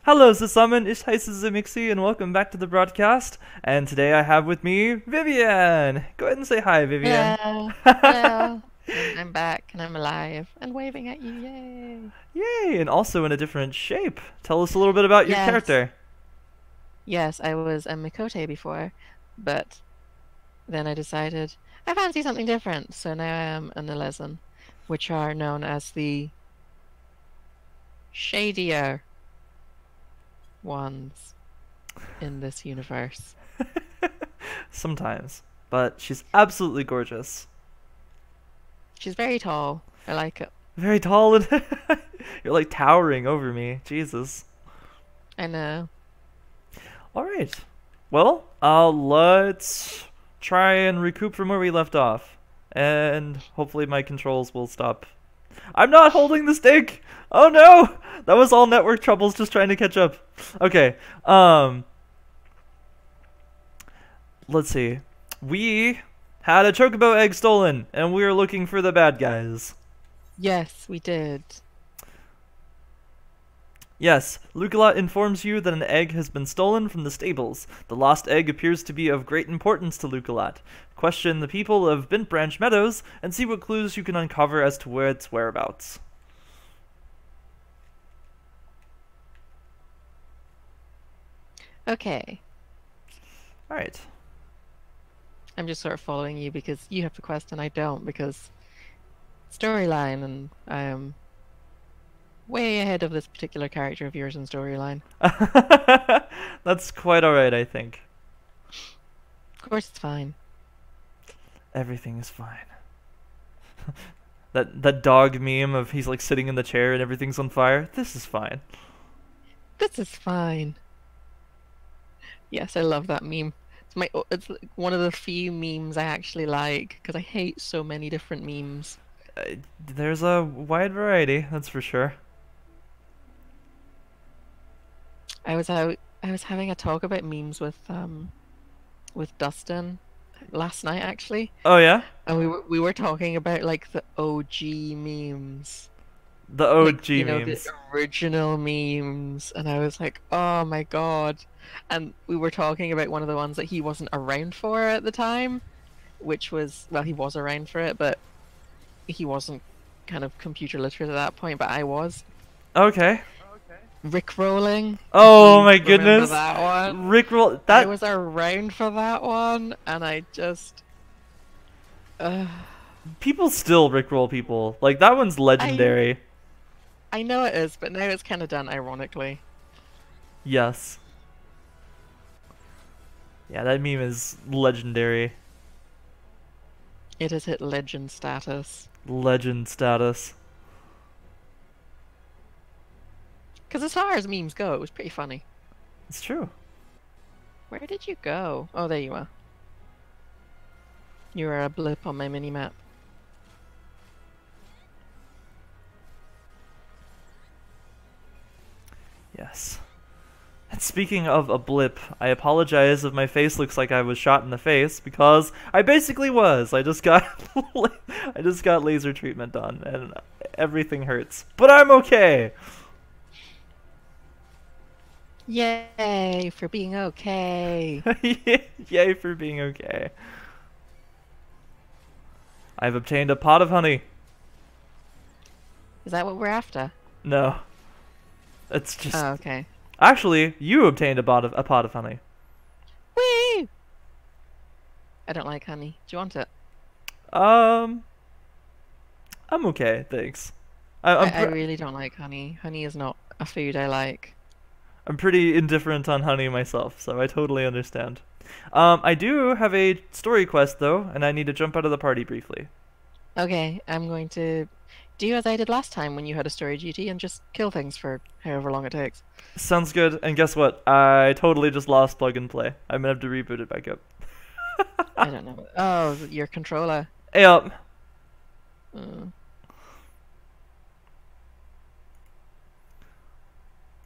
Hello, zusammen, ich heiße Mixie, and welcome back to the broadcast. And today I have with me Vivian. Go ahead and say hi, Vivian. Hello. Hello. I'm back and I'm alive and waving at you. Yay. Yay, and also in a different shape. Tell us a little bit about your Yes. character. Yes, I was a Mikote before, but then I decided I fancy something different. So now I am an Elezen, which are known as the shadier ones in this universe. Sometimes, but she's absolutely gorgeous. She's very tall. I like it. Very tall and you're like towering over me. Jesus. I know. All right. Well, let's try and recoup from where we left off. And hopefully my controls will stop. I'm not holding the stick! Oh no! That was all network troubles just trying to catch up. Okay, let's see. We had a chocobo egg stolen, and we are looking for the bad guys. Yes, we did. Yes, Luculot informs you that an egg has been stolen from the stables. The lost egg appears to be of great importance to Luculot. Question the people of Bent Branch Meadows and see what clues you can uncover as to where its whereabouts. Okay. Alright. I'm just sort of following you because you have the quest and I don't because storyline and I am way ahead of this particular character of yours in storyline. That's quite alright, I think. Of course it's fine. Everything is fine. That dog meme of he's like sitting in the chair and everything's on fire. This is fine. This is fine. Yes, I love that meme. It's like one of the few memes I actually like because I hate so many different memes. There's a wide variety, that's for sure. I was having a talk about memes with Dustin last night actually, Oh yeah? and we were talking about like the OG memes. The Like, OG the memes. original memes, and I was like, oh my God. And we were talking about one of the ones that he wasn't around for at the time, which was, well, he was around for it, but he wasn't kind of computer literate at that point, but I was. Okay. Rickrolling, if Oh you my remember goodness. that one. Rickroll I that was around for that one, and I just, uh, people still rickroll people. Like that one's I legendary. I know it is, but now it's kind of done ironically. Yes. Yeah, that meme is legendary. It has hit legend status. Legend status. Because as far as memes go, it was pretty funny. It's true. Where did you go? Oh, there you are. You are a blip on my mini-map. Yes. And speaking of a blip, I apologize if my face looks like I was shot in the face because I basically was. I just got I just got laser treatment done and everything hurts. But I'm okay. Yay for being okay. Yay for being okay. I've obtained a pot of honey. Is that what we're after? No. It's just Oh, okay. actually you obtained a pot of honey. Whee! I don't like honey. Do you want it? Um I'm okay, thanks. I really don't like honey. Honey is not a food I like. I'm pretty indifferent on honey myself, so I totally understand. I do have a story quest though, and I need to jump out of the party briefly. Okay, I'm going to do as I did last time when you had a story duty and just kill things for however long it takes. Sounds good, and guess what? I totally just lost plug and play. I'm gonna have to reboot it back up. I don't know. Oh, your controller. Hey up. Mm.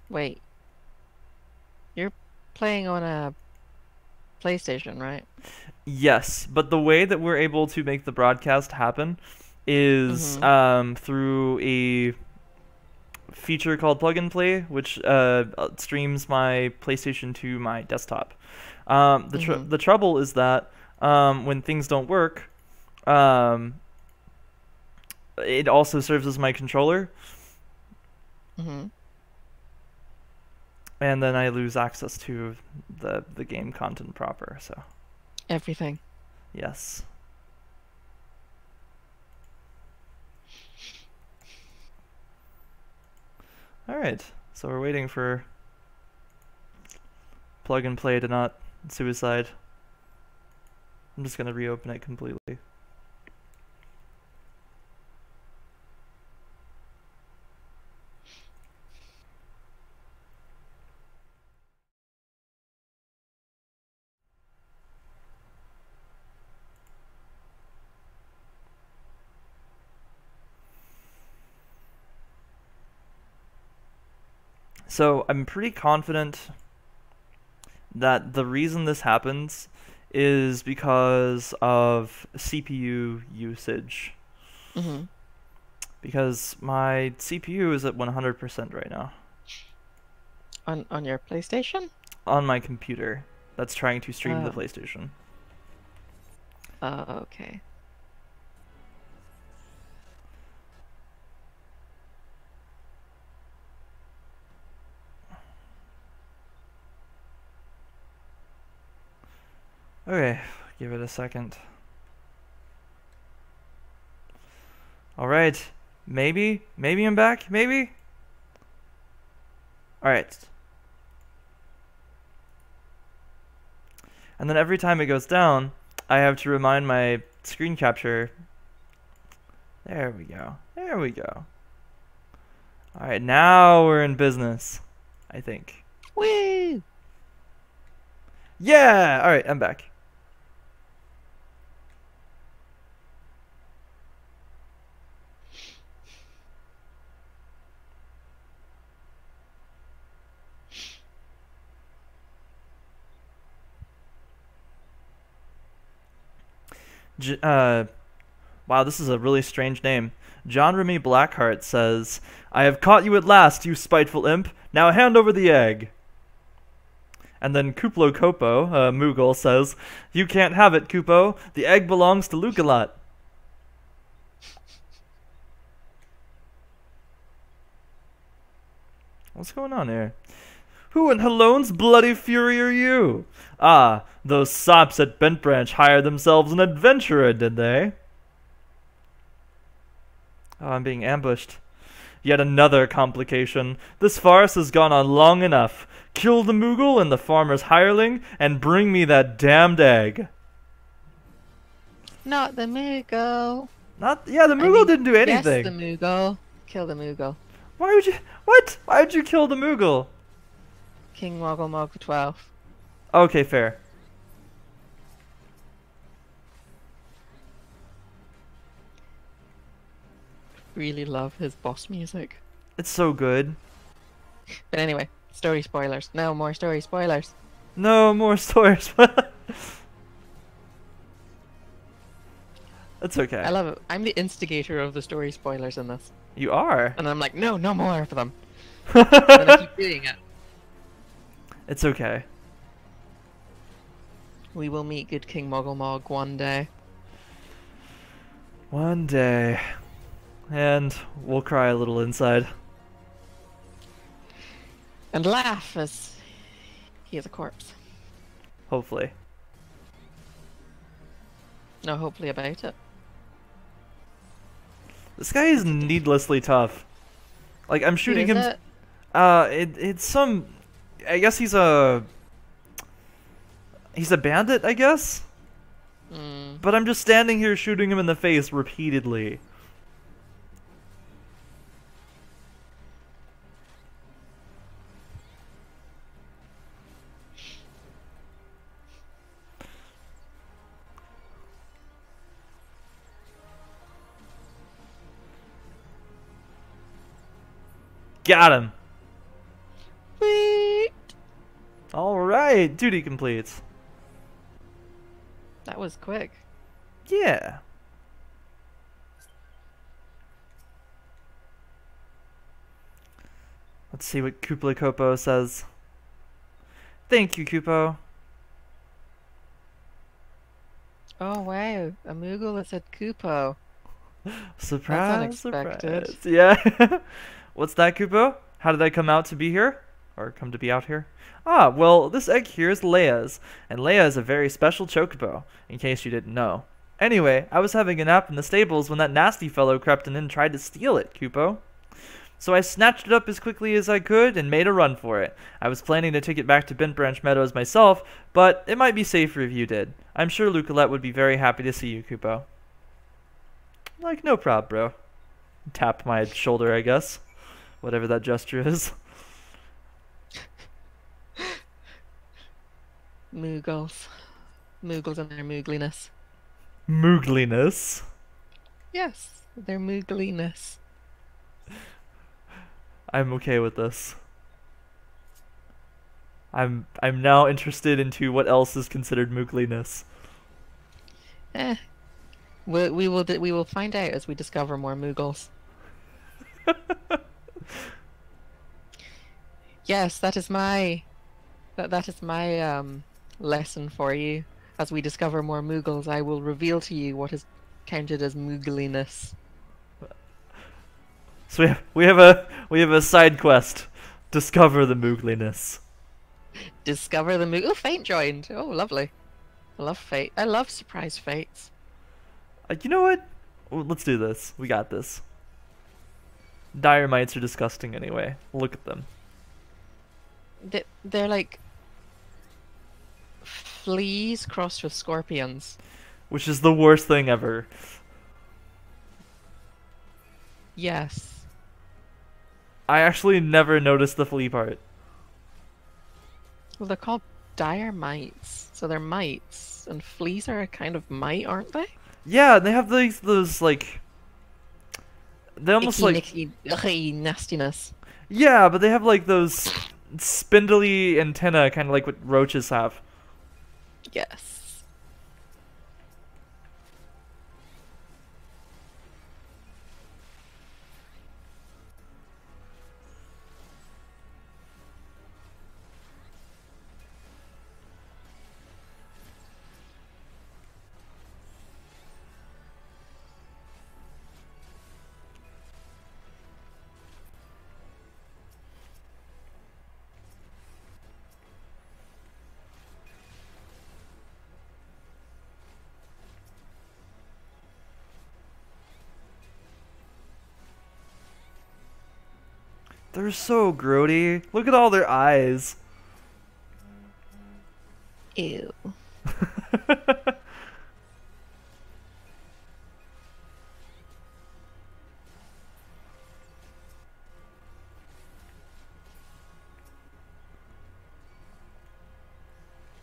Wait, you're playing on a PlayStation, right? Yes, but the way that we're able to make the broadcast happen is Mm-hmm. through feature called Plug and Play, which streams my PlayStation to my desktop. The trouble is that when things don't work, it also serves as my controller. And then I lose access to the game content proper. So everything. Yes. All right. So we're waiting for Plug and Play to not suicide. I'm just gonna reopen it completely. So I'm pretty confident that the reason this happens is because of CPU usage. Because my CPU is at 100% right now. On your PlayStation? On my computer that's trying to stream the PlayStation. Okay. Okay, give it a second. Alright, maybe I'm back, maybe? Alright. And then every time it goes down, I have to remind my screen capture. There we go, there we go. Alright, now we're in business, I think. Woo! Yeah! Alright, I'm back. Wow, this is a really strange name. John Remy Blackheart says, "I have caught you at last, you spiteful imp. Now hand over the egg." And then Kuplo Kopo, Moogle, says, "You can't have it, Kupo. The egg belongs to Lugalot." What's going on here? "Who in Hellone's bloody fury are you? Ah, those sops at Bent Branch hired themselves an adventurer, did they?" Oh, I'm being ambushed. Yet another complication. This farce has gone on long enough. Kill the Moogle and the farmer's hireling, and bring me that damned egg. Not the Moogle. The Moogle didn't do anything. Yes, the Moogle. Kill the Moogle. Why would you? What? Why would you kill the Moogle? King Moggle Moggle 12. Okay, fair. Really love his boss music. It's so good. But anyway, story spoilers. No more story spoilers. No more stories. That's okay. I love it. I'm the instigator of the story spoilers in this. You are. And I'm like, no more for them. And then I keep doing it. It's okay. We will meet good King Moggle Mog one day. One day. And we'll cry a little inside. And laugh as he is a corpse. Hopefully. No, hopefully about it. This guy is needlessly tough. Like, I'm shooting him. It's some. I guess he's a bandit, I guess? But I'm just standing here shooting him in the face repeatedly. Got him. Sweet. Alright, duty complete. That was quick. Yeah. Let's see what Kupla Kopo says. Thank you, Kupo. Oh wow, a Moogle that said Kupo. That's Surprise, unexpected. surprise. Yeah. What's that, Kupo? How did I come out to be here? Or come to be out here? Ah, well, this egg here is Leia's, and Leia is a very special chocobo, in case you didn't know. Anyway, I was having a nap in the stables when that nasty fellow crept in and tried to steal it, Kupo. So I snatched it up as quickly as I could and made a run for it. I was planning to take it back to Bent Branch Meadows myself, but it might be safer if you did. I'm sure Lucolette would be very happy to see you, Kupo. Like, no prob, bro. Tap my shoulder, I guess. Whatever that gesture is. Moogles. Moogles and their moogliness. Moogliness. Yes, their moogliness. I'm okay with this. I'm now interested into what else is considered moogliness. Eh. We will find out as we discover more Moogles. Yes, that is my lesson for you. As we discover more Moogles, I will reveal to you what is counted as moogliness. So we have a side quest. Discover the moogliness. Discover the Moog. Oh, Fate joined. Oh, lovely. I love Fate. I love surprise fates. You know what? Well, let's do this. We got this. Dire mites are disgusting anyway. Look at them. They're like fleas crossed with scorpions. Which is the worst thing ever. Yes. I actually never noticed the flea part. Well, they're called dire mites, so they're mites, and fleas are a kind of mite, aren't they? Yeah, they have those like. They almost Icky, like. nicky, nastiness. Yeah, but they have like those spindly antennae, kind of like what roaches have. Yes. They're so grody. Look at all their eyes. Ew.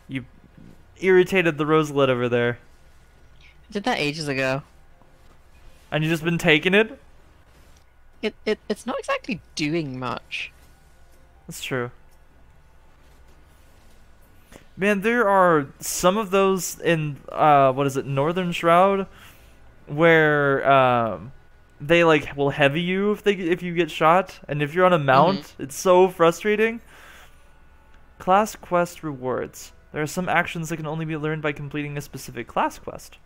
You irritated the roselet over there. I did that ages ago. And you just been taking it? It's not exactly doing much. That's true. Man, there are some of those in what is it, Northern Shroud, where they like will heavy you if you get shot, and if you're on a mount, it's so frustrating. Class quest rewards. There are some actions that can only be learned by completing a specific class quest.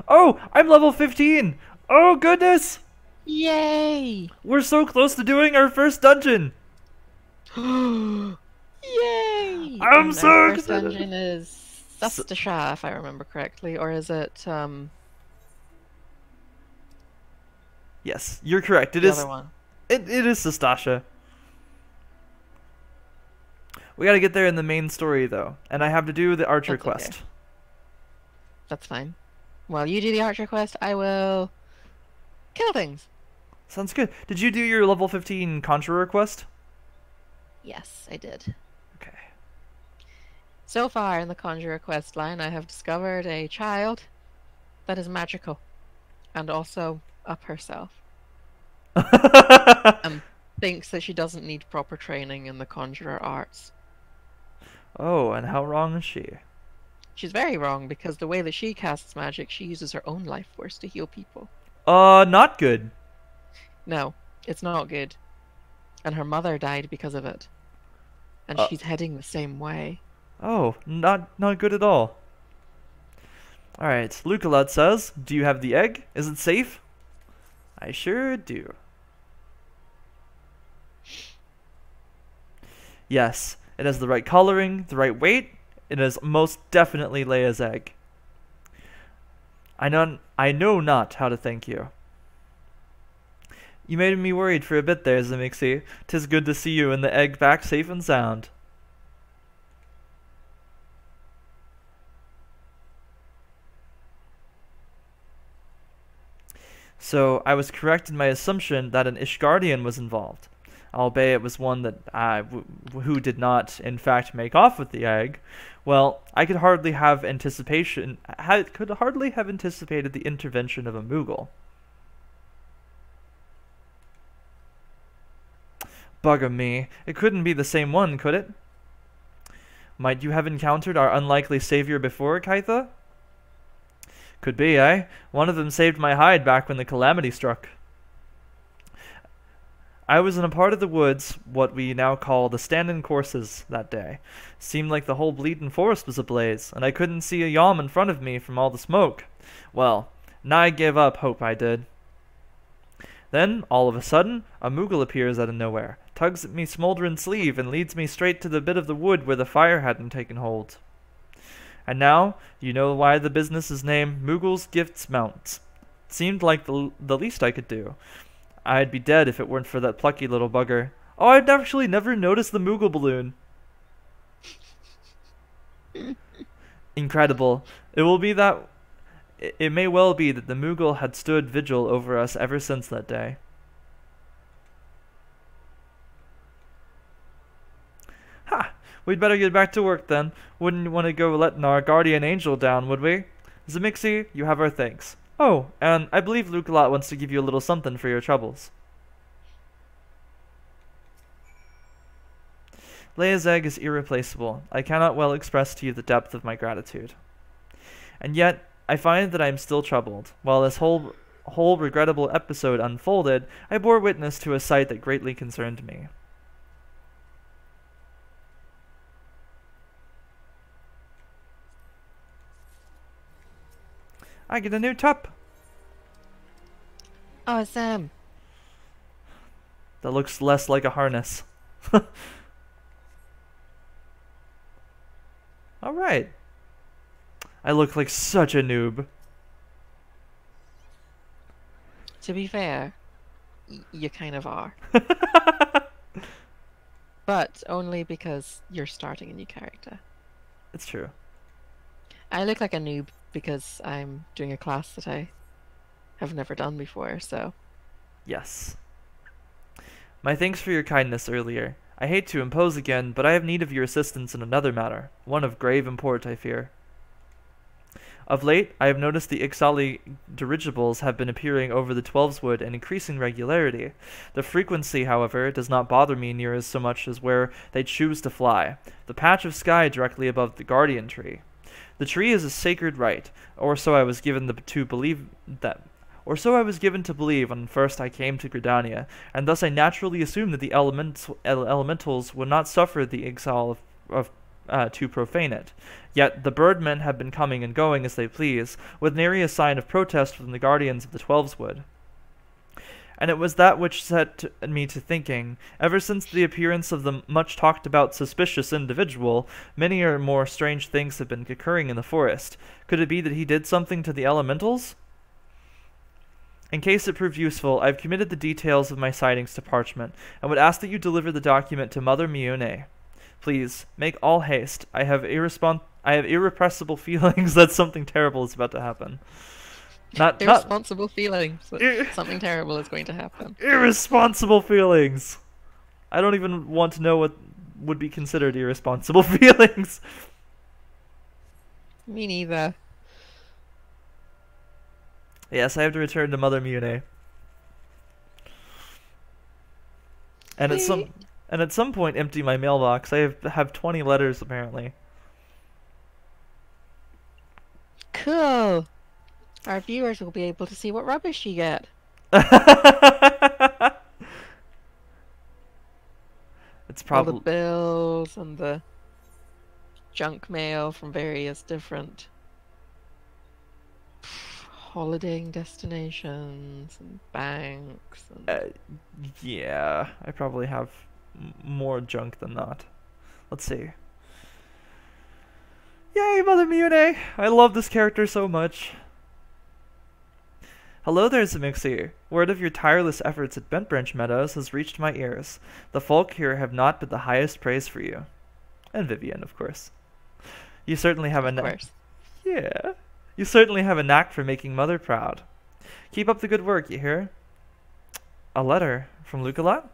Oh, I'm level 15. Oh goodness! Yay! We're so close to doing our first dungeon. Yay! I'm And so our first excited. dungeon is Sastasha, if I remember correctly, or is it Yes, you're correct. It the is. other one? It is Sastasha. We gotta get there in the main story though, and I have to do the archer That's okay. quest. That's fine. While you do the archer quest, I will kill things. Sounds good. Did you do your level 15 conjurer quest? Yes, I did. Okay. So far in the conjurer quest line, I have discovered a child that is magical and also up herself and thinks that she doesn't need proper training in the conjurer arts. Oh, and how wrong is she? She's very wrong because the way that she casts magic, she uses her own life force to heal people. Not good. No, it's not good. and her mother died because of it, and Uh, she's heading the same way. oh, not good at all. Alright, Lucalat says, do you have the egg? Is it safe? I sure do. Yes, it has the right coloring, the right weight. It is most definitely Leia's egg. I know not how to thank you. You made me worried for a bit there, Zamixi. 'Tis good to see you and the egg back safe and sound. So I was correct in my assumption that an Ishgardian was involved, albeit it was one that who did not, in fact, make off with the egg. Well, I could hardly have anticipated the intervention of a Moogle. Bugger me, it couldn't be the same one, could it? Might you have encountered our unlikely savior before, Kaitha? Could be, eh? One of them saved my hide back when the calamity struck. I was in a part of the woods, what we now call the Standing Courses, that day. Seemed like the whole bleedin' forest was ablaze, and I couldn't see a yawm in front of me from all the smoke. Well, nigh gave up hope, I did. Then, all of a sudden, a Moogle appears out of nowhere, tugs at me smolderin' sleeve, and leads me straight to the bit of the wood where the fire hadn't taken hold. And now, you know why the business is named Moogle's Gifts Mounts. Seemed like the least I could do. I'd be dead if it weren't for that plucky little bugger. Oh, I'd actually never noticed the Moogle balloon. Incredible. It may well be that the Moogle had stood vigil over us ever since that day. Ha! We'd better get back to work then. Wouldn't want to go letting our guardian angel down, would we? Zamixi, you have our thanks. Oh, and I believe Lucalat wants to give you a little something for your troubles. Leia's egg is irreplaceable. I cannot well express to you the depth of my gratitude. And yet, I find that I am still troubled. While this whole regrettable episode unfolded, I bore witness to a sight that greatly concerned me. I get a new top. Awesome. That looks less like a harness. Alright. I look like such a noob. To be fair, you kind of are. But only because you're starting a new character. It's true. I look like a noob because I'm doing a class that I have never done before, so... Yes. My thanks for your kindness earlier. I hate to impose again, but I have need of your assistance in another matter. One of grave import, I fear. Of late, I have noticed the XIV dirigibles have been appearing over the Twelveswood in increasing regularity. The frequency, however, does not bother me near as so much as where they choose to fly, the patch of sky directly above the guardian tree. The tree is a sacred right, or so I was given to believe when first I came to Gridania, and thus I naturally assumed that the elementals would not suffer the exile to profane it. Yet the birdmen have been coming and going as they please, with nary a sign of protest from the guardians of the Twelveswood. And it was that which set me to thinking. Ever since the appearance of the much-talked-about suspicious individual, many or more strange things have been occurring in the forest. Could it be that he did something to the elementals? In case it proved useful, I have committed the details of my sightings to parchment, and would ask that you deliver the document to Mother Mione. Please, make all haste. I have irrepressible feelings that something terrible is about to happen. Irresponsible feelings that something terrible is going to happen. Irresponsible feelings! I don't even want to know what would be considered irresponsible feelings. Me neither. Yes, I have to return to Mother Mione. And at some point empty my mailbox. I have 20 letters apparently. Cool. Our viewers will be able to see what rubbish you get. It's All the probably bills and the junk mail from various different holidaying destinations and banks and uh, yeah. I probably have more junk than not. Let's see. Yay, Mother Mune! I love this character so much. Hello there, Zamixi. Word of your tireless efforts at Bent Branch Meadows has reached my ears. The folk here have not but the highest praise for you. And Vivian, of course. You certainly have a of knack. course. Yeah. You certainly have a knack for making Mother proud. Keep up the good work, you hear? A letter from Lucalat?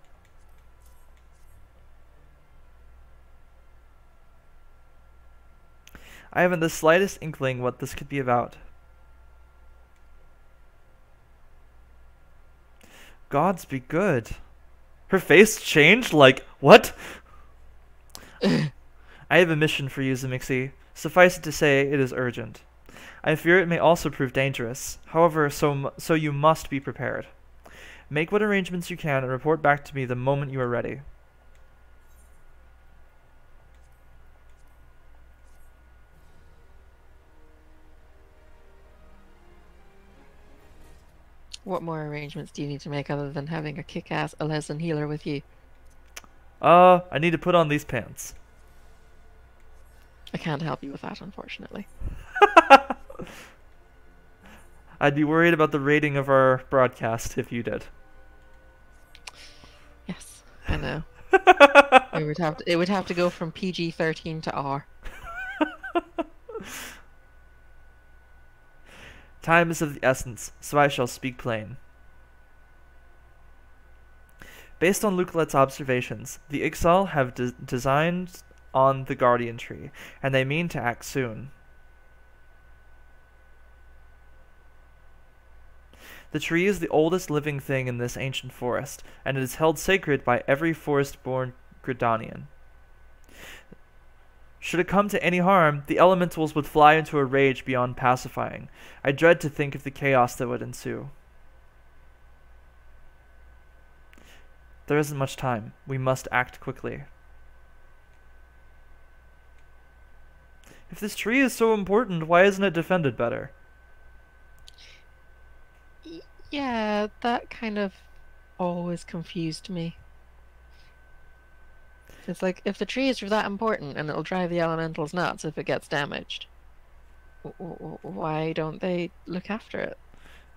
I haven't the slightest inkling what this could be about. Gods be good. Her face changed? Like, what? I have a mission for you, Zamixi. Suffice it to say, it is urgent. I fear it may also prove dangerous. However, so you must be prepared. Make what arrangements you can and report back to me the moment you are ready. What more arrangements do you need to make other than having a kick-ass Elezen healer with you? I need to put on these pants. I can't help you with that, unfortunately. I'd be worried about the rating of our broadcast if you did. Yes, I know. It would have to go from PG-13 to R. Time is of the essence, so I shall speak plain. Based on Lucalet's observations, the XIV have designed on the Guardian Tree, and they mean to act soon. The tree is the oldest living thing in this ancient forest, and it is held sacred by every forest-born Gridanian. Should it come to any harm, the elementals would fly into a rage beyond pacifying. I dread to think of the chaos that would ensue. There isn't much time. We must act quickly. If this tree is so important, why isn't it defended better? Yeah, that kind of always confused me. It's like, if the trees are that important and it'll drive the elementals nuts if it gets damaged, why don't they look after it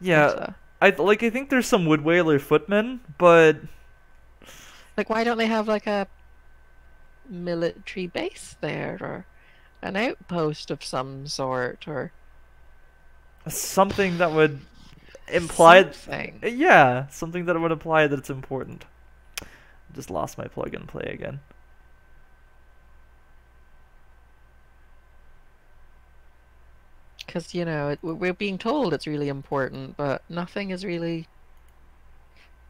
Yeah, better? I think there's some wood whaler footmen, but Like, why don't they have, like, a military base there, or an outpost of some sort, or something that would imply, something? yeah, something that would imply that it's important. Just lost my plug and play again. Because, you know, we're being told it's really important, but nothing is really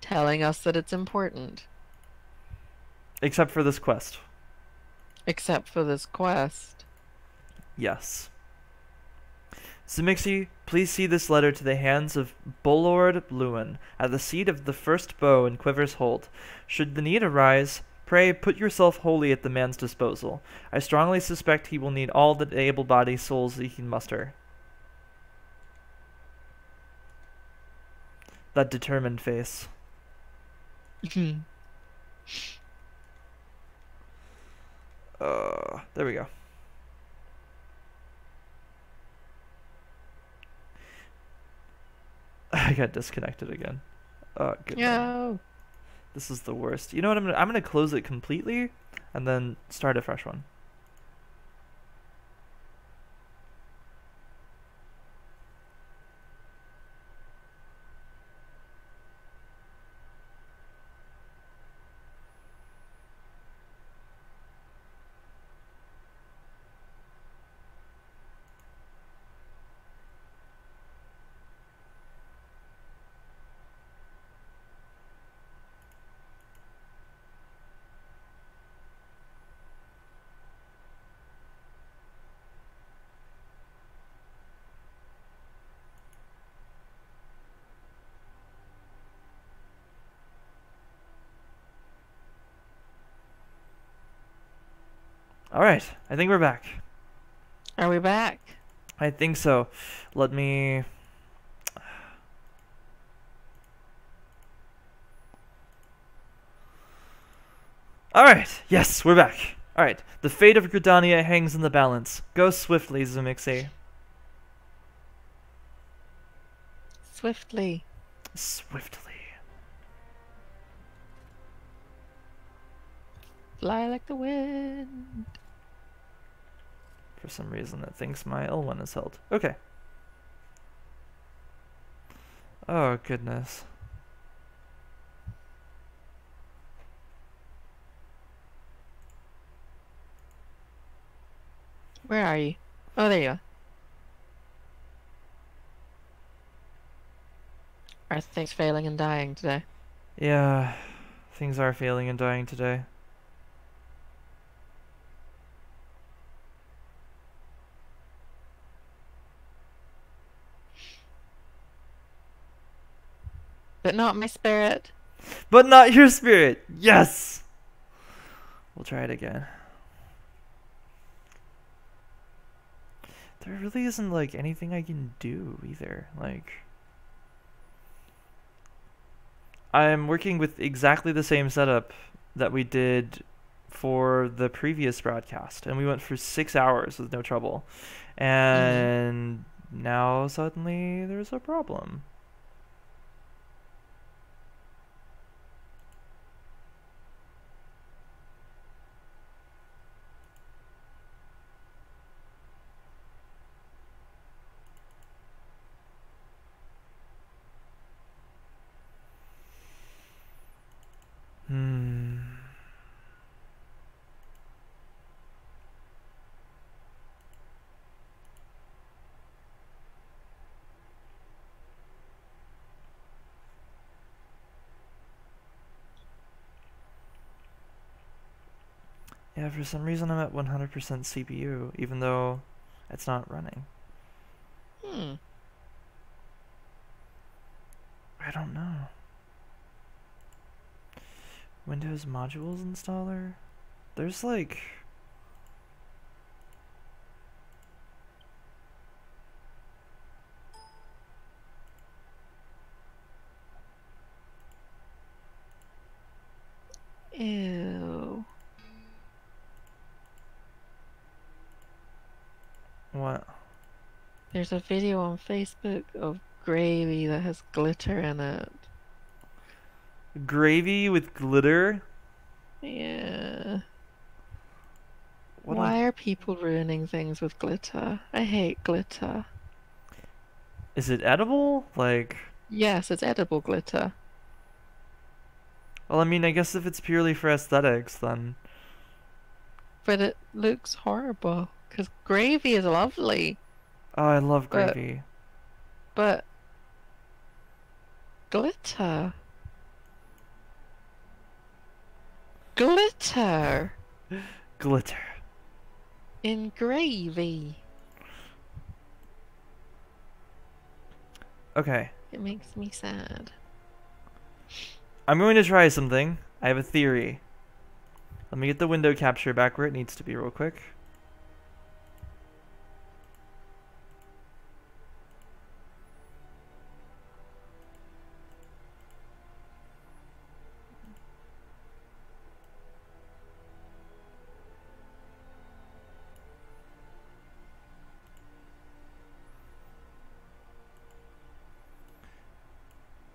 telling us that it's important. Except for this quest. Except for this quest. Yes. Zamixi, please see this letter to the hands of Bolord Lewin, at the seat of the first bow in Quiver's Hold. Should the need arise, pray put yourself wholly at the man's disposal. I strongly suspect he will need all the able-bodied souls he can muster. That determined face. There we go. I got disconnected again. Good. No. This is the worst. You know what? I'm gonna close it completely, and then start a fresh one. Alright, I think we're back. Are we back? I think so. Let me... Alright, yes, we're back. Alright, the fate of Gridania hangs in the balance. Go swiftly, Zumixi. Swiftly. Swiftly. Fly like the wind. For some reason it thinks my L1 is held. Okay. Oh, goodness. Where are you? Oh, there you are. Are things failing and dying today? Yeah, things are failing and dying today. But not my spirit. But not your spirit! Yes! We'll try it again. There really isn't, like, anything I can do, either. Like... I'm working with exactly the same setup that we did for the previous broadcast, and we went for 6 hours with no trouble. And now suddenly there's a problem. Yeah, for some reason I'm at 100% CPU, even though it's not running. I don't know. Windows modules installer? There's like... Ew. What? There's a video on Facebook of gravy that has glitter in it. Gravy with glitter? Yeah. What Why are people ruining things with glitter? I hate glitter. Is it edible? Like... Yes, it's edible glitter. Well, I mean, I guess if it's purely for aesthetics, then... But it looks horrible. Because gravy is lovely. Oh, I love gravy. But... glitter. Glitter! Glitter. In gravy. Okay. It makes me sad. I'm going to try something. I have a theory. Let me get the window capture back where it needs to be real quick.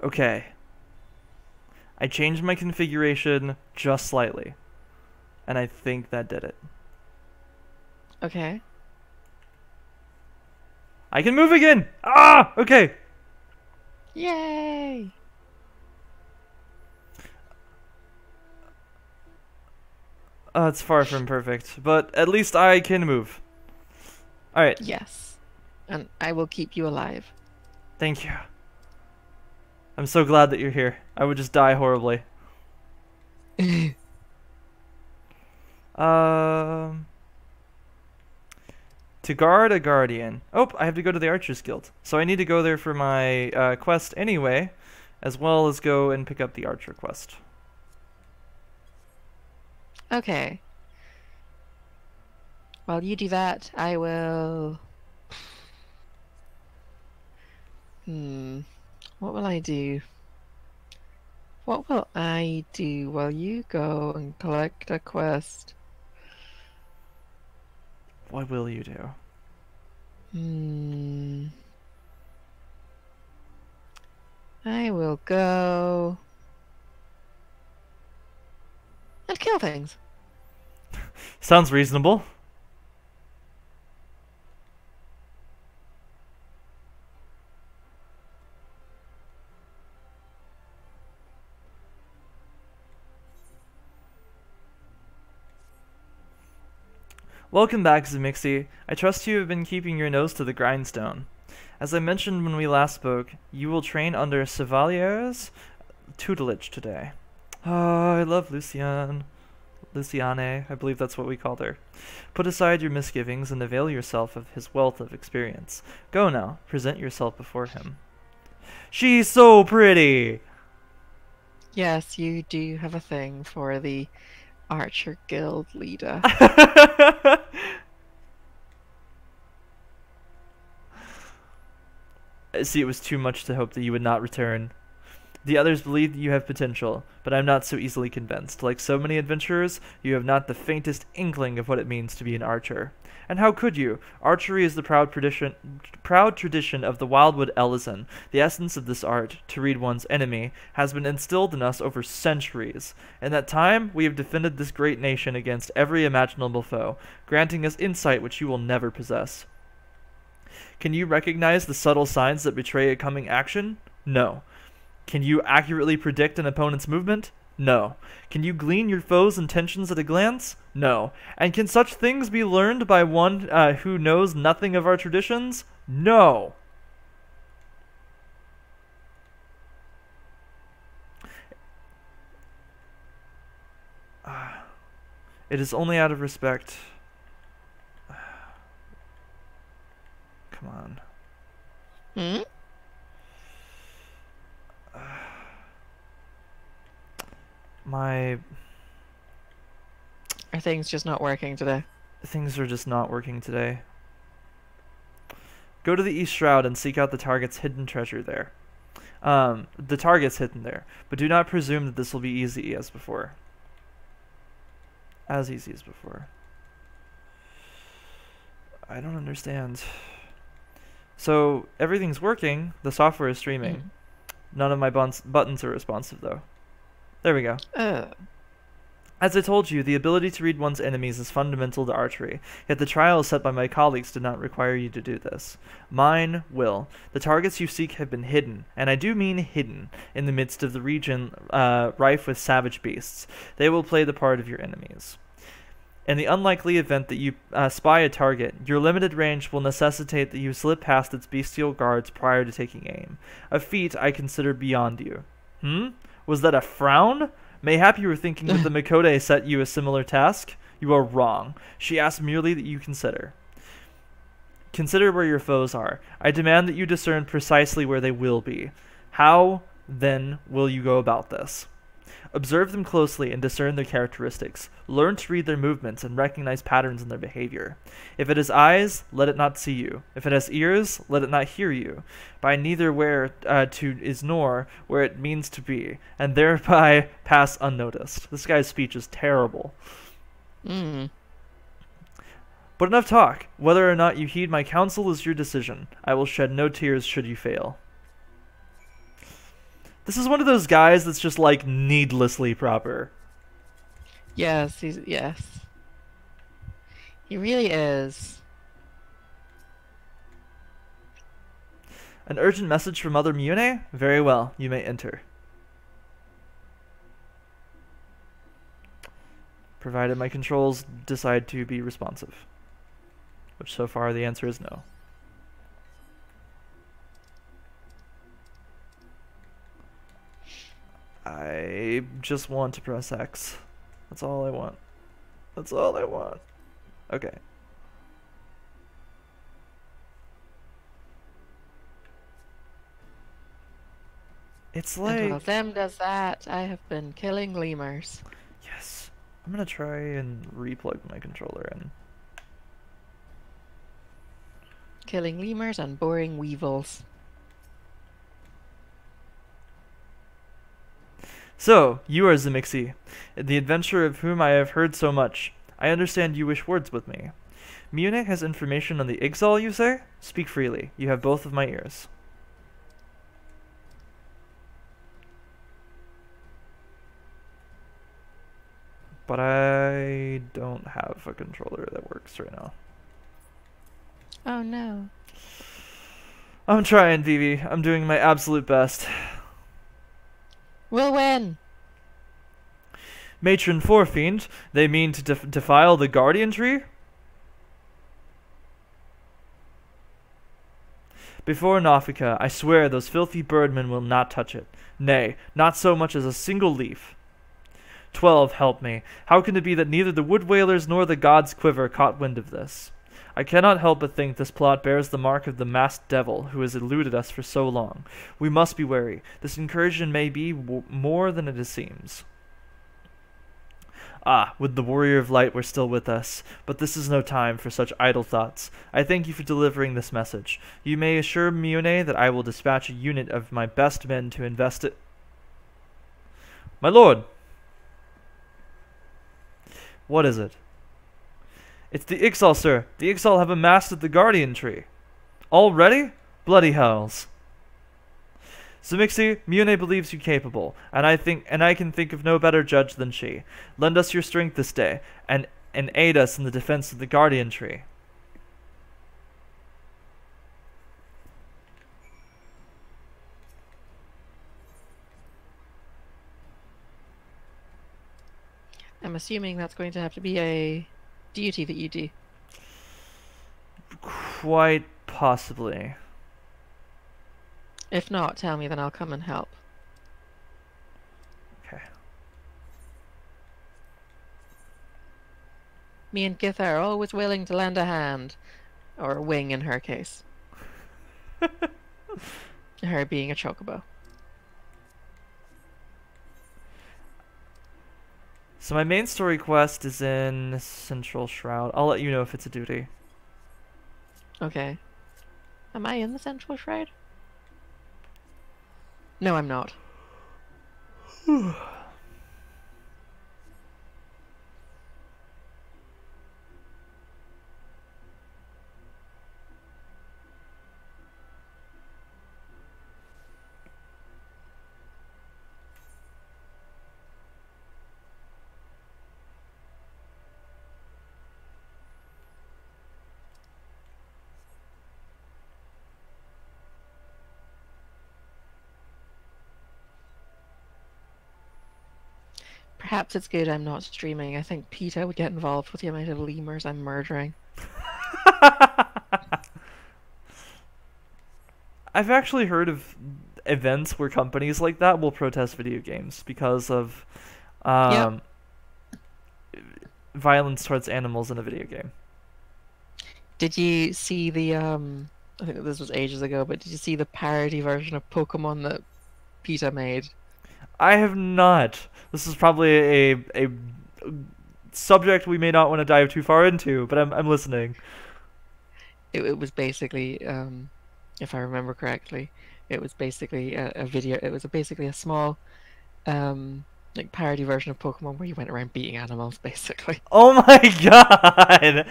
Okay. I changed my configuration just slightly. And I think that did it. Okay. I can move again! Ah! Okay. Yay! It's far from perfect, but at least I can move. Alright. Yes. And I will keep you alive. Thank you. I'm so glad that you're here. I would just die horribly. To guard a guardian. Oh, I have to go to the Archer's Guild. So I need to go there for my quest anyway, as well as go and pick up the Archer quest. Okay. While you do that, I will. What will I do? What will I do while you go and collect a quest? What will you do? I will go and kill things. Sounds reasonable. Welcome back, Zamixi. I trust you have been keeping your nose to the grindstone. As I mentioned when we last spoke, you will train under Chevalier's tutelage today. Oh, I love Luciane, I believe that's what we called her. Put aside your misgivings and avail yourself of his wealth of experience. Go now, present yourself before him. She's so pretty! Yes, you do have a thing for the Archer Guild leader. See, it was too much to hope that you would not return. The others believe that you have potential, but I'm not so easily convinced. Like so many adventurers, you have not the faintest inkling of what it means to be an archer. And how could you? Archery is the proud tradition of the Wildwood Ellison. The essence of this art, to read one's enemy, has been instilled in us over centuries. In that time, we have defended this great nation against every imaginable foe, granting us insight which you will never possess. Can you recognize the subtle signs that betray a coming action? No. Can you accurately predict an opponent's movement? No. Can you glean your foe's intentions at a glance? No. And can such things be learned by one who knows nothing of our traditions? No. It is only out of respect. Come on. Are things just not working today? Things are just not working today. Go to the East Shroud and seek out the target's hidden treasure there. The target's hidden there, but do not presume that this will be easy as before. As easy as before. I don't understand. So, everything's working. The software is streaming. None of my buttons are responsive, though. There we go. As I told you, the ability to read one's enemies is fundamental to archery, yet the trials set by my colleagues did not require you to do this. Mine will. The targets you seek have been hidden, and I do mean hidden, in the midst of the region rife with savage beasts. They will play the part of your enemies. In the unlikely event that you spy a target, your limited range will necessitate that you slip past its bestial guards prior to taking aim. A feat I consider beyond you. Was that a frown? Mayhap you were thinking that the Mikode set you a similar task? You are wrong. She asked merely that you consider. Consider where your foes are. I demand that you discern precisely where they will be. How, then, will you go about this? Observe them closely and discern their characteristics. Learn to read their movements and recognize patterns in their behavior. If it has eyes, let it not see you. If it has ears, let it not hear you. By neither where to is nor where it means to be, and thereby pass unnoticed. This guy's speech is terrible. But enough talk. Whether or not you heed my counsel is your decision. I will shed no tears should you fail. This is one of those guys that's just, like, needlessly proper. Yes, yes. He really is. An urgent message from Mother Mune? Very well, you may enter. Provided my controls decide to be responsive. Which so far the answer is no. I just want to press X. That's all I want. That's all I want. Okay. It's like... And while them does that, I have been killing lemurs. Yes. I'm gonna try and replug my controller in. killing lemurs and boring weevils. So, you are Zemixi, the adventurer of whom I have heard so much. I understand you wish words with me. Munich has information on the Ixal, you say? Speak freely. You have both of my ears. But I don't have a controller that works right now. Oh no. I'm trying, Vivi. I'm doing my absolute best. We'll win! Matron Forefiend, they mean to defile the guardian tree? Before Nafika, I swear those filthy birdmen will not touch it. Nay, not so much as a single leaf. 12, help me. How can it be that neither the wood whalers nor the gods' quiver caught wind of this? I cannot help but think this plot bears the mark of the masked devil who has eluded us for so long. We must be wary. This incursion may be more than it seems. Ah, would the warrior of light were still with us, but this is no time for such idle thoughts. I thank you for delivering this message. You may assure Mione that I will dispatch a unit of my best men to invest it. My lord! What is it? It's the Ixal, sir. The Ixal have amassed the guardian tree. Already? Bloody hells. Zemixi, Mione believes you capable, and I can think of no better judge than she. Lend us your strength this day, and aid us in the defense of the guardian tree. I'm assuming that's going to have to be a duty that you do. Quite possibly. If not, tell me, then I'll come and help. Okay. Me and Githa are always willing to lend a hand. Or a wing in her case. Her being a chocobo. So my main story quest is in Central Shroud. I'll let you know if it's a duty. Okay. Am I in the Central Shroud? No, I'm not. Perhaps it's good I'm not streaming. I think PETA would get involved with the amount of lemurs I'm murdering. I've actually heard of events where companies like that will protest video games because of violence towards animals in a video game. Did you see the I think this was ages ago, but did you see the parody version of Pokemon that PETA made? I have not. This is probably a subject we may not want to dive too far into, but I'm listening. It was basically, if I remember correctly, it was basically a video. It was basically a small, like parody version of Pokemon where you went around beating animals, basically. Oh my god!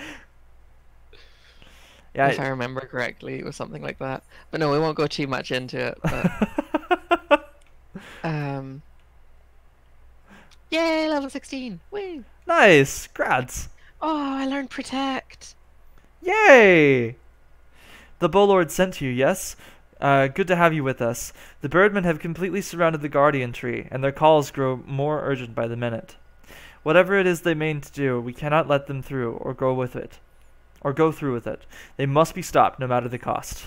Yeah, if I remember correctly, it was something like that. But no, we won't go too much into it. But, yay, level 16! Woo! Nice! Grats! Oh, I learned Protect! Yay! The Bowlord sent you, yes? Good to have you with us. The birdmen have completely surrounded the guardian tree, and their calls grow more urgent by the minute. Whatever it is they mean to do, we cannot let them through, or go through with it. They must be stopped, no matter the cost.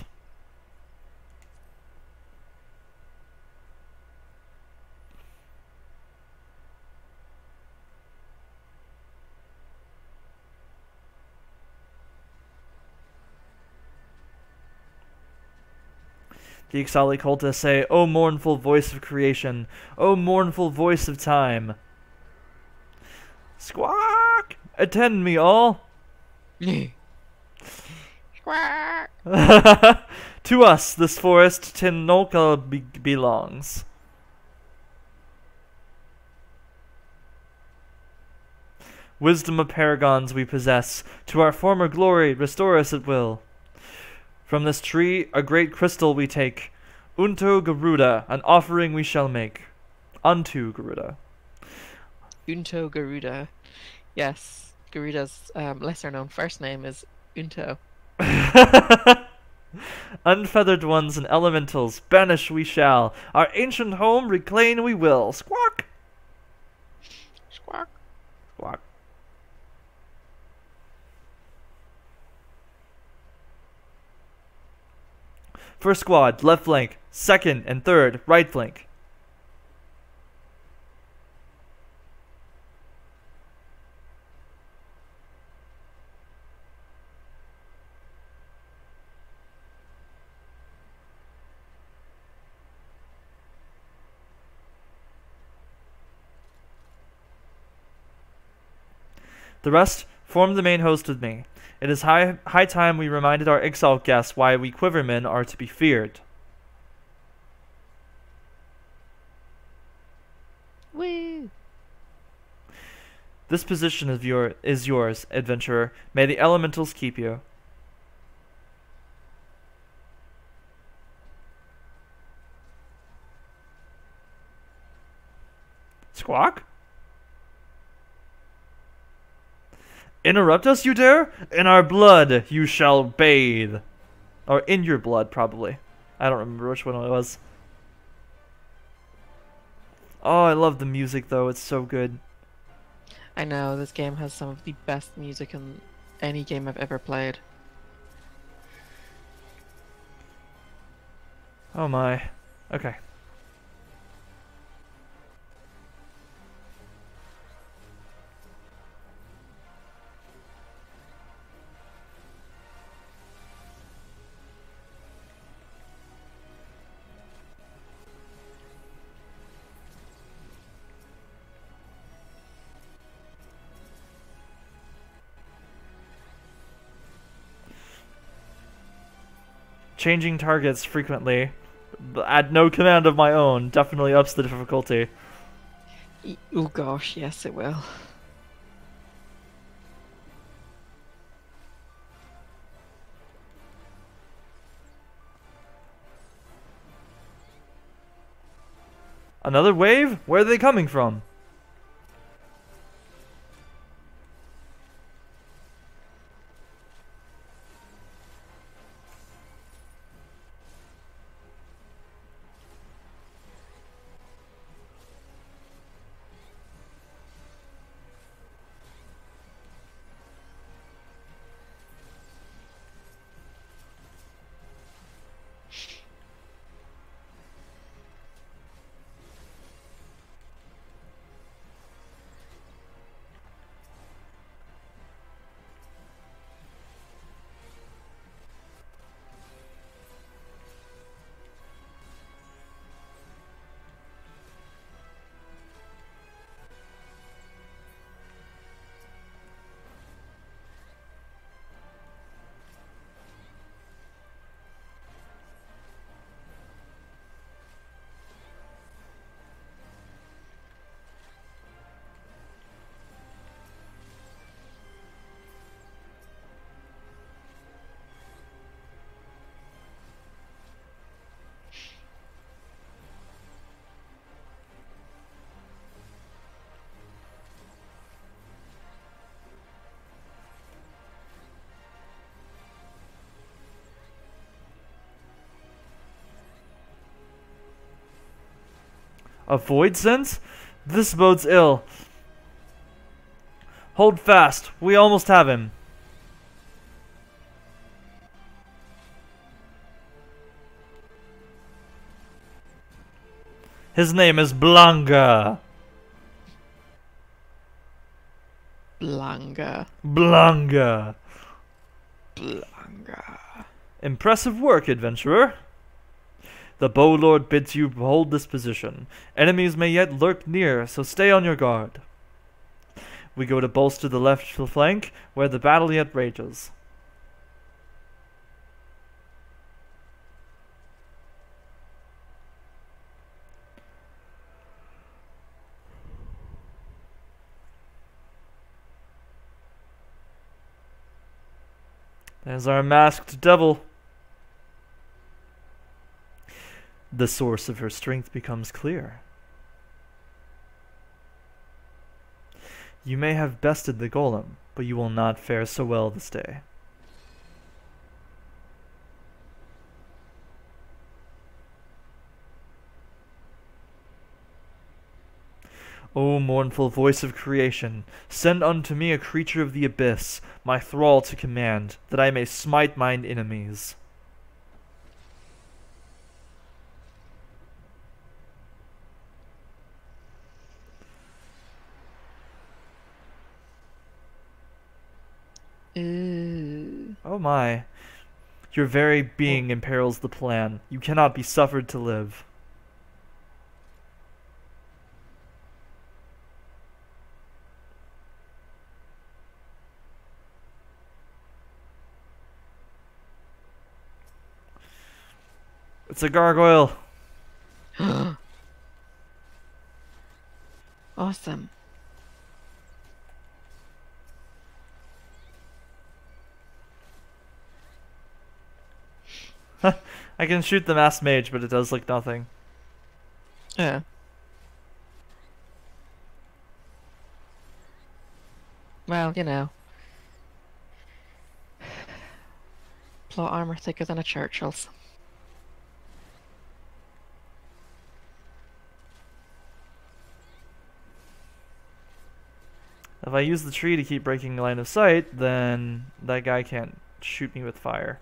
The Ixali cultists say, "O mournful voice of creation, O mournful voice of time." Squawk! Attend me all! Squawk. To us, this forest Tinolka belongs. Wisdom of paragons we possess. To our former glory, restore us at will. From this tree, a great crystal we take. Unto Garuda, an offering we shall make. Unto Garuda. Unto Garuda. Yes, Garuda's lesser known first name is Unto. Unfeathered ones and elementals, banish we shall. Our ancient home reclaim we will. Squawk! Squawk. Squawk. First squad, left flank. Second and third, right flank. The rest, form the main host with me. It is high time we reminded our exiled guests why we quivermen are to be feared. Woo! This position is yours, adventurer. May the elementals keep you. Squawk? Interrupt us, you dare? In our blood you shall bathe. Or in your blood, probably. I don't remember which one it was. Oh, I love the music, though. It's so good. I know, this game has some of the best music in any game I've ever played. Oh my. Okay. Changing targets frequently, at no command of my own, definitely ups the difficulty. Oh gosh, yes it will. Another wave? Where are they coming from? A void sense? This bodes ill. Hold fast. We almost have him. His name is Blanca. Blanca. Blanca. Blanca. Impressive work, adventurer. The bow lord bids you hold this position. Enemies may yet lurk near, so stay on your guard. We go to bolster the left flank, where the battle yet rages. There's our masked devil. The source of her strength becomes clear. You may have bested the golem, but you will not fare so well this day. O mournful voice of creation, send unto me a creature of the abyss, my thrall to command, that I may smite mine enemies. Ooh. Oh my. Your very being imperils the plan. You cannot be suffered to live. It's a gargoyle. Awesome. I can shoot the masked mage, but it does like nothing. Yeah. Well, you know. Plot armor thicker than a Churchill's. If I use the tree to keep breaking line of sight, then that guy can't shoot me with fire.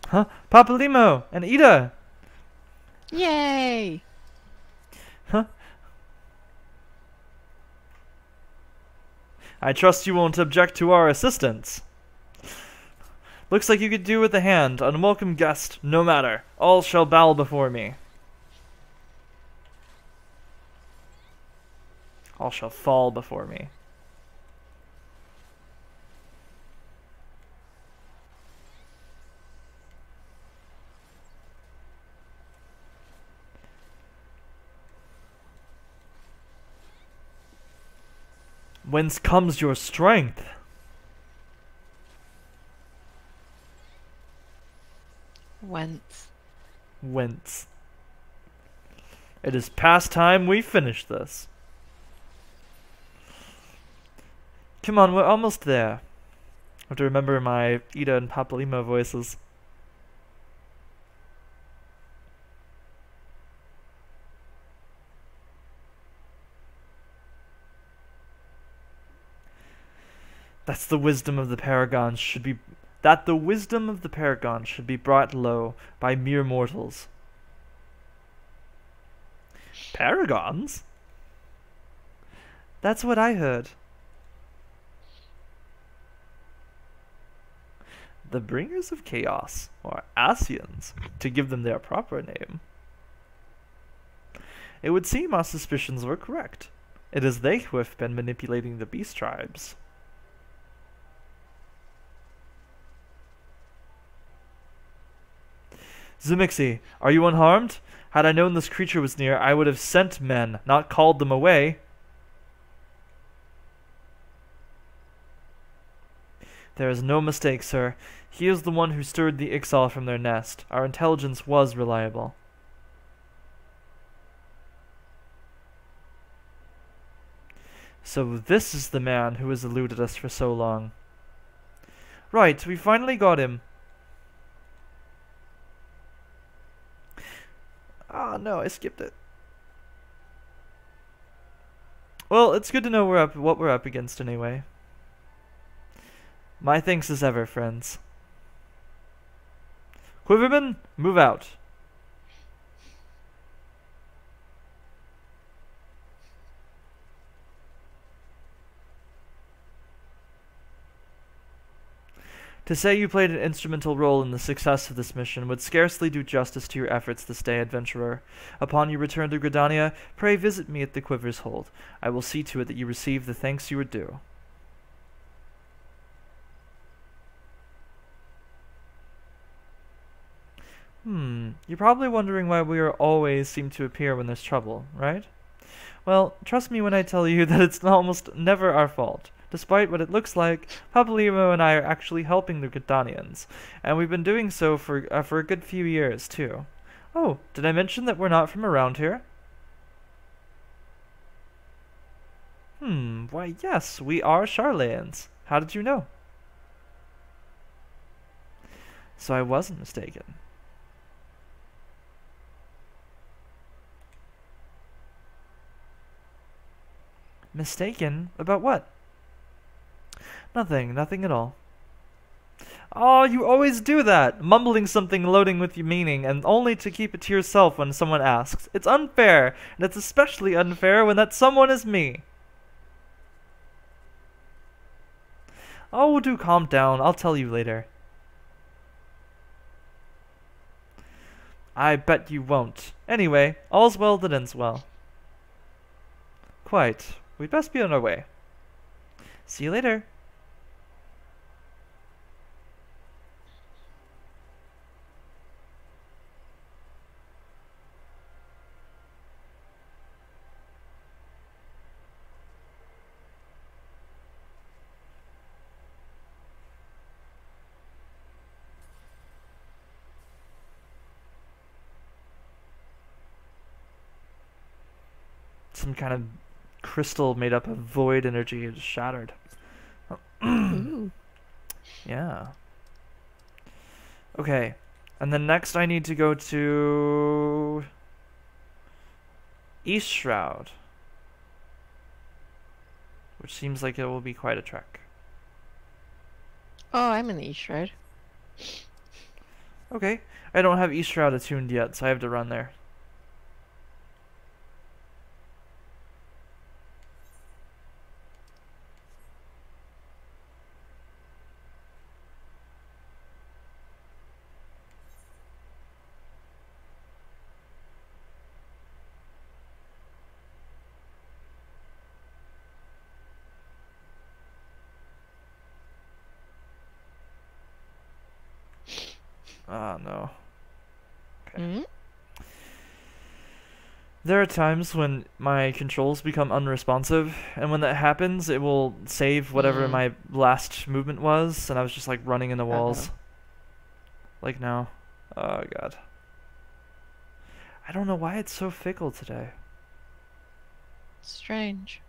Huh? Papalimo and Ida! Yay! Huh? I trust you won't object to our assistance. Looks like you could do with a hand. Unwelcome guest, no matter. All shall bow before me. All shall fall before me. Whence comes your strength? Whence? Whence? It is past time we finish this. Come on, we're almost there. I have to remember my Ida and Papalimo voices. That's the wisdom of the Paragons should be that the wisdom of the Paragon should be brought low by mere mortals. Paragons? That's what I heard. The Bringers of Chaos, or Asians, to give them their proper name. It would seem our suspicions were correct. It is they who have been manipulating the beast tribes. Zumixi, are you unharmed? Had I known this creature was near, I would have sent men, not called them away. There is no mistake, sir. He is the one who stirred the Ixal from their nest. Our intelligence was reliable. So this is the man who has eluded us for so long. Right, we finally got him. Ah, no, I skipped it. Well, it's good to know what we're up against anyway. My thanks as ever, friends. Quiverman, move out. To say you played an instrumental role in the success of this mission would scarcely do justice to your efforts this day, adventurer. Upon your return to Gridania, pray visit me at the Quiver's Hold. I will see to it that you receive the thanks you are due. You're probably wondering why we always seem to appear when there's trouble, right? Well, trust me when I tell you that it's almost never our fault. Despite what it looks like, Papalimo and I are actually helping the Gridanians, and we've been doing so for a good few years, too. Oh, did I mention that we're not from around here? Why yes, we are Charlayans. How did you know? So I wasn't mistaken. Mistaken? About what? Nothing at all. Oh, you always do that! Mumbling something loading with your meaning, and only to keep it to yourself when someone asks. It's unfair, and it's especially unfair when that someone is me. Oh, do calm down. I'll tell you later. I bet you won't. Anyway, all's well that ends well. Quite. We'd best be on our way. See you later. Some kind of crystal made up of void energy is shattered. Yeah. Okay. And then next I need to go to East Shroud, which seems like it will be quite a trek. Oh, I'm in the East Shroud. Okay. I don't have East Shroud attuned yet, so I have to run there. Ah, no. Okay. There are times when my controls become unresponsive, and when that happens, it will save whatever my last movement was, and I was just like running into walls. Like now. Oh, God. I don't know why it's so fickle today. Strange.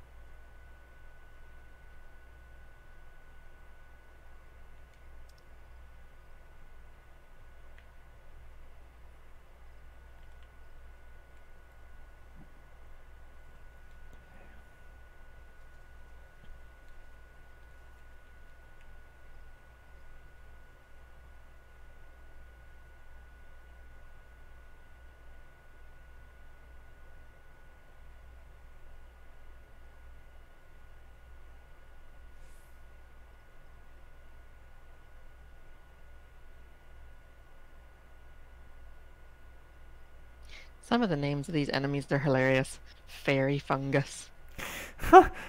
Some of the names of these enemies, they're hilarious. Fairy fungus.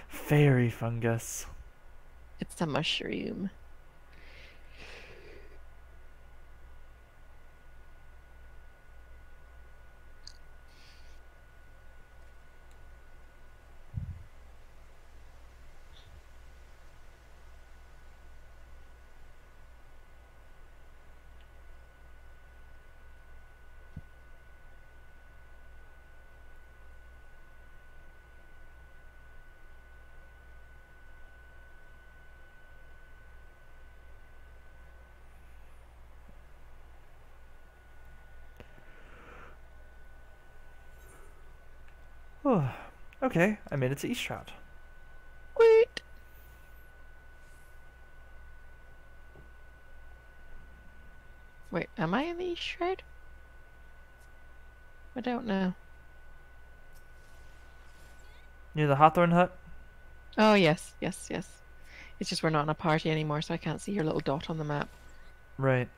Fairy fungus. It's a mushroom. Oh, okay, I made it to East Shroud. Wait. Wait, am I in the East Shroud? I don't know. Near the Hawthorne Hut? Oh, yes. Is It's just we're not in a party anymore, so I can't see your little dot on the map. Right.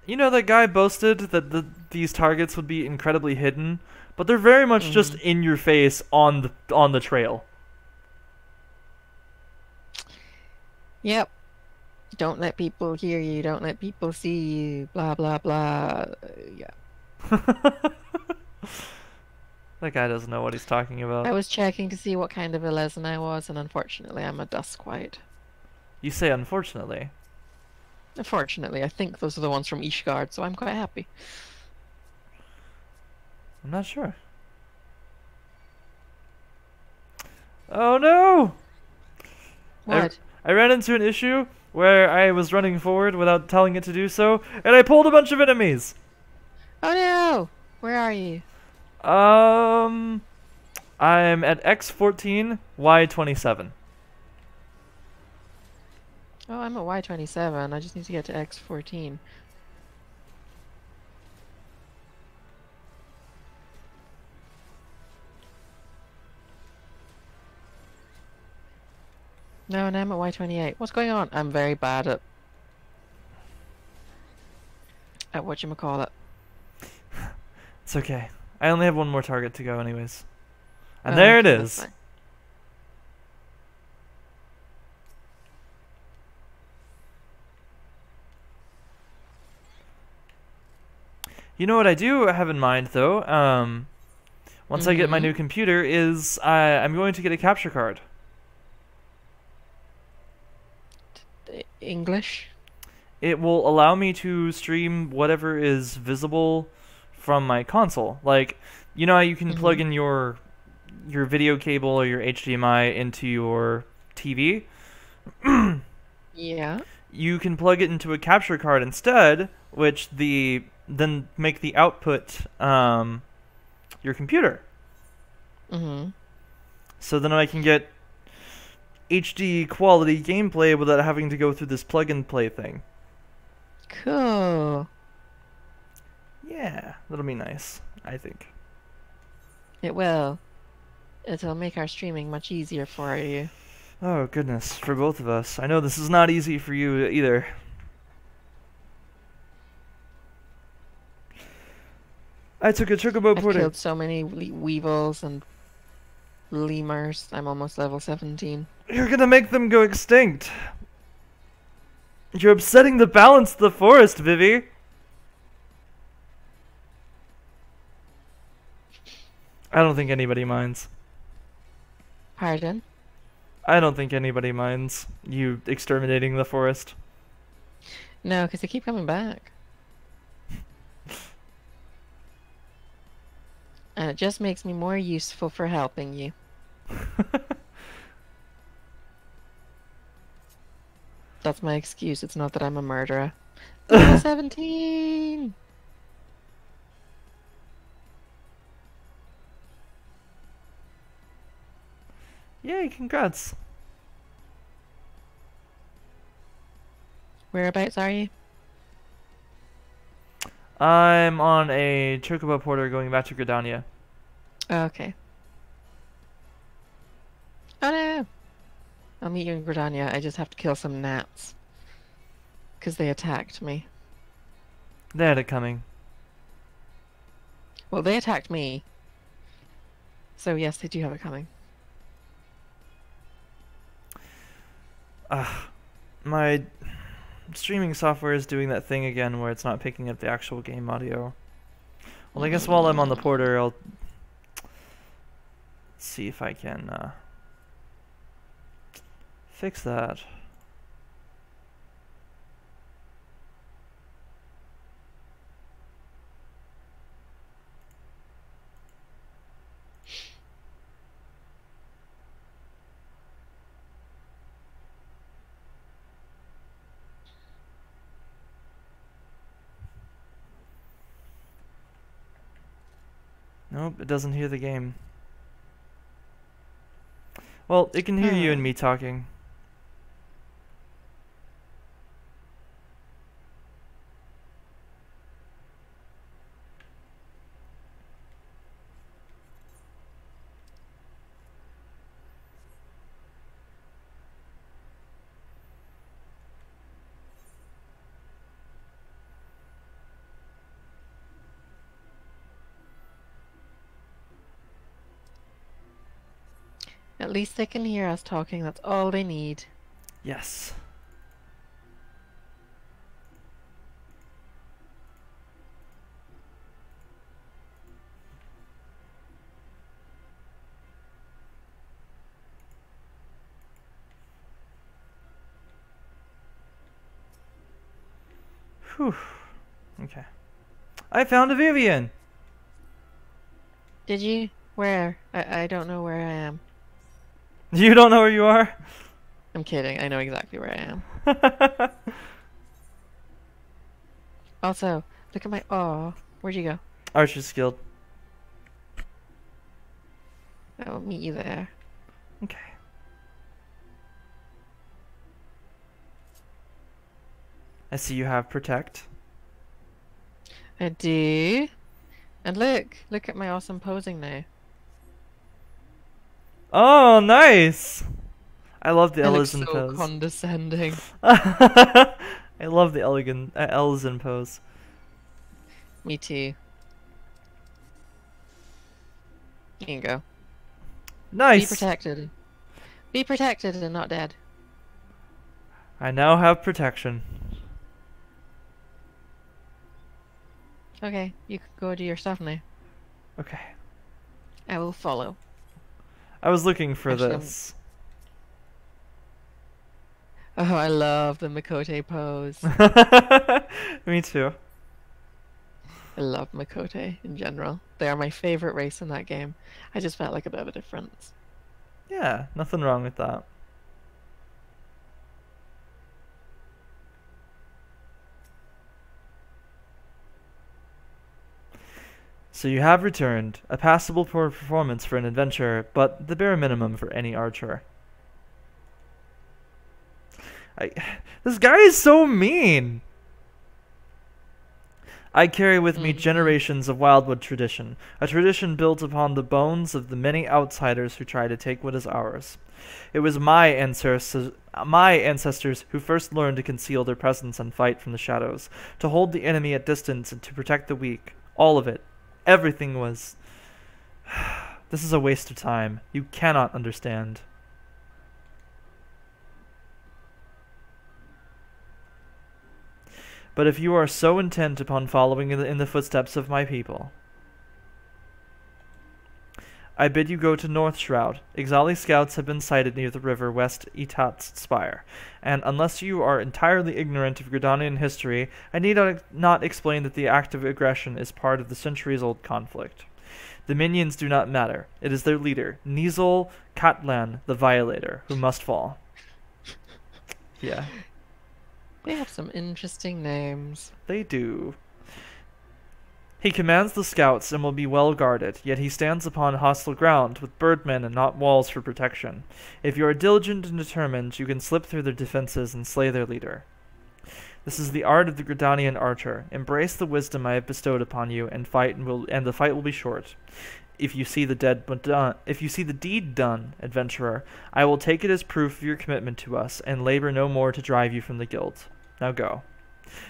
You know, that guy boasted that these targets would be incredibly hidden, but they're very much just Mm. in your face on the trail. Yep. Don't let people hear you. Don't let people see you. Blah blah blah. Yeah. That guy doesn't know what he's talking about. I was checking to see what kind of a lesson I was, and unfortunately, I'm a Duskwite. You say unfortunately. Unfortunately, I think those are the ones from Ishgard, so I'm quite happy. I'm not sure. Oh no! What? I ran into an issue where I was running forward without telling it to do so, and I pulled a bunch of enemies. Oh no! Where are you? I'm at X14, Y27. Oh, I'm at Y27. I just need to get to X14. No, and I'm at Y28. What's going on? I'm very bad at whatchamacallit. It's okay. I only have one more target to go anyways. And Oh, there it okay, that's is. fine. You know what I do have in mind, though, once I get my new computer, is I'm going to get a capture card. English? It will allow me to stream whatever is visible from my console. Like, you know how you can plug in your video cable or your HDMI into your TV? Yeah. You can plug it into a capture card instead, which then make the output your computer. So then I can get HD quality gameplay without having to go through this plug and play thing. Cool. Yeah, that'll be nice, I think. It will. It'll make our streaming much easier for you. Oh, goodness, for both of us. I know this is not easy for you either. I took a chocobo I've pudding. killed so many weevils and lemurs. I'm almost level 17. You're gonna make them go extinct. You're upsetting the balance of the forest, Vivi. I don't think anybody minds. Pardon? I don't think anybody minds you exterminating the forest. No, because they keep coming back. And it just makes me more useful for helping you. That's my excuse. It's not that I'm a murderer. Level 17! Yay, congrats. Whereabouts are you? I'm on a chocobo porter going back to Gridania. Okay. Oh no! I'll meet you in Gridania. I just have to kill some gnats. Because they attacked me. They had it coming. Well, they attacked me. So yes, they do have it coming. My streaming software is doing that thing again where it's not picking up the actual game audio. Well, I guess while I'm on the porter, I'll see if I can fix that. Nope, it doesn't hear the game. Well, it can hear you and me talking. least they can hear us talking. That's all they need. Yes. Whew. Okay. I found a Vivian! Did you? Where? I don't know where I am. You don't know where you are? I'm kidding. I know exactly where I am. Also, look at my... Oh, where'd you go? Archer's Guild. I'll meet you there. Okay. I see you have Protect. I do. And look at my awesome posing now. Oh, nice! I love the I look Ellison so pose. condescending. I love the elegant Ellison pose. Me too. You can go. Nice! Be protected. Be protected and not dead. I now have protection. Okay, you can go do your stuff now. Okay. I will follow. I was looking for Actually, this. Oh, I love the Makote pose. Me too. I love Makote in general. They are my favorite race in that game. I just felt like a bit of a difference. Yeah, nothing wrong with that. So you have returned, a passable performance for an adventurer, but the bare minimum for any archer. This guy is so mean! I carry with me generations of wildwood tradition, a tradition built upon the bones of the many outsiders who try to take what is ours. It was my ancestors who first learned to conceal their presence and fight from the shadows, to hold the enemy at distance and to protect the weak. All of it. Everything was... This is a waste of time. You cannot understand. But if you are so intent upon following in the footsteps of my people, I bid you go to North Shroud. Ixali scouts have been sighted near the river west Etat's Spire, and unless you are entirely ignorant of Gridanian history, I need not explain that the act of aggression is part of the centuries-old conflict. The minions do not matter. It is their leader, Nizol Katlan the Violator, who must fall. Yeah. They have some interesting names. They do. He commands the scouts and will be well guarded, yet he stands upon hostile ground, with birdmen and not walls for protection. If you are diligent and determined, you can slip through their defenses and slay their leader. This is the art of the Gridanian archer. Embrace the wisdom I have bestowed upon you, and the fight will be short. If you see the deed done, adventurer, I will take it as proof of your commitment to us, and labor no more to drive you from the guild. Now go.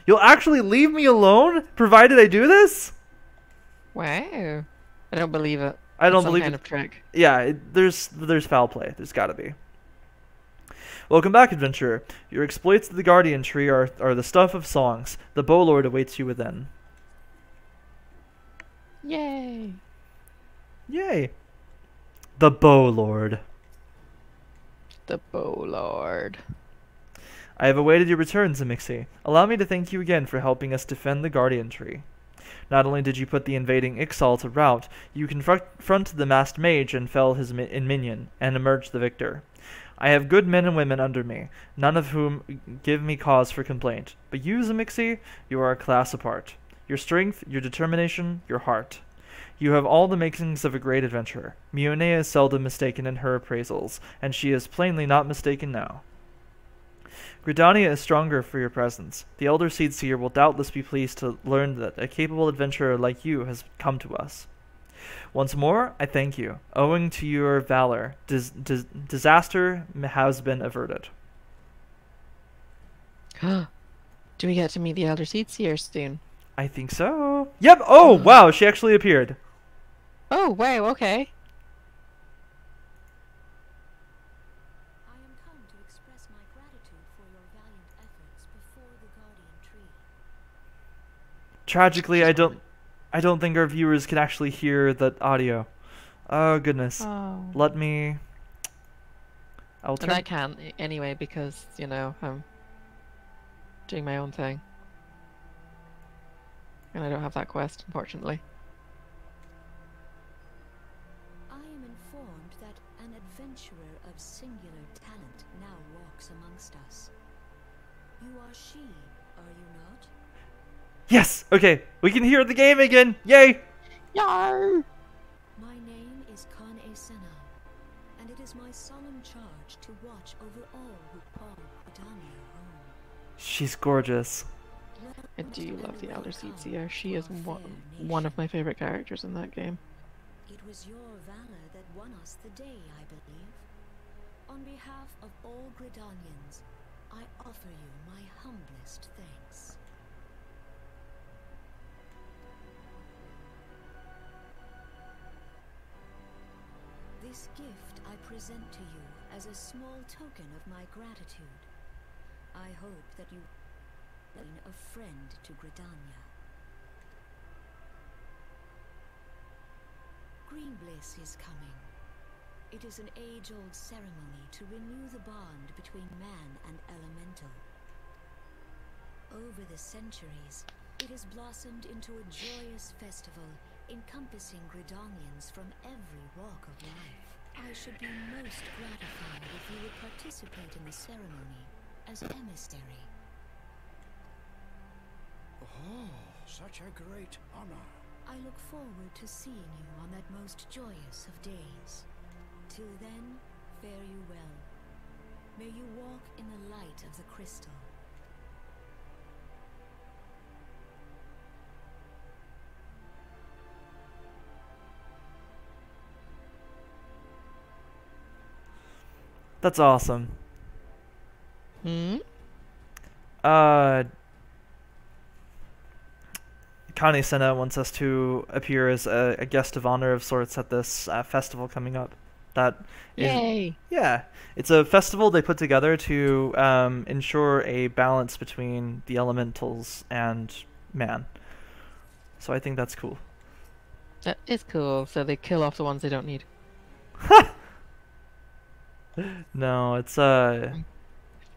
You'll actually leave me alone, provided I do this? Wow. I don't believe it. I don't It's some believe kind it. of trick. Yeah, there's foul play. There's gotta be. Welcome back, adventurer. Your exploits of the Guardian Tree are the stuff of songs. The Bowlord awaits you within. Yay. Yay. The Bowlord. The Bowlord. I have awaited your return, Zemixi. Allow me to thank you again for helping us defend the Guardian Tree. Not only did you put the invading Ixal to rout, you confronted the masked mage and fell his minion, and emerged the victor. I have good men and women under me, none of whom give me cause for complaint. But you, Zemixi, you are a class apart. Your strength, your determination, your heart. You have all the makings of a great adventurer. Mione is seldom mistaken in her appraisals, and she is plainly not mistaken now. Gridania is stronger for your presence. The Elder Seedseer will doubtless be pleased to learn that a capable adventurer like you has come to us. Once more, I thank you. Owing to your valor, disaster has been averted. Do we get to meet the Elder Seedseer soon? I think so. Yep. Oh, wow. She actually appeared. Oh, wow, okay. Tragically, I don't think our viewers can actually hear that audio. Oh goodness. Oh. Let me. I'll And I turn. can't anyway because, you know, I'm doing my own thing. And I don't have that quest, unfortunately. I am informed that an adventurer of singular talent now walks amongst us. You are she, are you not? Yes. Okay. We can hear the game again. Yay. Yar! My name is Eorzea, and it is my solemn charge to watch over all who call Gridania home. She's gorgeous. I do love the elder Eorzea. She is one of my favorite characters in that game. It was your valor that won us the day, I believe. On behalf of all Gridanians, I offer you my humblest thanks. This gift I present to you as a small token of my gratitude. I hope that you remain a friend to Gridania. Greenbliss is coming. It is an age-old ceremony to renew the bond between man and elemental. Over the centuries, it has blossomed into a joyous festival encompassing Gridanians from every walk of life. I should be most gratified if you would participate in the ceremony as emissary. Oh, such a great honor. I look forward to seeing you on that most joyous of days. Till then, fare you well. May you walk in the light of the crystal. That's awesome. Hmm? Connie Senna wants us to appear as a guest of honor of sorts at this festival coming up. That is, Yay! yeah, it's a festival they put together to ensure a balance between the elementals and man. So I think that's cool. That is cool. So they kill off the ones they don't need. No, it's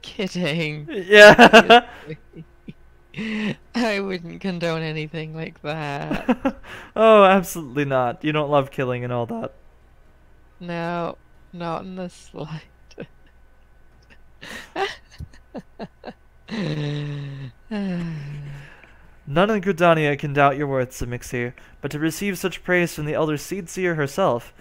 Kidding. yeah. I wouldn't condone anything like that. Oh, absolutely not. You don't love killing and all that. No, not in the slightest. None in Gridania can doubt your worth, Zemixi, but to receive such praise from the elder Seedseer herself,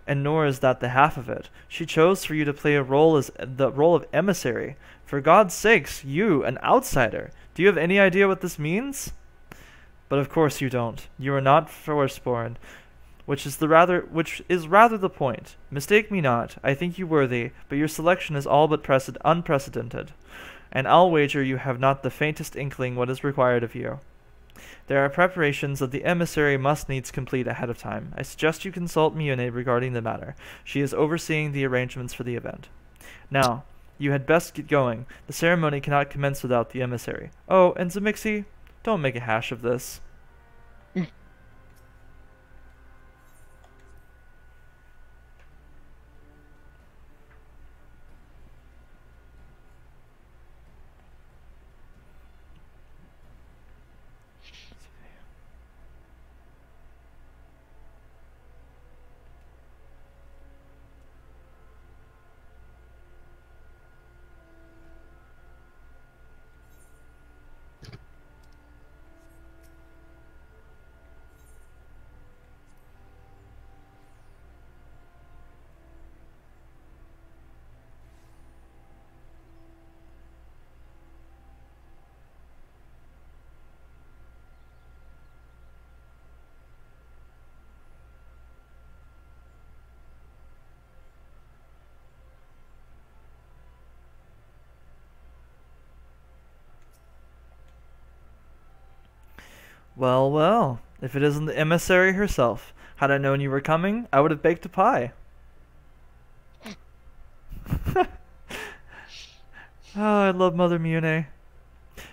and nor is that the half of it. She chose for you to play a role as the role of emissary. For God's sakes, you, an outsider, do you have any idea what this means? But of course you don't. You are not firstborn, which is rather the point. Mistake me not. I think you worthy, but your selection is all but unprecedented, and I'll wager you have not the faintest inkling what is required of you. There are preparations that the emissary must needs complete ahead of time. I suggest you consult Mione regarding the matter. She is overseeing the arrangements for the event. Now, you had best get going. The ceremony cannot commence without the emissary. Oh, and Zemixi, don't make a hash of this. Well, well, if it isn't the emissary herself. Had I known you were coming, I would have baked a pie. Oh, I love Mother Mione.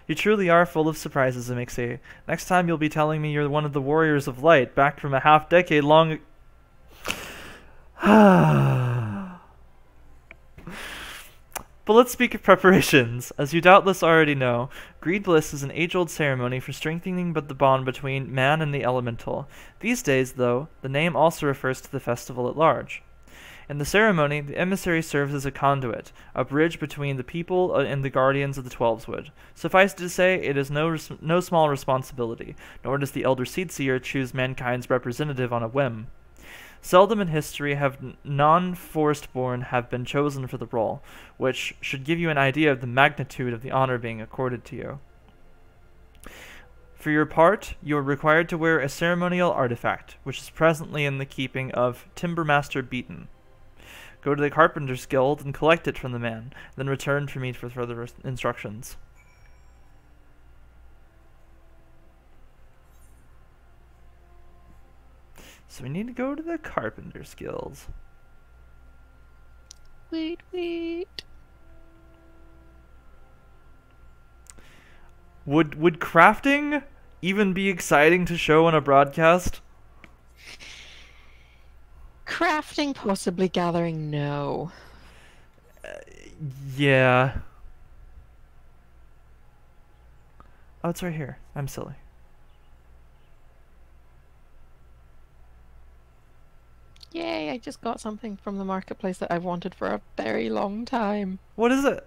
You truly are full of surprises, Amixie. Next time you'll be telling me you're one of the Warriors of Light, back from a half-decade long... But let's speak of preparations. As you doubtless already know, Greed Bliss is an age-old ceremony for strengthening the bond between man and the elemental. These days, though, the name also refers to the festival at large. In the ceremony, the emissary serves as a conduit, a bridge between the people and the guardians of the Twelveswood. Suffice it to say, it is no small responsibility, nor does the Elder Seedseer choose mankind's representative on a whim. Seldom in history have non-forest-born have been chosen for the role, which should give you an idea of the magnitude of the honor being accorded to you. For your part, you are required to wear a ceremonial artifact, which is presently in the keeping of Timbermaster Beaton. Go to the Carpenter's Guild and collect it from the man, then return to me for further instructions. So we need to go to the Carpenter's Guild. Wait. Would crafting even be exciting to show on a broadcast? Crafting, possibly. Gathering, no. Yeah. Oh, it's right here. I'm silly. Yay, I just got something from the marketplace that I've wanted for a very long time. What is it?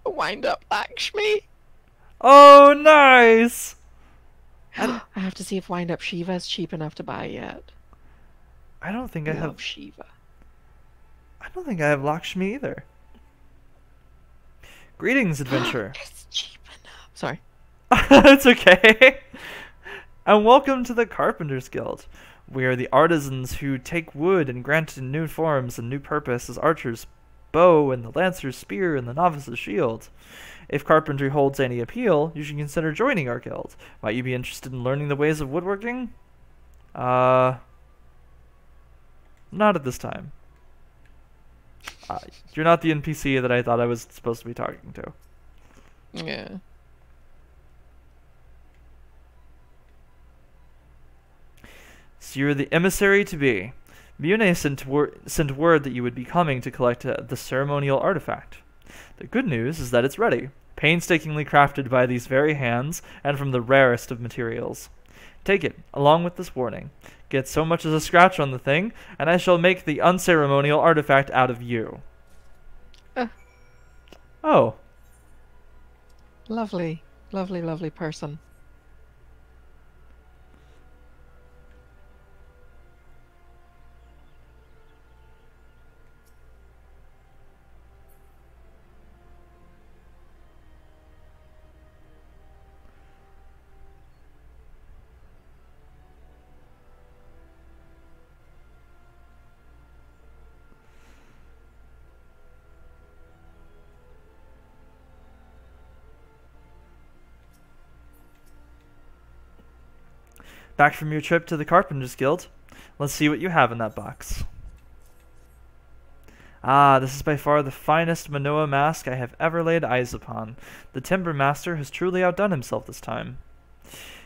A wind-up Lakshmi. Oh, nice! I have to see if wind-up Shiva is cheap enough to buy yet. I don't think I have... Shiva. I don't think I have Lakshmi either. Greetings, adventurer. It's cheap enough. Sorry. It's okay. And welcome to the Carpenter's Guild. We are the artisans who take wood and grant it in new forms and new purpose as archer's bow and the lancer's spear and the novice's shield. If carpentry holds any appeal, you should consider joining our guild. Might you be interested in learning the ways of woodworking? Not at this time. You're not the NPC that I thought I was supposed to be talking to. Yeah. So you're the emissary to be. Mune sent word that you would be coming to collect the ceremonial artifact. The good news is that it's ready, painstakingly crafted by these very hands and from the rarest of materials. Take it, along with this warning. Get so much as a scratch on the thing, and I shall make the unceremonial artifact out of you. Oh. Lovely, lovely, lovely person. Back from your trip to the Carpenter's Guild. Let's see what you have in that box. Ah, this is by far the finest Manoa mask I have ever laid eyes upon. The Timber Master has truly outdone himself this time.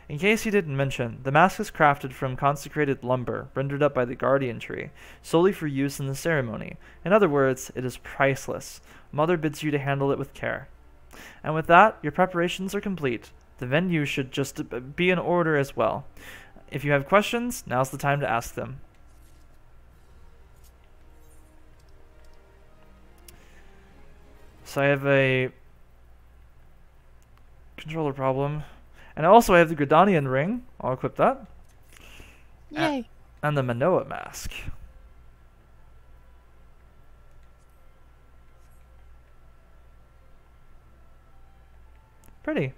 In case you didn't mention, the mask is crafted from consecrated lumber, rendered up by the Guardian Tree, solely for use in the ceremony. In other words, it is priceless. Mother bids you to handle it with care. And with that, your preparations are complete. The venue should just be in order as well. If you have questions, now's the time to ask them. So I have a controller problem. And also I have the Gridanian ring. I'll equip that. Yay. And the Manoa mask. Pretty.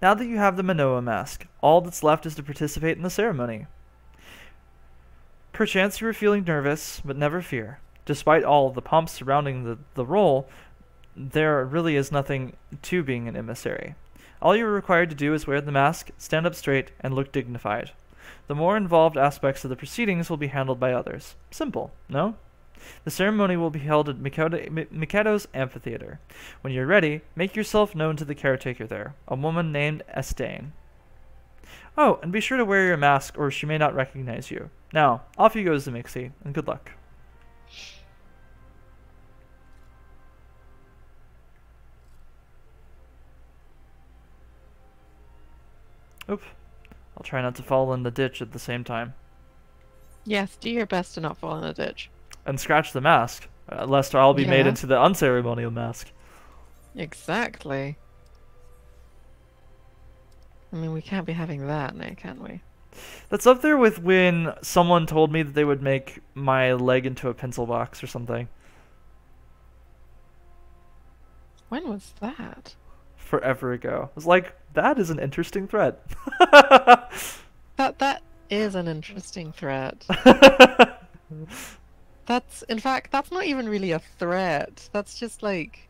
Now that you have the Manoa mask, all that's left is to participate in the ceremony. Perchance you are feeling nervous, but never fear. Despite all of the pomp surrounding the role, there really is nothing to being an emissary. All you are required to do is wear the mask, stand up straight, and look dignified. The more involved aspects of the proceedings will be handled by others. Simple, no? The ceremony will be held at Mikado's amphitheater. When you're ready, make yourself known to the caretaker there, a woman named Estain. Oh, and be sure to wear your mask or she may not recognize you. Now, off you goes the Mixie, and good luck. Oop. I'll try not to fall in the ditch at the same time. Yes, do your best to not fall in a ditch. And scratch the mask, lest I'll be made Yeah. into the unceremonial mask. Exactly. I mean, we can't be having that now, can we? That's up there with when someone told me that they would make my leg into a pencil box or something. When was that? Forever ago. I was like, that is an interesting threat. That is an interesting threat. In fact, that's not even really a threat. That's just like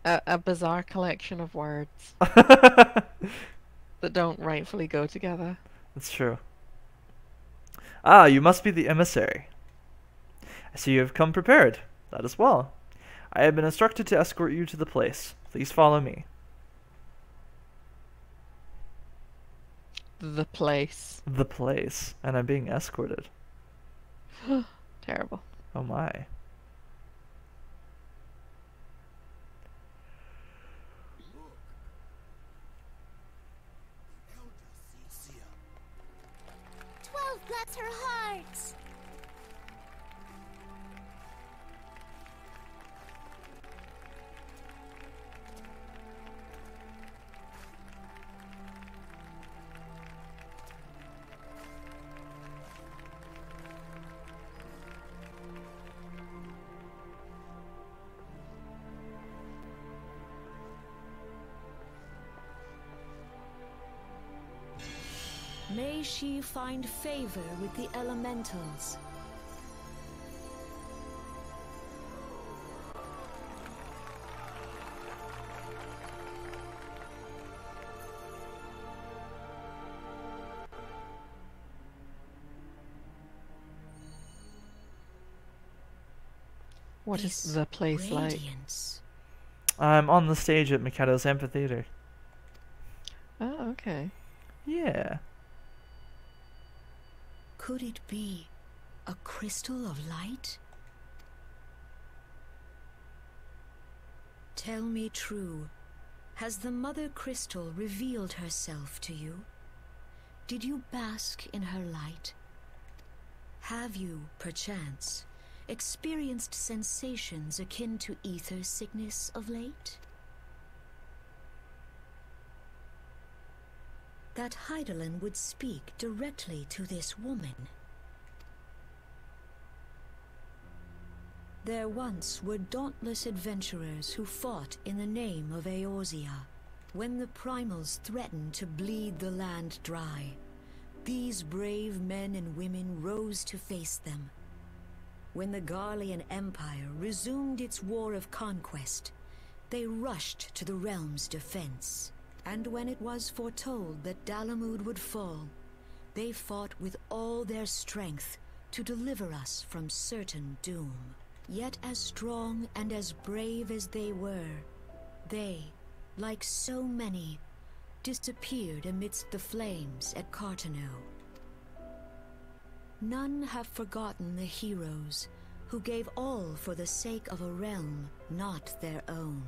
a bizarre collection of words that don't rightfully go together. That's true. Ah, you must be the emissary. I see you have come prepared. That is well. I have been instructed to escort you to the place. Please follow me. The place. The place. And I'm being escorted. Terrible. Oh my. Bless her hearts! May she find favor with the elementals. What is the place Radiance. I'm on the stage at Mikado's amphitheater. like? Oh, okay. Yeah. Could it be a crystal of light? Tell me true, has the Mother Crystal revealed herself to you? Did you bask in her light? Have you, perchance, experienced sensations akin to ether sickness of late? That Heidelin would speak directly to this woman. There once were dauntless adventurers who fought in the name of Eorzea. When the primals threatened to bleed the land dry, these brave men and women rose to face them. When the Garlean Empire resumed its war of conquest, they rushed to the realm's defense. And when it was foretold that Dalamud would fall, they fought with all their strength to deliver us from certain doom. Yet as strong and as brave as they were, they, like so many, disappeared amidst the flames at Cartano. None have forgotten the heroes who gave all for the sake of a realm not their own.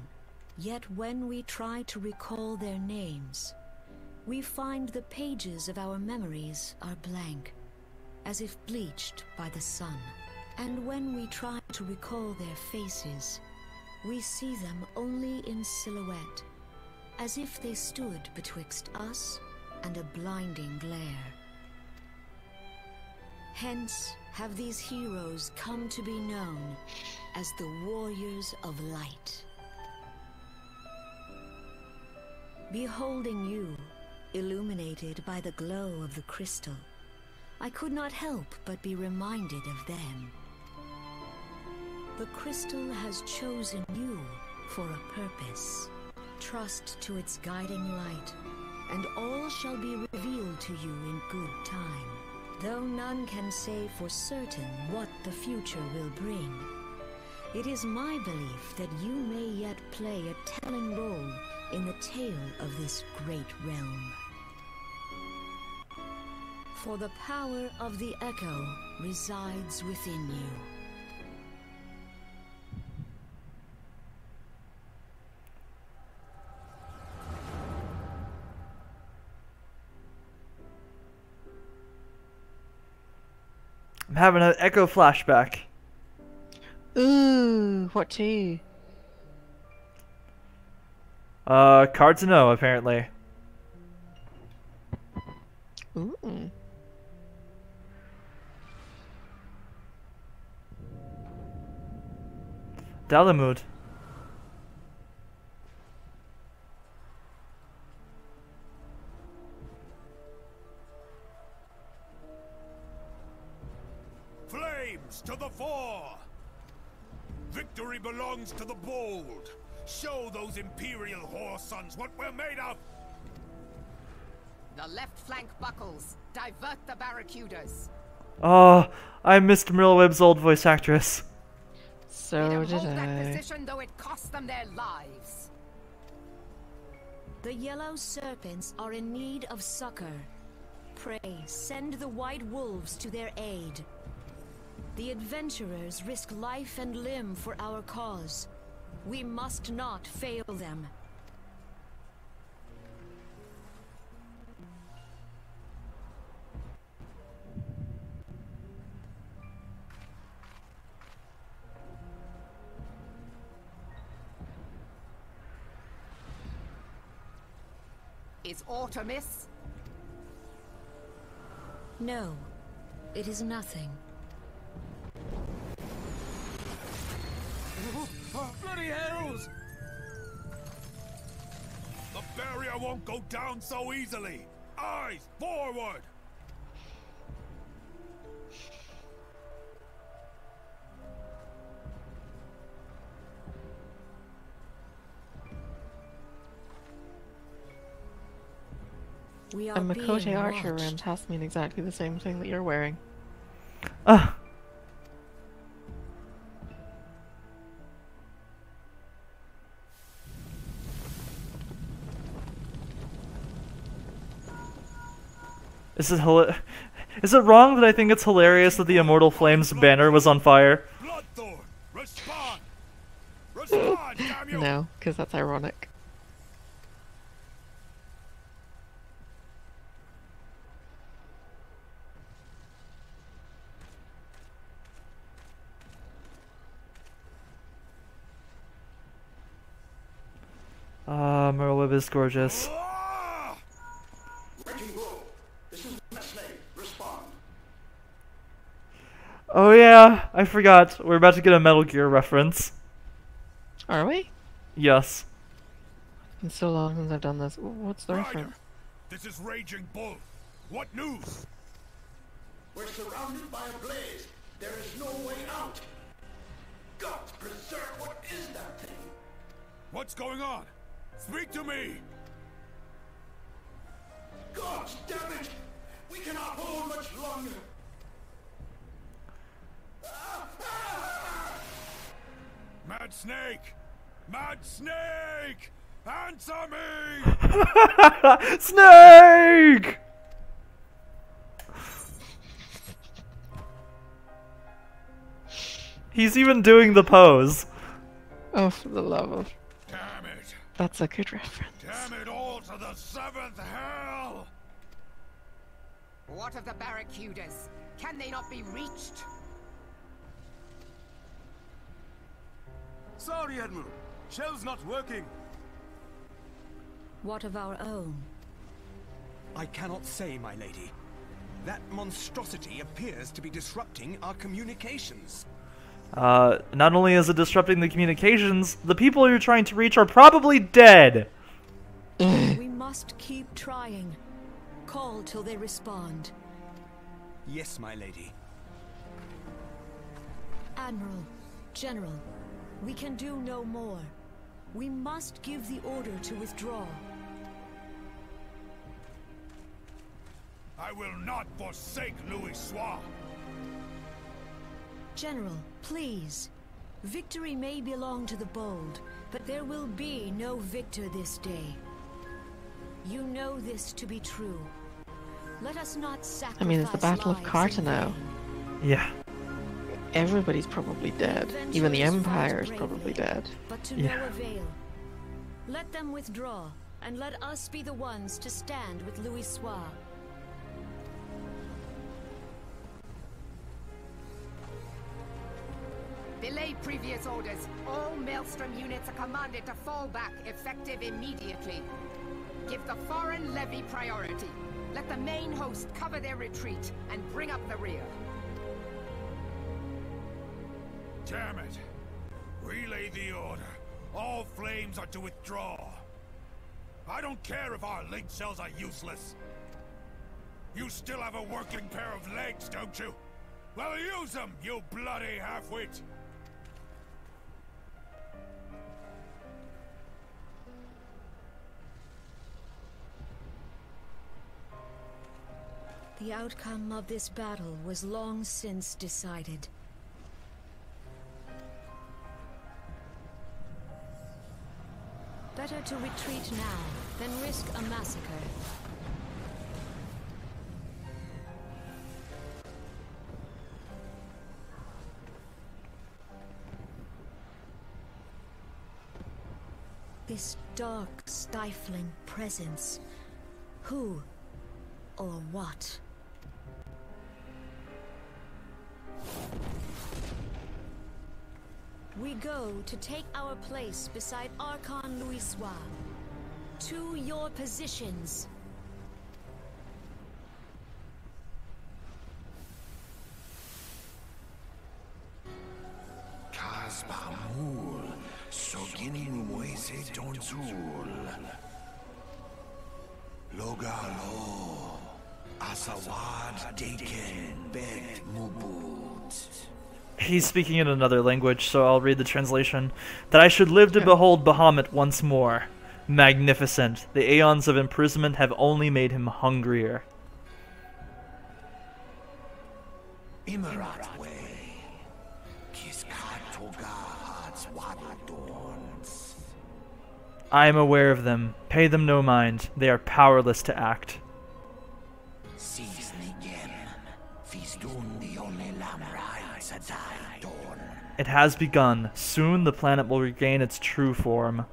Yet when we try to recall their names, we find the pages of our memories are blank, as if bleached by the sun. And when we try to recall their faces, we see them only in silhouette, as if they stood betwixt us and a blinding glare. Hence have these heroes come to be known as the Warriors of Light. Beholding you, illuminated by the glow of the crystal, I could not help but be reminded of them. The crystal has chosen you for a purpose. Trust to its guiding light, and all shall be revealed to you in good time. Though none can say for certain what the future will bring, it is my belief that you may yet play a telling role in the tale of this great realm. For the power of the echo resides within you. I'm having an echo flashback. Ooh, what tea? Hard to know, apparently. Ooh. Dalamud. Flames to the fore! Victory belongs to the bold. Show those Imperial whore sons what we're made of! The left flank buckles. Divert the barracudas. Oh, I missed Mirroweb's old voice actress. So Let did them hold that I. position, though it cost them their lives. The yellow serpents are in need of succor. Pray, send the white wolves to their aid. The adventurers risk life and limb for our cause. We must not fail them. Is aught amiss? No, it is nothing. Oh, bloody hells! The barrier won't go down so easily! Eyes forward! We A are Makote being Archer watched. round has mean exactly the same thing that you're wearing. Ah. Is it wrong that I think it's hilarious that the Immortal Flames banner was on fire? Bloodthorn! Respond! Respond, damn you! No, because that's ironic. Ah, Merleweb is gorgeous. Ah! Breaking rule. This is Nestle. Respond. Oh yeah, I forgot. We're about to get a Metal Gear reference. Are we? Yes. It's been so long since I've done this. What's the Ryder, reference? this is Raging Bull. What news? We're surrounded by a blaze. There is no way out. God preserve, what is that thing? What's going on? Speak to me! God damn it! We cannot hold much longer. Mad Snake! Mad Snake! Answer me! Snake! He's even doing the pose. Oh, for the love of... Damn it! That's a good reference. Damn it all to the seventh hell! What of the barracudas? Can they not be reached? Sorry, Admiral. Shell's not working. What of our own? I cannot say, my lady. That monstrosity appears to be disrupting our communications. Not only is it disrupting the communications, the people you're trying to reach are probably dead. We must keep trying. Call till they respond. Yes, my lady. Admiral, General, we can do no more. We must give the order to withdraw. I will not forsake Louis Soir. General, please. Victory may belong to the bold, but there will be no victor this day. You know this to be true. Let us not sacrifice. I mean, it's the Battle of lives in Cartano. vain. Yeah. Everybody's probably dead. Adventure Even the is fought Empire is bravely, probably dead. But to Yeah. no avail. Let them withdraw, and let us be the ones to stand with Louis Soir. Belay previous orders. All Maelstrom units are commanded to fall back, effective immediately. Give the foreign levy priority. Let the main host cover their retreat and bring up the rear. Damn it! Relay the order. All flames are to withdraw. I don't care if our link cells are useless. You still have a working pair of legs, don't you? Well, use them, you bloody half-wit! The outcome of this battle was long since decided. Better to retreat now than risk a massacre. This dark, stifling presence. Who or what? We go to take our place beside Archon Louis Soir. To your positions. Kasbamul, Soginin Reise Donzul. Logalo, Asawad Daken, Beg Mubut. He's speaking in another language, so I'll read the translation. That I should live to behold Bahamut once more. Magnificent. The aeons of imprisonment have only made him hungrier. Imarat way. Kiskatoga Hats Wadadorns. I am aware of them. Pay them no mind. They are powerless to act. Sees Nigem. Fizdun the only Lamrai Sadai Dorn. It has begun. Soon the planet will regain its true form.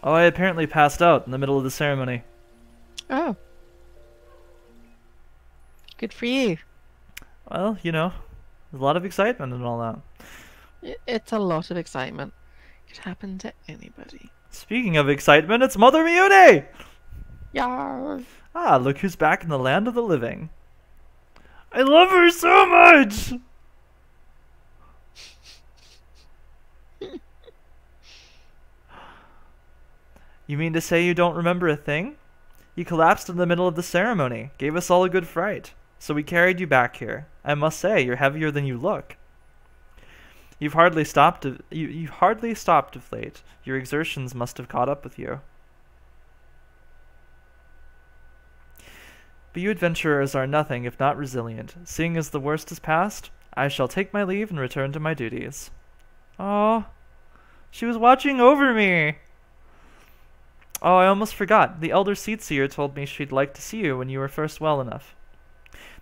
Oh, I apparently passed out in the middle of the ceremony. Oh. Good for you. Well, you know, there's a lot of excitement and all that. It's a lot of excitement. Could happen to anybody. Speaking of excitement, it's Mother Mune! Yar. Ah, look who's back in the land of the living. I love her so much! You mean to say you don't remember a thing? You collapsed in the middle of the ceremony, gave us all a good fright. So we carried you back here. I must say, you're heavier than you look. You've hardly stopped. You hardly stopped of late. Your exertions must have caught up with you. But you adventurers are nothing if not resilient. Seeing as the worst is past, I shall take my leave and return to my duties. Oh, she was watching over me. Oh, I almost forgot. The elder Seatseer told me she'd like to see you when you were first well enough.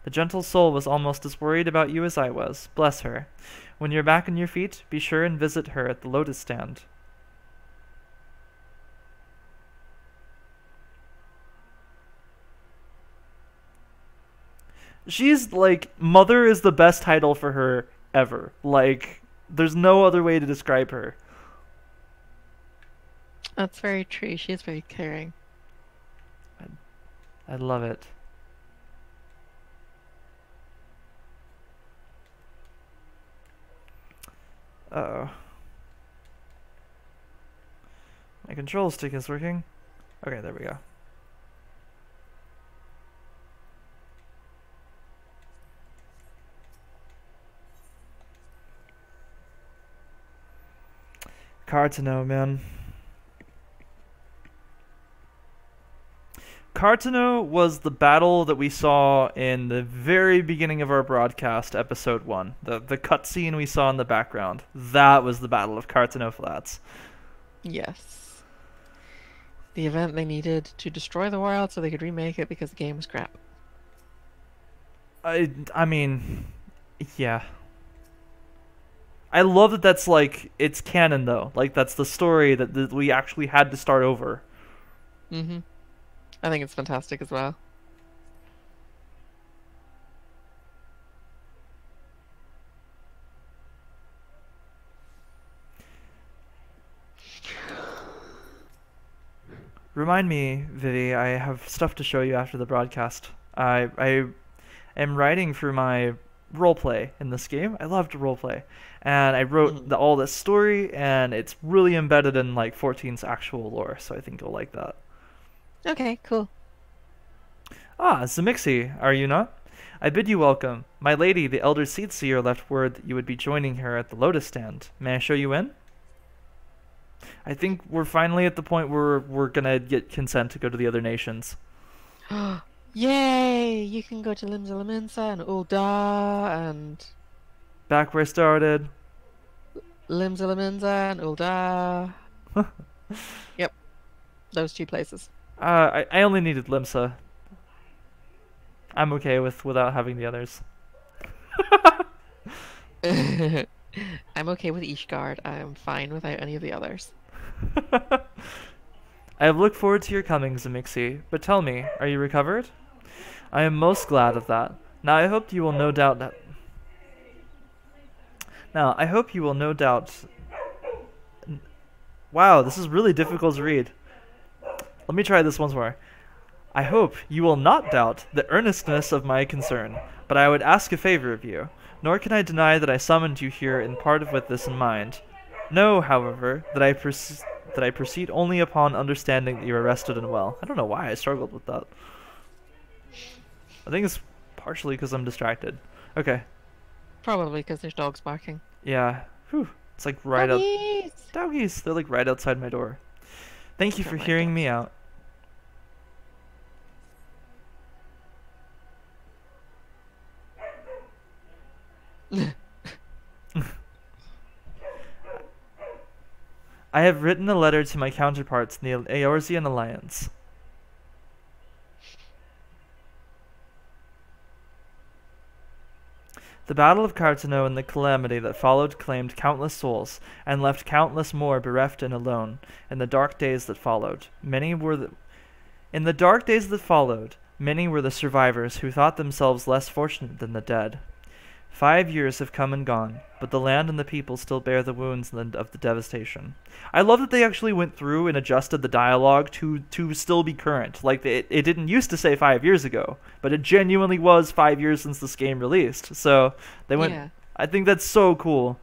The gentle soul was almost as worried about you as I was. Bless her. When you're back on your feet, be sure and visit her at the Lotus Stand. She's like, Mother is the best title for her ever. Like, there's no other way to describe her. That's very true. She is very caring. I love it. Uh-oh. My control stick is working. Okay, there we go. Cartano, man. Cartano was the battle that we saw in the very beginning of our broadcast, episode 1. The cutscene we saw in the background. That was the Battle of Cartano Flats. Yes. The event they needed to destroy the world so they could remake it because the game was crap. I mean, yeah. I love that that's like, it's canon though. Like, that's the story that we actually had to start over. Mm-hmm. I think it's fantastic as well. Remind me, Vivi, I have stuff to show you after the broadcast. I am writing for my roleplay in this game. I love to roleplay. And I wrote all this story, and it's really embedded in like 14's actual lore, so I think you'll like that. Okay, cool. Ah, Zamixi, are you not? I bid you welcome. My lady, the Elder Seedseer, left word that you would be joining her at the Lotus Stand. May I show you in? I think we're finally at the point where we're gonna get consent to go to the other nations. Yay! You can go to Limsa and Ul'dah and... Back where I started. Limsa and Ul'dah. Yep. Those 2 places. I only needed Limsa. I'm okay without having the others. I'm okay with Ishgard. I am fine without any of the others. I have looked forward to your coming, Zamixi, but tell me, are you recovered? I am most glad of that. Now I hope you will no doubt... Wow, this is really difficult to read. Let me try this once more. I hope you will not doubt the earnestness of my concern, but I would ask a favor of you. Nor can I deny that I summoned you here in part with this in mind. Know, however, that I proceed only upon understanding that you are rested and well. I don't know why I struggled with that. I think it's partially because I'm distracted. Okay. Probably because there's dogs barking. Yeah. Whew. It's like right out. Doggies! Doggies! They're like right outside my door. Thank you for hearing me out. I have written a letter to my counterparts in the Eorzean Alliance. The Battle of Cartano and the calamity that followed claimed countless souls, and left countless more bereft and alone. In the dark days that followed, many were the survivors who thought themselves less fortunate than the dead. 5 years have come and gone, but the land and the people still bear the wounds of the devastation. I love that they actually went through and adjusted the dialogue to still be current. Like, it didn't used to say 5 years ago, but it genuinely was 5 years since this game released. So they went... Yeah. I think that's so cool.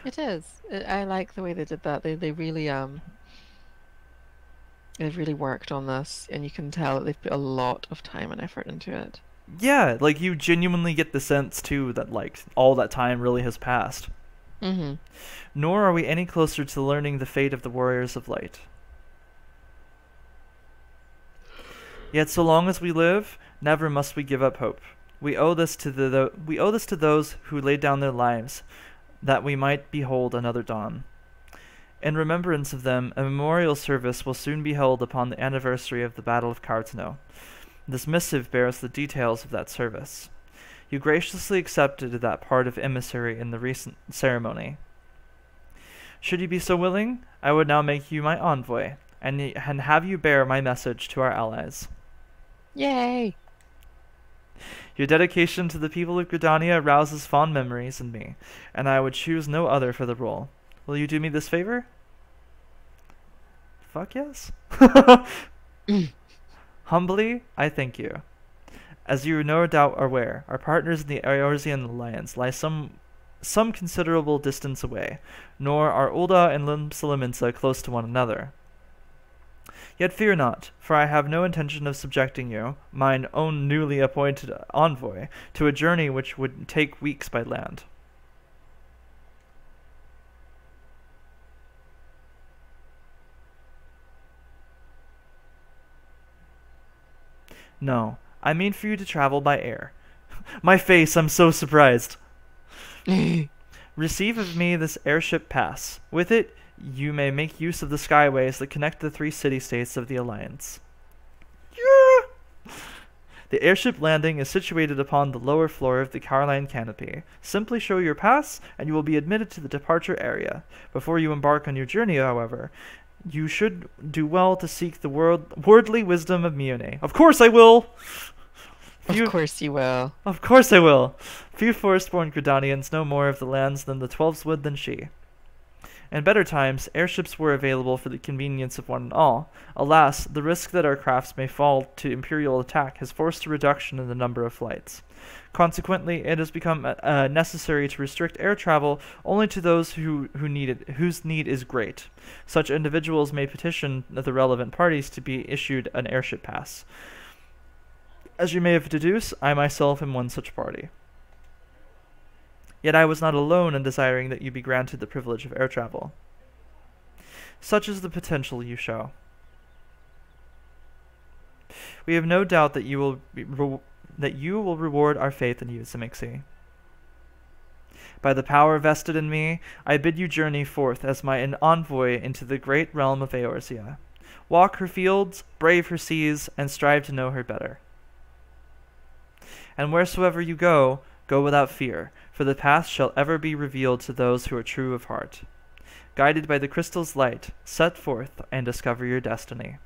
It is. I like the way they did that. They really they've really worked on this, and you can tell that they've put a lot of time and effort into it. Yeah, like, you genuinely get the sense, too, that, like, all that time really has passed. Mm-hmm. Nor are we any closer to learning the fate of the Warriors of Light. Yet so long as we live, never must we give up hope. We owe this to those who laid down their lives, that we might behold another dawn. In remembrance of them, a memorial service will soon be held upon the anniversary of the Battle of Cartano. This missive bears the details of that service. You graciously accepted that part of emissary in the recent ceremony. Should you be so willing, I would now make you my envoy, and have you bear my message to our allies. Yay! Your dedication to the people of Gridania rouses fond memories in me, and I would choose no other for the role. Will you do me this favor? Fuck yes. Humbly, I thank you. As you no doubt are aware, our partners in the Eorzean Alliance lie some considerable distance away, nor are Ulda and Limsalaminsa close to one another. Yet fear not, for I have no intention of subjecting you, mine own newly appointed envoy, to a journey which would take weeks by land. No, I mean for you to travel by air. My face, I'm so surprised. Receive of me this airship pass. With it, you may make use of the skyways that connect the 3 city-states of the Alliance. Yeah! The airship landing is situated upon the lower floor of the Carline canopy. Simply show your pass, and you will be admitted to the departure area. Before you embark on your journey, however, you should do well to seek the worldly wisdom of Mione. Of course I will! Of course you will. Of course I will! Few forest-born Gridanians know more of the lands than the 12s would than she. In better times, airships were available for the convenience of one and all. Alas, the risk that our crafts may fall to Imperial attack has forced a reduction in the number of flights. Consequently, it has become necessary to restrict air travel only to those whose need is great. Such individuals may petition the relevant parties to be issued an airship pass. As you may have deduced, I myself am one such party. Yet I was not alone in desiring that you be granted the privilege of air travel. Such is the potential you show. We have no doubt that you will reward our faith in you, Zemixi. By the power vested in me, I bid you journey forth as my envoy into the great realm of Eorzea. Walk her fields, brave her seas, and strive to know her better. And wheresoever you go, go without fear, for the path shall ever be revealed to those who are true of heart. Guided by the crystal's light, set forth and discover your destiny.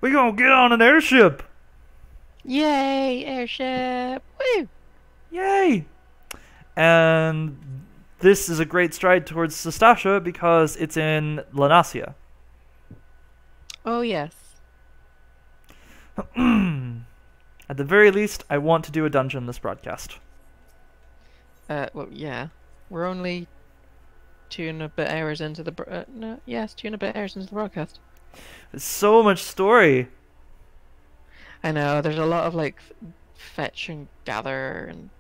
We gonna get on an airship! Yay, airship! Woo! Yay! And this is a great stride towards Sestasha because it's in Lanasia. Oh, yes. At the very least, I want to do a dungeon this broadcast. Well, yeah. We're only 2 and a bit hours into the... 2 and a bit hours into the broadcast. There's so much story. I know, there's a lot of, like, fetch and gather and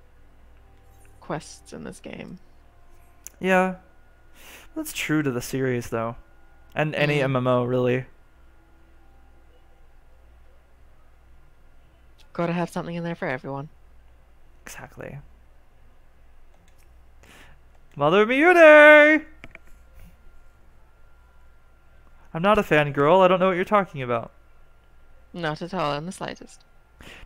quests in this game. Yeah. That's true to the series, though. And any MMO, really. Gotta have something in there for everyone. Exactly. Mother Miune! I'm not a fangirl. I don't know what you're talking about. Not at all, in the slightest.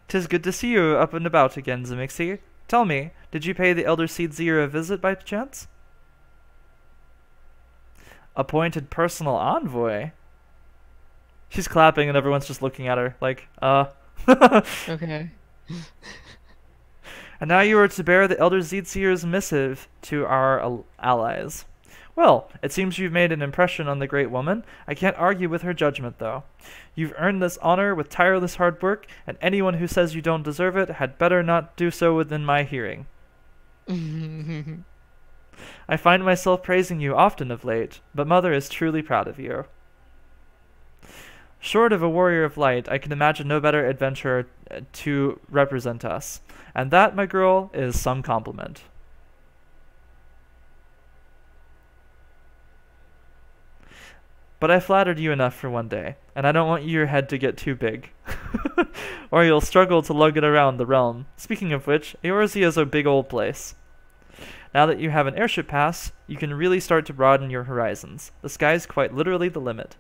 'Tis good to see you up and about again, Zemixi. Tell me, did you pay the Elder Seedseer a visit by chance? Appointed personal envoy? She's clapping and everyone's just looking at her like, Okay. And now you are to bear the Elder Seedseer's missive to our allies. Well, it seems you've made an impression on the great woman. I can't argue with her judgment, though. You've earned this honor with tireless hard work, and anyone who says you don't deserve it had better not do so within my hearing. I find myself praising you often of late, but Mother is truly proud of you. Short of a warrior of light, I can imagine no better adventurer to represent us. And that, my girl, is some compliment. But I flattered you enough for one day, and I don't want your head to get too big. Or you'll struggle to lug it around the realm. Speaking of which, Eorzea is a big old place. Now that you have an airship pass, you can really start to broaden your horizons. The sky's quite literally the limit.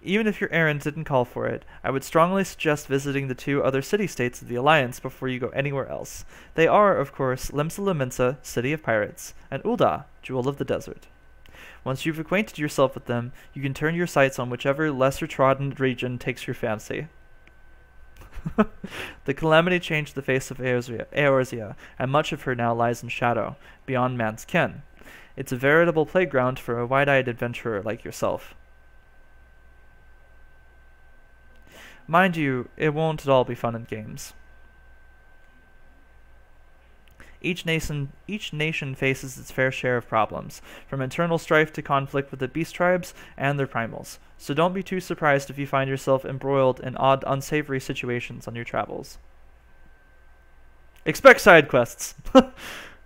Even if your errand didn't call for it, I would strongly suggest visiting the 2 other city-states of the Alliance before you go anywhere else. They are, of course, Limsa-Lominsa, City of Pirates, and Ulda, Jewel of the Desert. Once you've acquainted yourself with them, you can turn your sights on whichever lesser-trodden region takes your fancy. The calamity changed the face of Eorzea, and much of her now lies in shadow, beyond man's ken. It's a veritable playground for a wide-eyed adventurer like yourself. Mind you, it won't at all be fun and games. Each nation faces its fair share of problems, from internal strife to conflict with the beast tribes and their primals, so don't be too surprised if you find yourself embroiled in odd, unsavory situations on your travels. Expect side quests!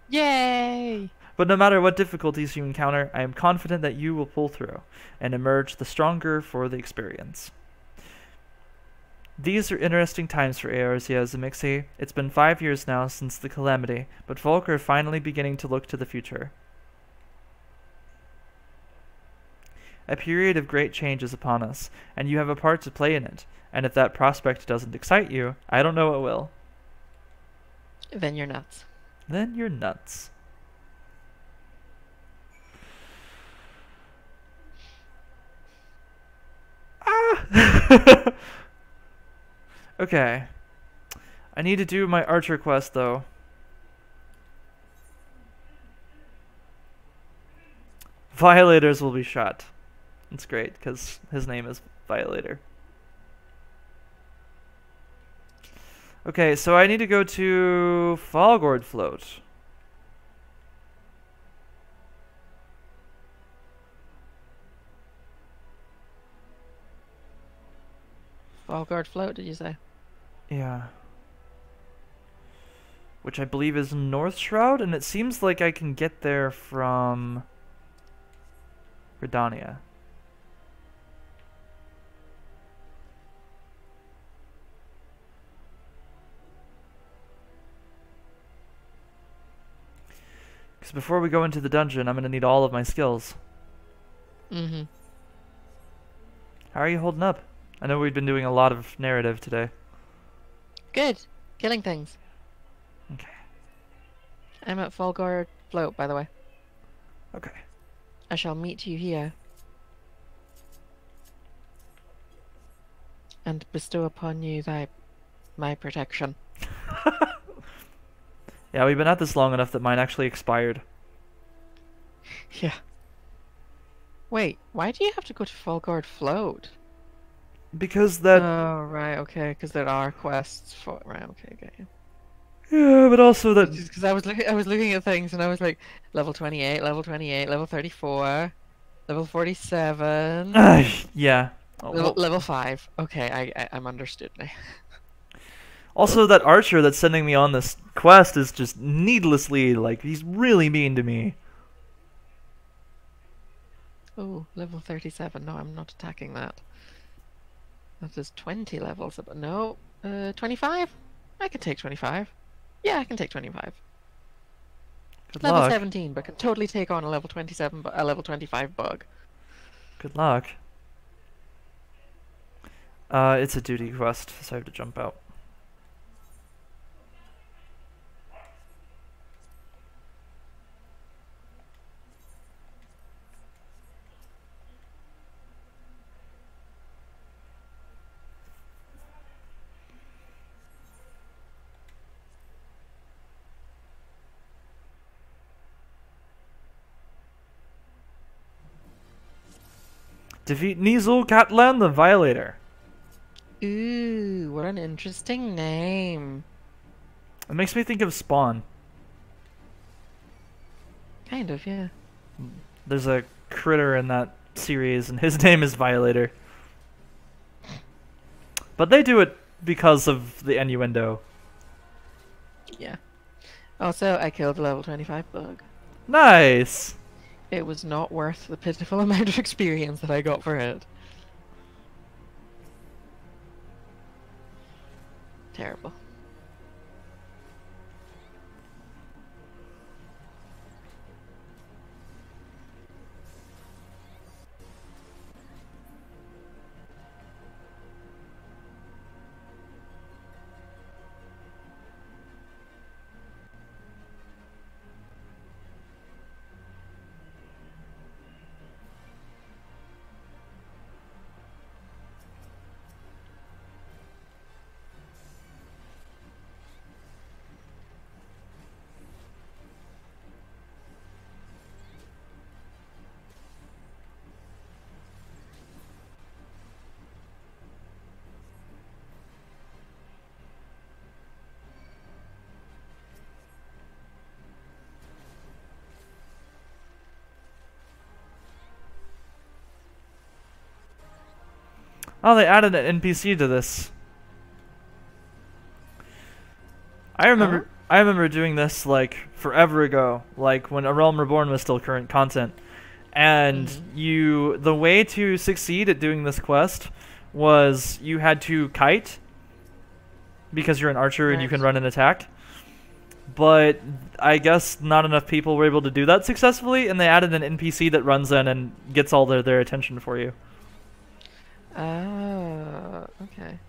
Yay! But no matter what difficulties you encounter, I am confident that you will pull through, and emerge the stronger for the experience. These are interesting times for Eorzea, Zemixi. It's been 5 years now since the calamity, but folk are finally beginning to look to the future. A period of great change is upon us, and you have a part to play in it, and if that prospect doesn't excite you, I don't know what will. Then you're nuts. Then you're nuts. Ah! Okay. I need to do my archer quest, though. Violators will be shot. It's great, because his name is Violator. Okay, so I need to go to Falgord Float. Falgard Float, did you say? Yeah. Which I believe is North Shroud, and it seems like I can get there from Redania. Because before we go into the dungeon, I'm going to need all of my skills. Mm-hmm. How are you holding up? I know we've been doing a lot of narrative today. Good. Killing things. Okay. I'm at Falgard Float, by the way. Okay. I shall meet you here. And bestow upon you my protection. Yeah, we've been at this long enough that mine actually expired. Yeah. Wait, why do you have to go to Falgard Float? Because that... Oh, right, okay, because there are quests for... Right, okay, okay. Yeah, but also that... Because I was looking at things and I was like, level 28, level 28, level 34, level 47, yeah. Oh, well, level 5. Okay, I'm understood now. also, that archer that's sending me on this quest is just needlessly, like, he's really mean to me. Oh, level 37. No, I'm not attacking that. That is 20 levels. But no, 25? I can take 25. Yeah, I can take 25. Good Level luck. 17, but can totally take on a level 27, a level 25 bug. Good luck. It's a duty quest, so I have to jump out. Defeat Nizel Catlan the Violator. Ooh, what an interesting name. It makes me think of Spawn. Kind of, yeah. There's a critter in that series, and his name is Violator. But they do it because of the innuendo. Yeah. Also, I killed a level 25 bug. Nice! It was not worth the pitiful amount of experience that I got for it. Terrible. Oh, they added an NPC to this. I remember doing this like forever ago, like when A Realm Reborn was still current content. And the way to succeed at doing this quest was you had to kite because you're an archer and you can run an attack. But I guess not enough people were able to do that successfully, and they added an NPC that runs in and gets all their attention for you. Oh, okay.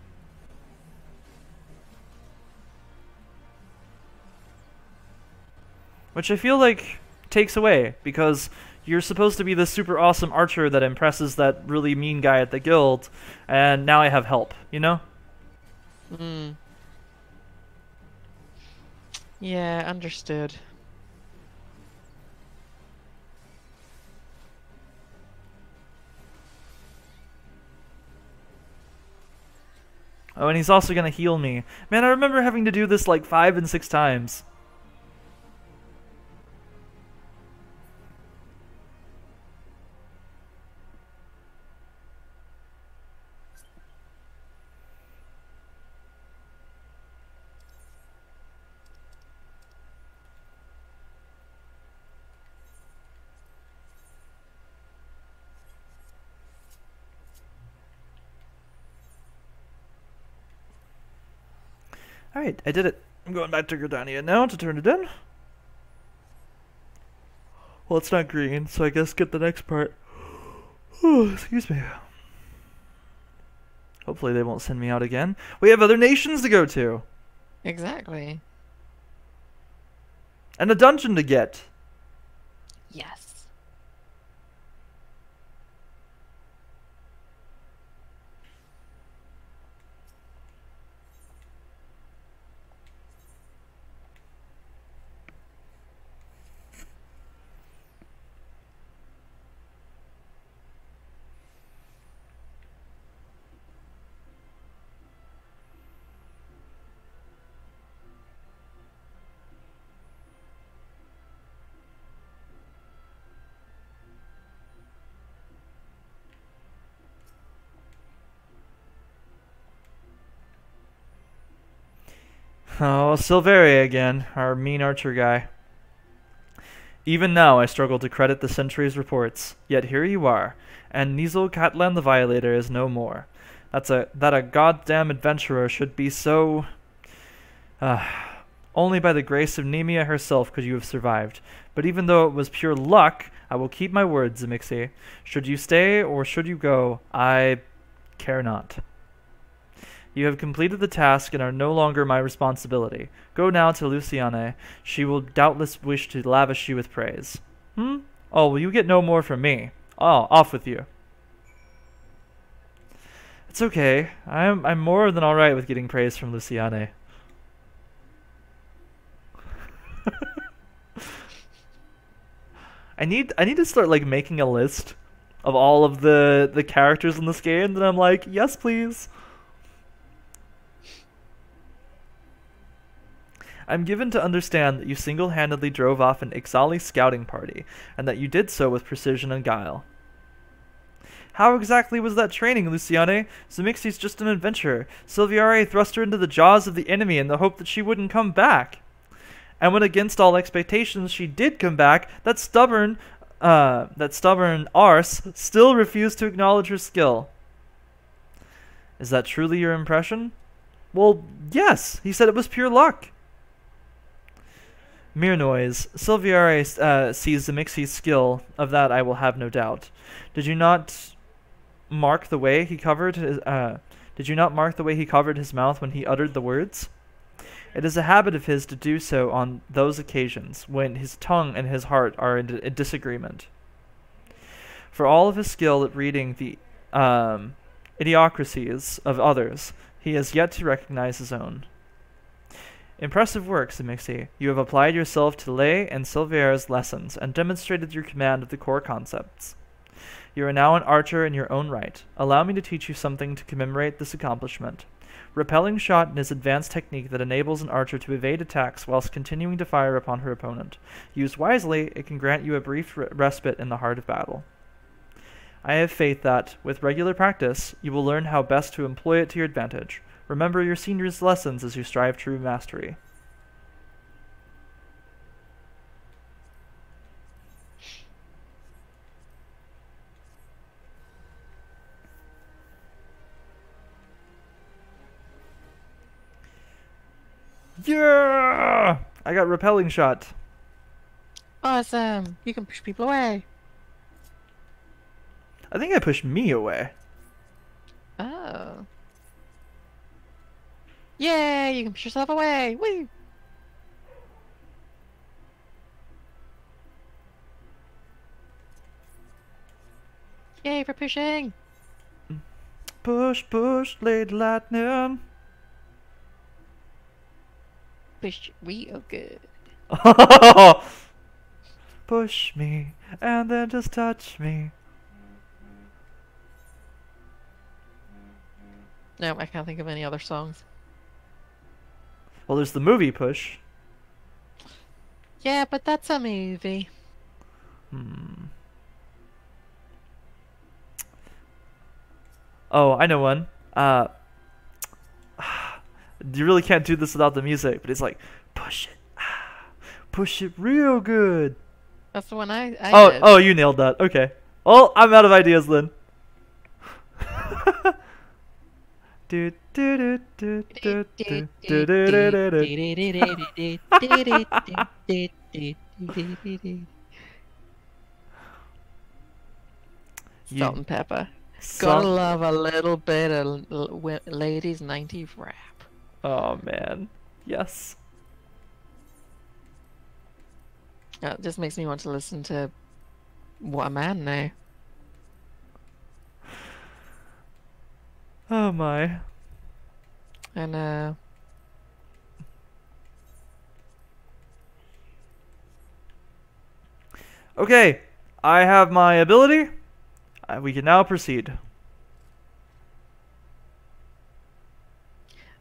Which I feel like takes away, because you're supposed to be this super awesome archer that impresses that really mean guy at the guild, and now I have help, you know? Hmm. Yeah, understood. Oh, and he's also gonna heal me. Man, I remember having to do this like 5 and 6 times. Alright, I did it. I'm going back to Gridania now to turn it in. Well, it's not green, so I guess get the next part. Oh, excuse me. Hopefully they won't send me out again. We have other nations to go to. Exactly. And a dungeon to get. Yes. Oh, Silveria again, our mean archer guy. Even now I struggle to credit the Sentry's reports, yet here you are, and Nizel Catlan the Violator is no more. That a goddamn adventurer should be so... Only by the grace of Nemia herself could you have survived. But even though it was pure luck, I will keep my word, Zemixi. Should you stay or should you go, I care not. You have completed the task and are no longer my responsibility. Go now to Luciane. She will doubtless wish to lavish you with praise. Oh, well, you get no more from me. Oh, off with you. It's okay. I'm more than alright with getting praise from Luciane. I need to start like making a list of all of the characters in this game that I'm like, yes please. I'm given to understand that you single-handedly drove off an Ixali scouting party, and that you did so with precision and guile. How exactly was that training, Luciane? Zemixi's just an adventurer. Silviare thrust her into the jaws of the enemy in the hope that she wouldn't come back. And when against all expectations she did come back, that stubborn arse still refused to acknowledge her skill. Is that truly your impression? Well, yes, he said it was pure luck. Mere noise. Silviare sees Zemixi's skill, of that I will have no doubt. Did you not mark the way he covered his mouth when he uttered the words? It is a habit of his to do so on those occasions when his tongue and his heart are in disagreement. For all of his skill at reading the idiocracies of others, he has yet to recognize his own. Impressive work, Zemixi. You have applied yourself to Lay and Silvier's lessons and demonstrated your command of the core concepts. You are now an archer in your own right. Allow me to teach you something to commemorate this accomplishment. Repelling shot is advanced technique that enables an archer to evade attacks whilst continuing to fire upon her opponent. Used wisely, it can grant you a brief respite in the heart of battle. I have faith that, with regular practice, you will learn how best to employ it to your advantage. Remember your senior's lessons as you strive true mastery. Yeah! I got repelling shot. Awesome! You can push people away. I think I pushed me away. Oh. Yay! You can push yourself away. Woo! Yay for pushing! Push, push, Lady Lightning. Push real good. Push me, and then just touch me. No, I can't think of any other songs. Well, there's the movie Push. Yeah, but that's a movie. Oh, I know one. You really can't do this without the music, but it's like, push it. Push it real good. That's the one I did. Oh, you nailed that. Okay. Well, I'm out of ideas then. Do, do, do, do, do, do, do, do, do, do. Salt and pepper. Salt- Gotta love a little bit of ladies 90s rap. Oh man, yes. It just makes me want to listen to What a Man now. Oh my. And Okay, I have my ability. We can now proceed.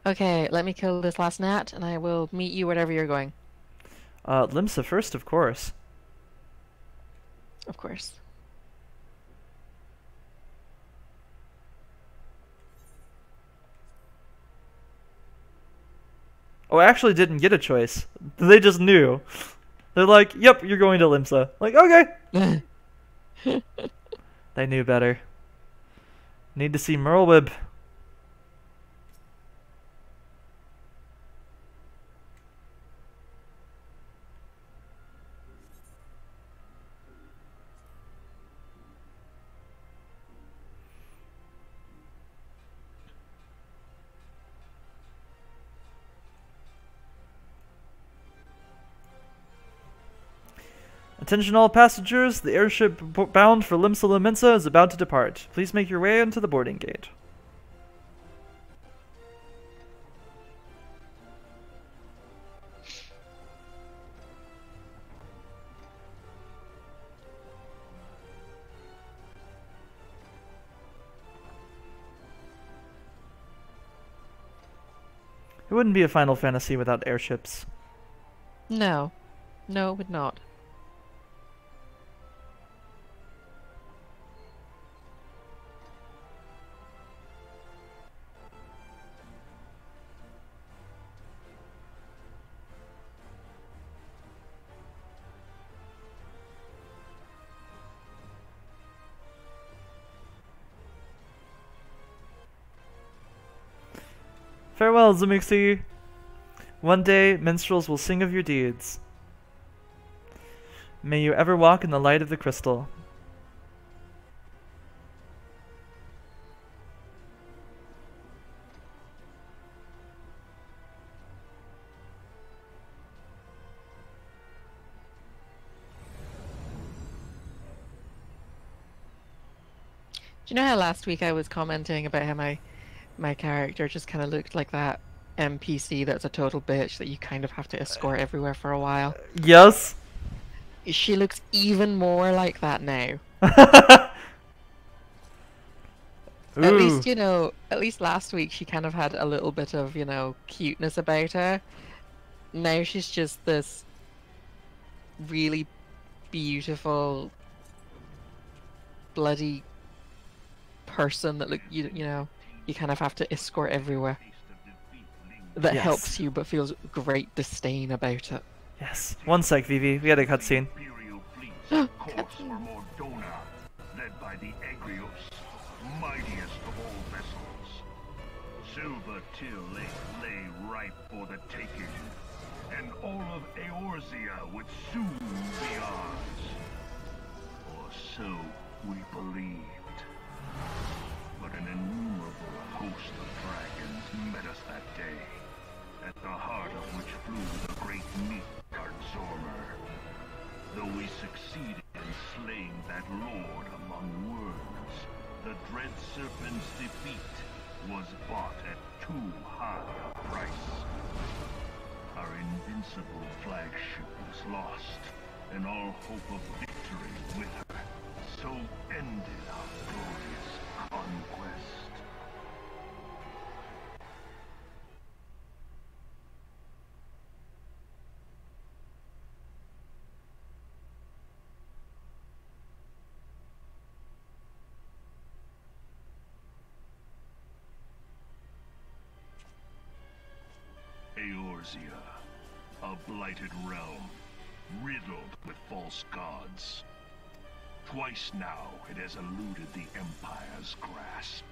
okay, let me kill this last gnat, and I will meet you wherever you're going. Limsa first, of course. Of course. Oh, I actually didn't get a choice. They just knew. They're like, yep, you're going to Limsa. Like, okay. They knew better. Need to see Merlwib. Attention all passengers, the airship bound for Limsa Lominsa is about to depart. Please make your way into the boarding gate. It wouldn't be a Final Fantasy without airships. No. No, it would not. Farewell, Zamixi. One day, minstrels will sing of your deeds. May you ever walk in the light of the crystal. Do you know how last week I was commenting about how my character just kind of looked like that NPC that's a total bitch that you kind of have to escort everywhere for a while? Yes. She looks even more like that now. At least, you know, at least last week she kind of had a little bit of, you know, cuteness about her. Now she's just this really beautiful, bloody person that you know you kind of have to escort everywhere. That Yes. helps you, but feels great disdain about it. Yes. One sec, Vivi. We had a cutscene. Imperial fleets course for Mordona, led by the Egrios, mightiest of all vessels. Silver Till lay ripe for the taking, and all of Eorzea would soon be ours. Or so we believed. But an innumerable host of dragons met us that day, at the heart of which flew the great Midgard Zormer. Though we succeeded in slaying that lord among worms, the dread serpent's defeat was bought at too high a price. Our invincible flagship was lost, and all hope of victory with her. So ended our glorious conquest. Eorzea, a blighted realm, riddled with false gods. Twice now it has eluded the Empire's grasp.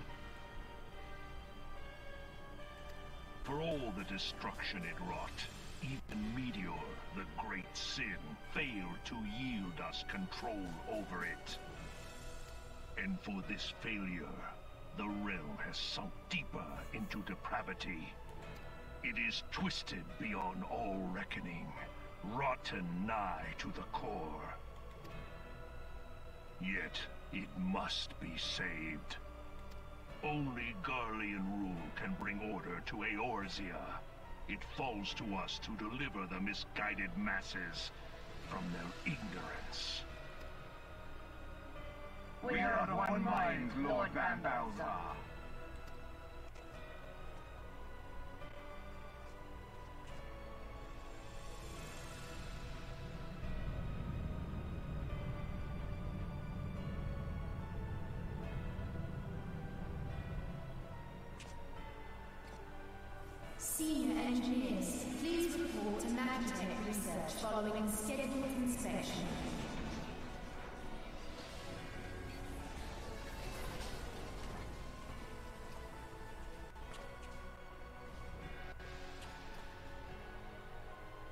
For all the destruction it wrought, even Meteor, the great sin, failed to yield us control over it. And for this failure, the realm has sunk deeper into depravity. It is twisted beyond all reckoning, rotten nigh to the core. Yet, it must be saved. Only Garlean rule can bring order to Eorzea. It falls to us to deliver the misguided masses from their ignorance. We are of one mind, Lord Van Balzar. Senior engineers, please report to Magitech research following scheduled inspection.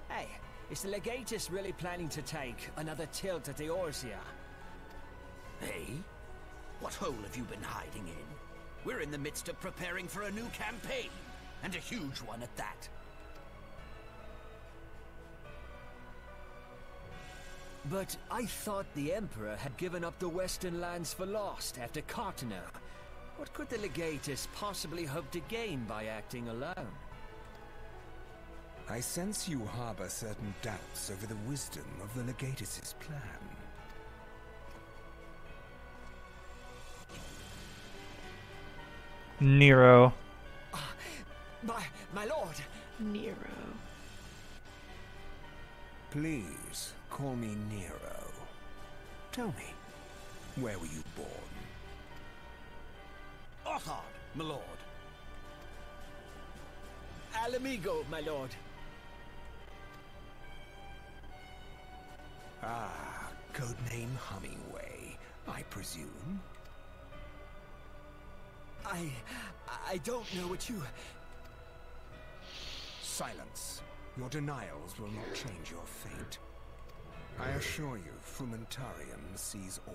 Hey, is the Legatus really planning to take another tilt at Eorzea? Hey? What hole have you been hiding in? We're in the midst of preparing for a new campaign, and a huge one at that. But I thought the Emperor had given up the Western lands for lost after Cartener. What could the Legatus possibly hope to gain by acting alone? I sense you harbor certain doubts over the wisdom of the Legatus' plan. Nero. My lord! Nero. Please, call me Nero. Tell me, where were you born? Othard, my lord. Alamigo, my lord. Ah, codename Hummingway, I presume? I don't know what you... Silence. Your denials will not change your fate. I assure you, Frumentarian sees all.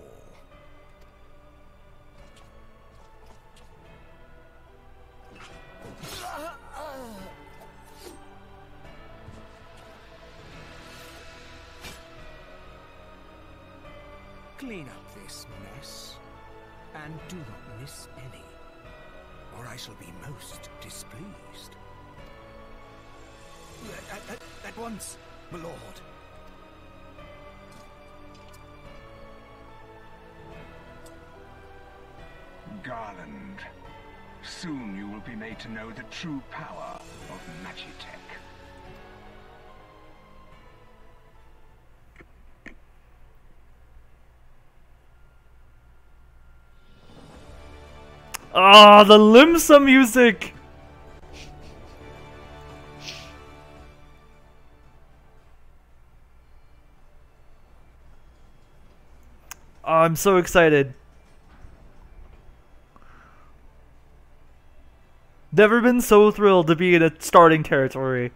Clean up this mess, and do not miss any, or I shall be most displeased. At once, my lord. Garland, soon you will be made to know the true power of Magitech. Ah, the Limsa music! Oh, I'm so excited. Never been so thrilled to be in a starting territory.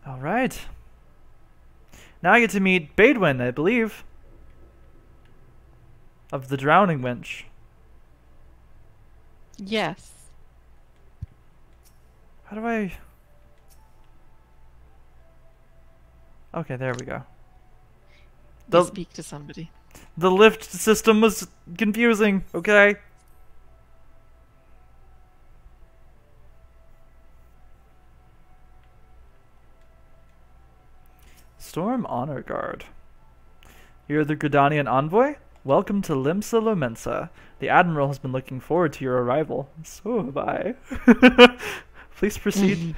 Alright. Now I get to meet Baedwin, I believe. Of the Drowning Wench. Yes. How do I... Okay, there we go. You speak to somebody. The lift system was confusing, okay? Storm Honor Guard. You're the Gridanian envoy? Welcome to Limsa Lomensa. The Admiral has been looking forward to your arrival. So have I. Please proceed.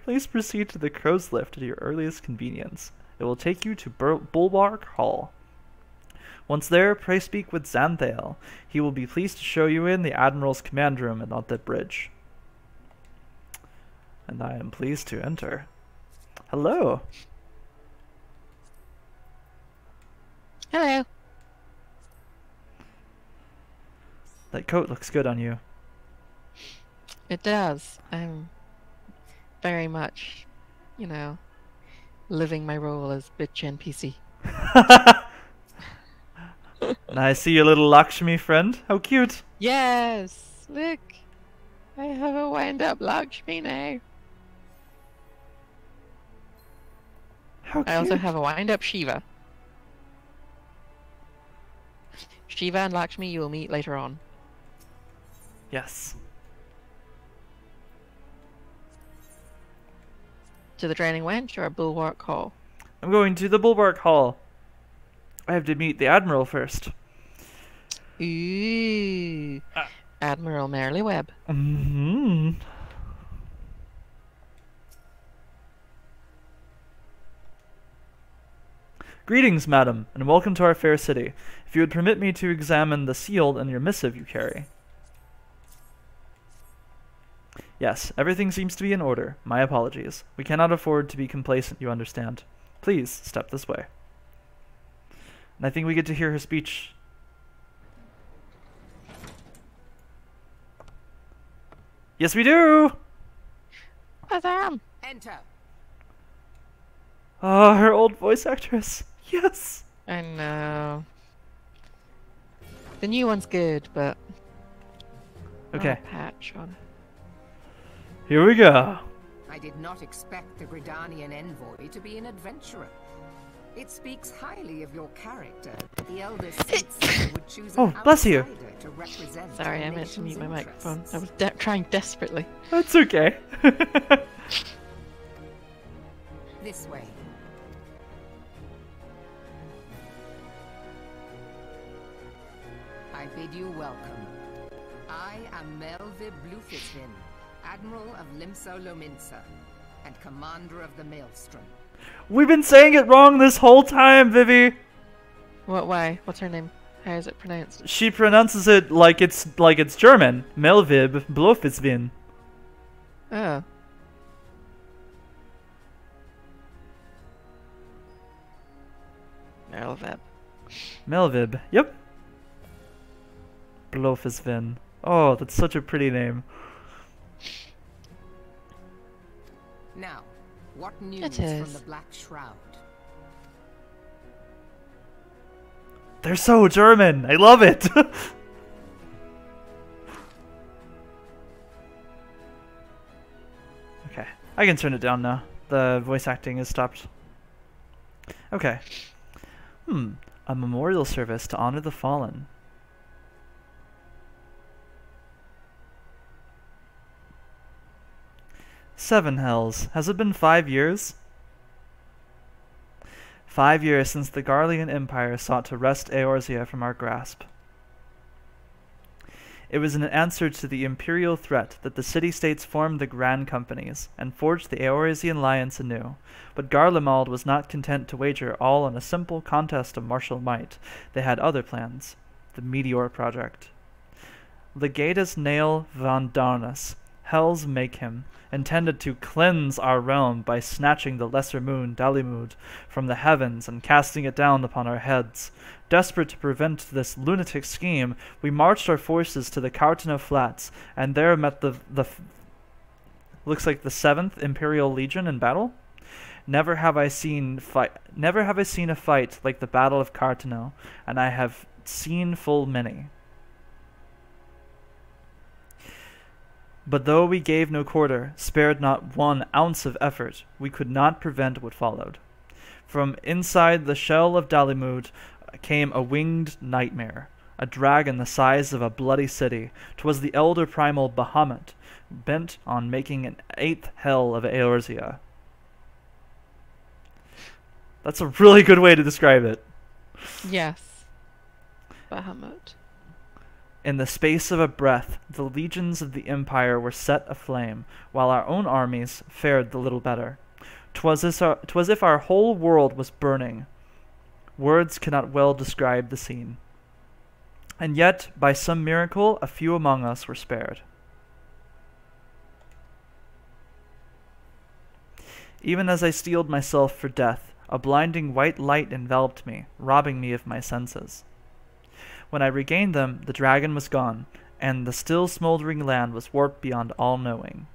Please proceed to the Crow's Lift at your earliest convenience. It will take you to Bulwark Hall. Once there, pray speak with Xanthael. He will be pleased to show you in the Admiral's command room and on the bridge. And I am pleased to enter. Hello. Hello. That coat looks good on you. It does. I'm very much, you know, living my role as bitch NPC. And I see your little Lakshmi friend. How cute. Yes! Look! I have a wind-up Lakshmi now. How cute. I also have a wind-up Shiva. Shiva and Lakshmi you will meet later on. Yes. To the Drowning Wench or Bulwark Hall? I'm going to the Bulwark Hall. I have to meet the Admiral first. Ooh. Admiral Merrywebb. Mm-hmm. Greetings, madam, and welcome to our fair city. If you would permit me to examine the seal and your missive you carry. Yes, everything seems to be in order. My apologies. We cannot afford to be complacent, you understand. Please, step this way. And I think we get to hear her speech. Yes, we do! Azam! Enter. Ah, her old voice actress. Yes! I know. The new one's good, but... Okay. Oh, patch on. Here we go. I did not expect the Gridanian envoy to be an adventurer. It speaks highly of your character that the eldest Censor would choose an bless you. outsider to represent Sorry, the I meant to nation's mute my microphone. interests. I was trying desperately. That's okay. This way. I bid you welcome. I am Melvib Blufisvin, Admiral of Limsa Lominsa, and Commander of the Maelstrom. We've been saying it wrong this whole time, Vivi. What? Why? What's her name? How is it pronounced? She pronounces it like it's German. Melvib Blofisvin. Oh. Melvib. Melvib. Yep. Blofisvin. Oh, that's such a pretty name. Now, what news It from is. the Black Shroud? They're so German. I love it. Okay, I can turn it down now. The voice acting has stopped. Okay. A memorial service to honor the fallen. Seven hells. Has it been 5 years? 5 years since the Garlean Empire sought to wrest Eorzea from our grasp. It was in answer to the imperial threat that the city-states formed the Grand Companies and forged the Eorzean alliance anew. But Garlemald was not content to wager all on a simple contest of martial might. They had other plans. The Meteor Project. Legatus Nail von Darnus, Hell's make him, intended to cleanse our realm by snatching the lesser moon, Dalimud, from the heavens and casting it down upon our heads. Desperate to prevent this lunatic scheme, we marched our forces to the Cartano Flats, and there met looks like the 7th Imperial Legion in battle. Never have I seen a fight like the Battle of Cartano, and I have seen full many. But though we gave no quarter, spared not 1 ounce of effort, we could not prevent what followed. From inside the shell of Dalimud came a winged nightmare, a dragon the size of a bloody city. 'Twas the elder primal Bahamut, bent on making an 8th hell of Eorzea. That's a really good way to describe it. Yes. Bahamut. In the space of a breath, the legions of the Empire were set aflame, while our own armies fared the little better. 'Twas if our whole world was burning. Words cannot well describe the scene. And yet, by some miracle, a few among us were spared. Even as I steeled myself for death, a blinding white light enveloped me, robbing me of my senses. When I regained them, the dragon was gone, and the still smoldering land was warped beyond all knowing.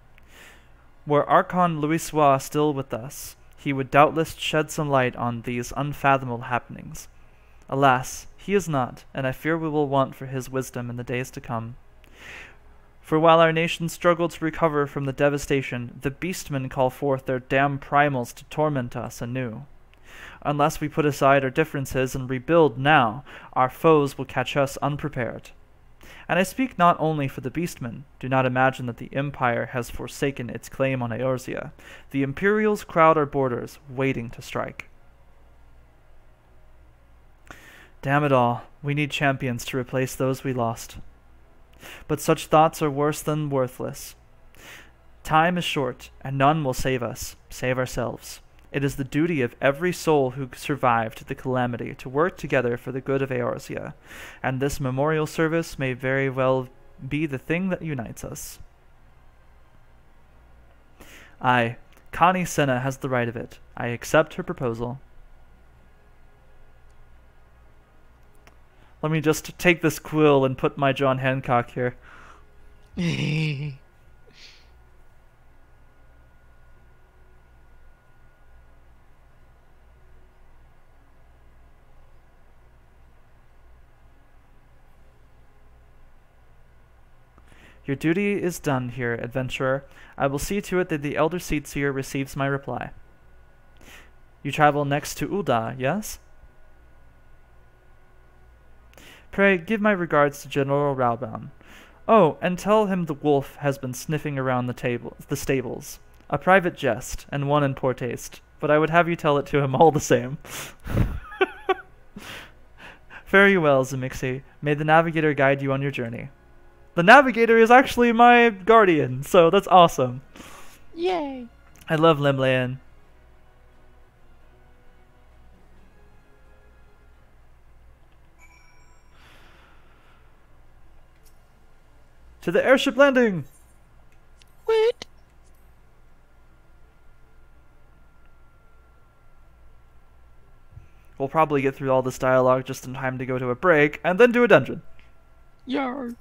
Were Archon Louisoix still with us, he would doubtless shed some light on these unfathomable happenings. Alas, he is not, and I fear we will want for his wisdom in the days to come. For while our nation struggled to recover from the devastation, the beastmen call forth their damned primals to torment us anew. Unless we put aside our differences and rebuild now, our foes will catch us unprepared. And I speak not only for the beastmen. Do not imagine that the Empire has forsaken its claim on Eorzea. The Imperials crowd our borders, waiting to strike. Damn it all, we need champions to replace those we lost. But such thoughts are worse than worthless. Time is short, and none will save us, save ourselves. It is the duty of every soul who survived the calamity to work together for the good of Eorzea, and this memorial service may very well be the thing that unites us. Aye, Connie Senna has the right of it. I accept her proposal. Let me just take this quill and put my John Hancock here. Your duty is done here, adventurer. I will see to it that the Elder Seatseer receives my reply. You travel next to Ul'dah, yes? Pray, give my regards to General Rauban. Oh, and tell him the wolf has been sniffing around the stables. A private jest, and one in poor taste, but I would have you tell it to him all the same. Fare you well, Zemixi. May the Navigator guide you on your journey. The Navigator is actually my guardian, so that's awesome. Yay! I love Limlayan. To the airship landing! Wait! We'll probably get through all this dialogue just in time to go to a break, and then do a dungeon. Yar!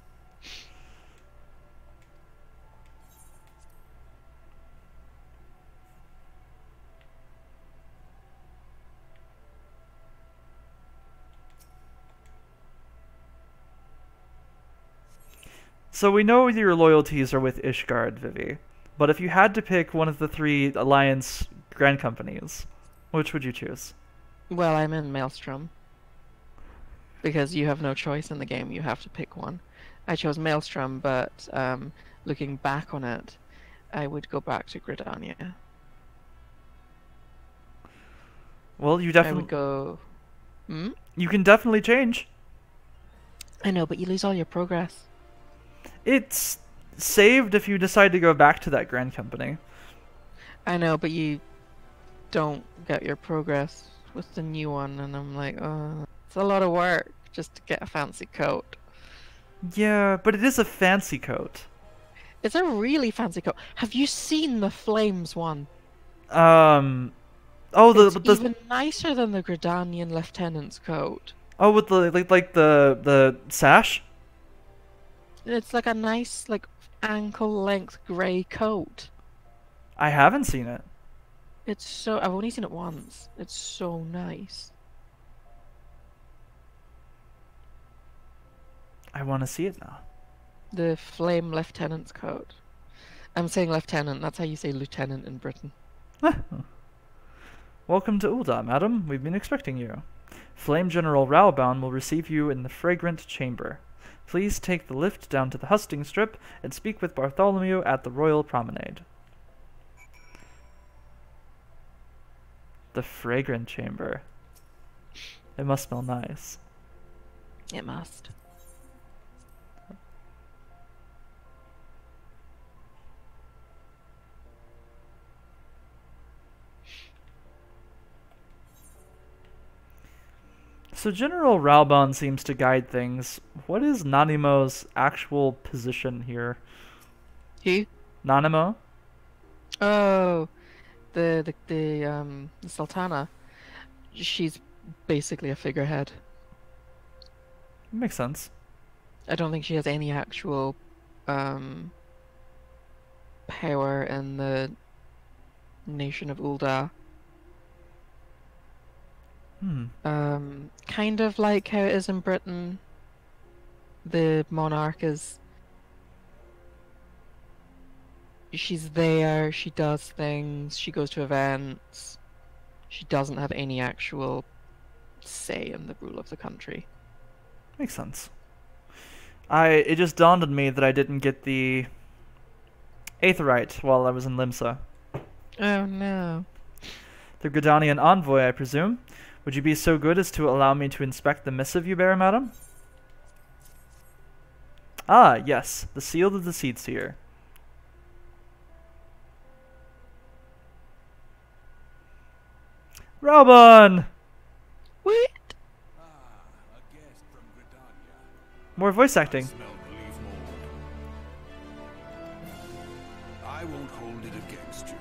So we know your loyalties are with Ishgard, Vivi. But if you had to pick one of the 3 Alliance Grand Companies, which would you choose? Well, I'm in Maelstrom. Because you have no choice in the game, you have to pick one. I chose Maelstrom, but looking back on it, I would go back to Gridania. Well, you I definitely would go. Hmm? you can definitely change. I know, but you lose all your progress. It's saved if you decide to go back to that Grand Company. I know, but you don't get your progress with the new one, and I'm like, oh, it's a lot of work just to get a fancy coat. Yeah, but it is a fancy coat. It's a really fancy coat. Have you seen the Flames one? Oh, It's even nicer than the Gridanian Lieutenant's coat. oh, with the like the sash. It's like a nice, like, ankle-length grey coat. I haven't seen it. It's so... I've only seen it once. It's so nice. I want to see it now. The Flame Lieutenant's coat. I'm saying lieutenant. That's how you say lieutenant in Britain. Welcome to Ul'dah, madam. We've been expecting you. Flame General Raoban will receive you in the Fragrant Chamber. Please take the lift down to the husting strip and speak with Bartholomew at the Royal Promenade. The Fragrant Chamber. It must smell nice. It must. So General Raoban seems to guide things. What is Nanimo's actual position here? Who? Nanimo? Oh, the Sultana. She's basically a figurehead. Makes sense. I don't think she has any actual power in the nation of Ul'dah. Kind of like how it is in Britain. The monarch is... She's there, she does things, she goes to events. She doesn't have any actual say in the rule of the country. Makes sense. It just dawned on me that I didn't get the Aetheryte while I was in Limsa. Oh no. The Gridanian envoy, I presume. Would you be so good as to allow me to inspect the missive you bear, madam? Ah, yes, the seal of the Seed Seer. Raoban! What? More voice acting. I won't hold it against you.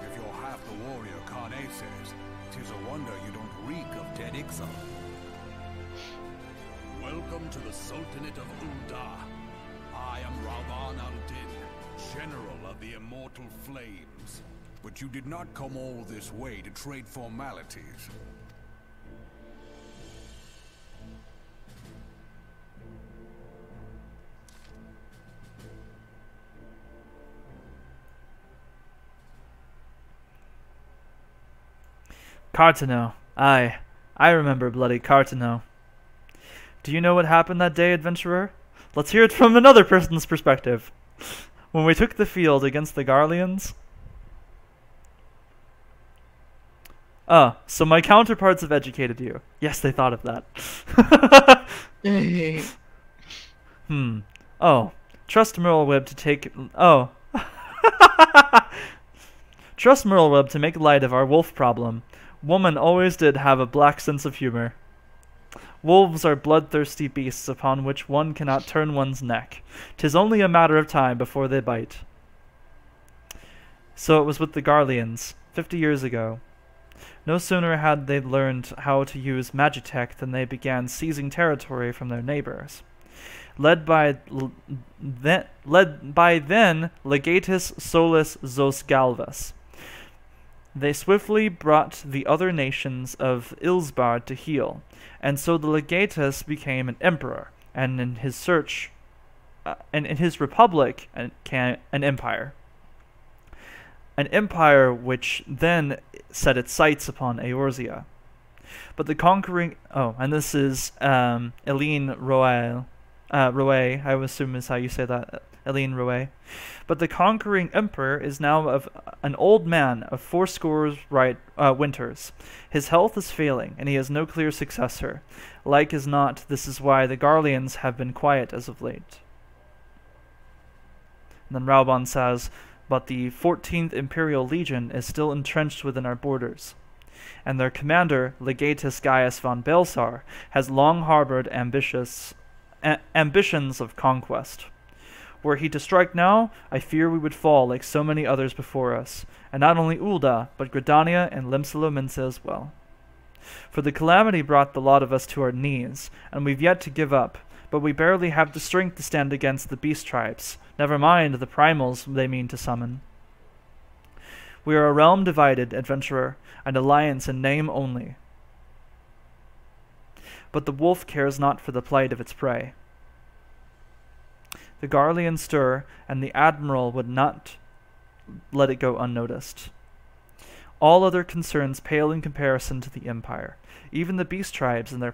If you're half the warrior Kane says, 'tis a wonder you don't reek of dead exile. Welcome to the Sultanate of Ul'dah. I am Raoban al-Din, General of the Immortal Flames. But you did not come all this way to trade formalities. Cartano. Aye, I remember bloody Cartano. Do you know what happened that day, adventurer? Let's hear it from another person's perspective. When we took the field against the Garleans... so my counterparts have educated you. Yes, they thought of that. Oh, trust Merleweb to take... Oh. Trust Merleweb to make light of our wolf problem. Woman always did have a black sense of humor. Wolves are bloodthirsty beasts upon which one cannot turn one's neck. 'Tis only a matter of time before they bite. So it was with the Garleans, 50 years ago. No sooner had they learned how to use Magitech than they began seizing territory from their neighbors. Led by then Legatus Solus Zos Galvas. They swiftly brought the other nations of Ilsbard to heel, and so the Legatus became an emperor, and in his search, and in his republic, an empire. An empire which then set its sights upon Eorzea. But the conquering... Oh, and this is Eileen Roe, I would assume is how you say that. Eline Rouet. But the conquering emperor is now of an old man of fourscore winters. His health is failing, and he has no clear successor. Like as not, this is why the Garleans have been quiet as of late. And then Raubon says, but the 14th Imperial Legion is still entrenched within our borders, and their commander, Legatus Gaius von Belsar, has long harbored ambitions of conquest. Were he to strike now, I fear we would fall like so many others before us, and not only Ul'dah, but Gridania and Limsa as well. For the calamity brought the lot of us to our knees, and we've yet to give up, but we barely have the strength to stand against the beast tribes, never mind the primals they mean to summon. We are a realm divided, adventurer, an alliance in name only. But the wolf cares not for the plight of its prey. The Garleans stir, and the admiral would not let it go unnoticed. All other concerns pale in comparison to the empire, even the beast tribes and their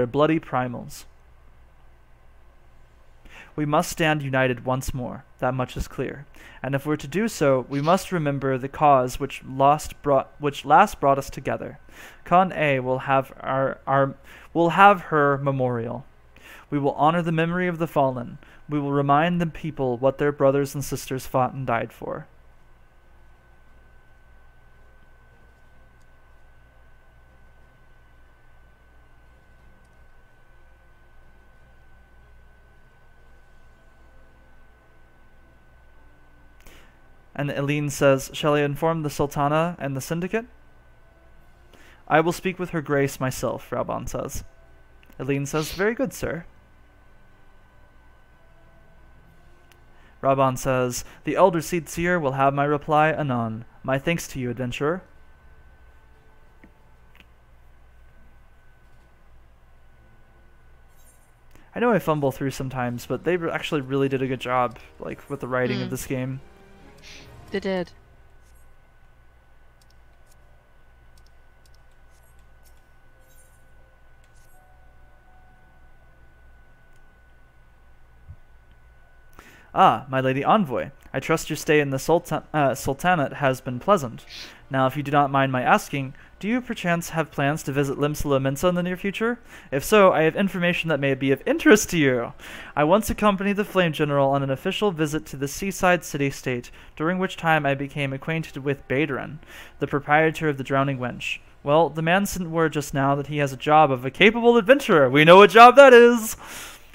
bloody primals. We must stand united once more, that much is clear, and if we're to do so, we must remember the cause which last brought us together. Con A will have her memorial. We will honor the memory of the fallen. We will remind the people what their brothers and sisters fought and died for. And Eline says, shall I inform the Sultana and the Syndicate? I will speak with her grace myself, Raubon says. Eline says, very good, sir. Raubon says, the Elder Seer will have my reply anon. My thanks to you, adventurer. I know I fumble through sometimes, but they actually really did a good job, like, with the writing of this game. They did. Ah, my lady envoy, I trust your stay in the Sultanate has been pleasant. Now, if you do not mind my asking, do you perchance have plans to visit Limsa in the near future? If so, I have information that may be of interest to you. I once accompanied the Flame General on an official visit to the seaside city-state, during which time I became acquainted with Badrin, the proprietor of the Drowning Wench. Well, the man sent word just now that he has a job of a capable adventurer. We know what job that is!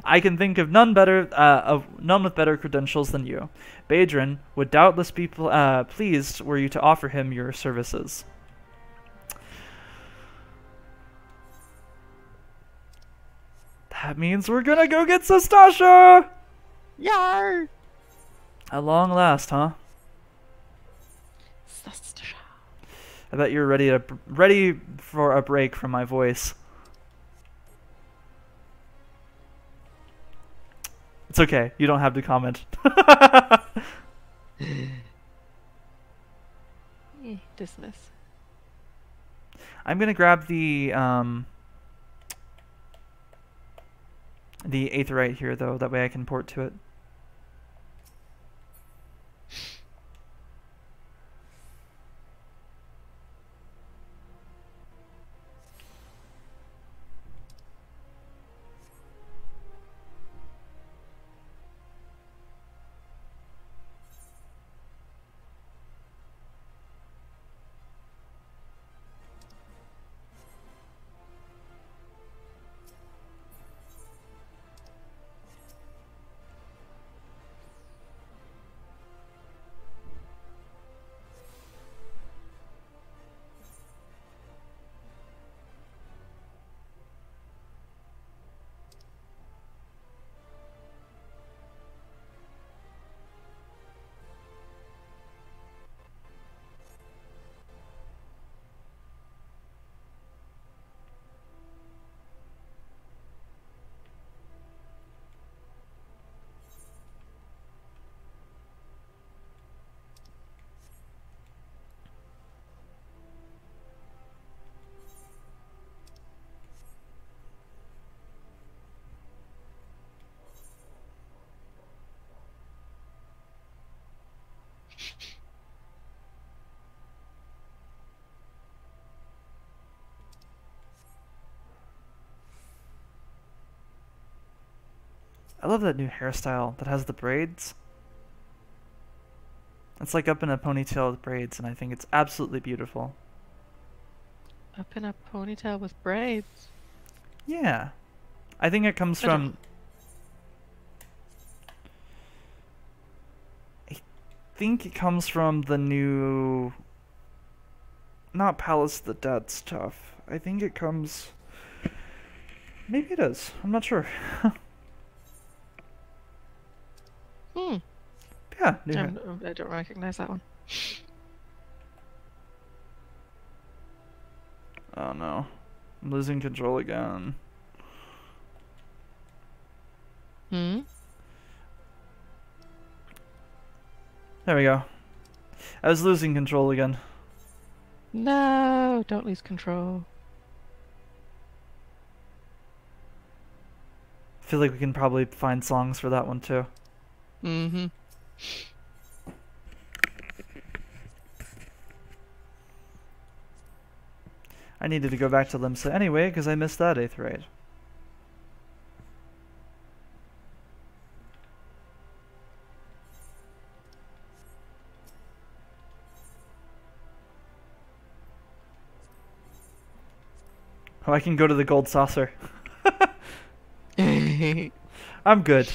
I can think of none with better credentials than you. Badrin would doubtless be pleased were you to offer him your services. That means we're gonna go get Sastasha! Yar! At long last, huh? Sastasha. I bet you're ready for a break from my voice. It's okay. You don't have to comment. Dismiss. I'm gonna grab the Aetheryte here, though. That way I can port to it. I love that new hairstyle that has the braids. It's like up in a ponytail with braids, and I think it's absolutely beautiful. Up in a ponytail with braids. Yeah. I think it comes from... I think it comes from the new... Not Palace of the Dead stuff. I think it comes... Maybe it is. I'm not sure. Hmm. Yeah. I don't recognize that one. Oh no. I'm losing control again. Hmm? There we go. I was losing control again. No, don't lose control. I feel like we can probably find songs for that one too. Mm-hmm. I needed to go back to Limsa anyway, because I missed that 8th raid. Oh, I can go to the gold saucer. I'm good.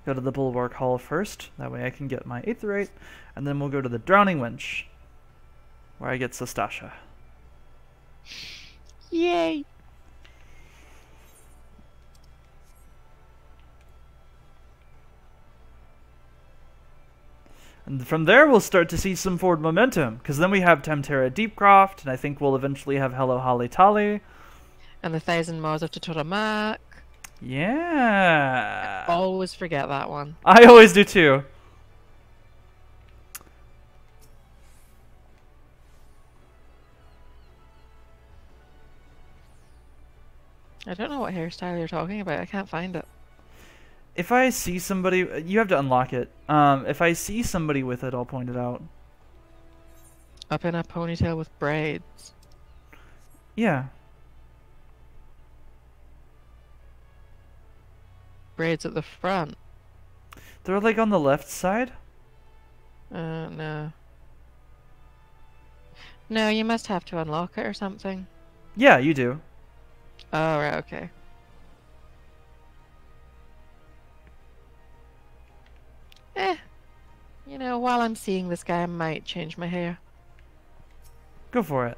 Go to the Bulwark Hall first, that way I can get my 8th rate, and then we'll go to the Drowning Winch, where I get Sestasha. Yay! And from there we'll start to see some forward momentum, because then we have Temtera Deepcroft, and I think we'll eventually have Hello Holly Tally. And the 1,000 Mars of Totoromak. Yeah. I always forget that one. I always do too. I don't know what hairstyle you're talking about. I can't find it. If I see somebody, you have to unlock it. If I see somebody with it, I'll point it out. Up in a ponytail with braids. Yeah. Braids at the front. They're like on the left side? No. No, you must have to unlock it or something. Yeah, you do. Oh, right, okay. You know, while I'm seeing this guy, I might change my hair. Go for it.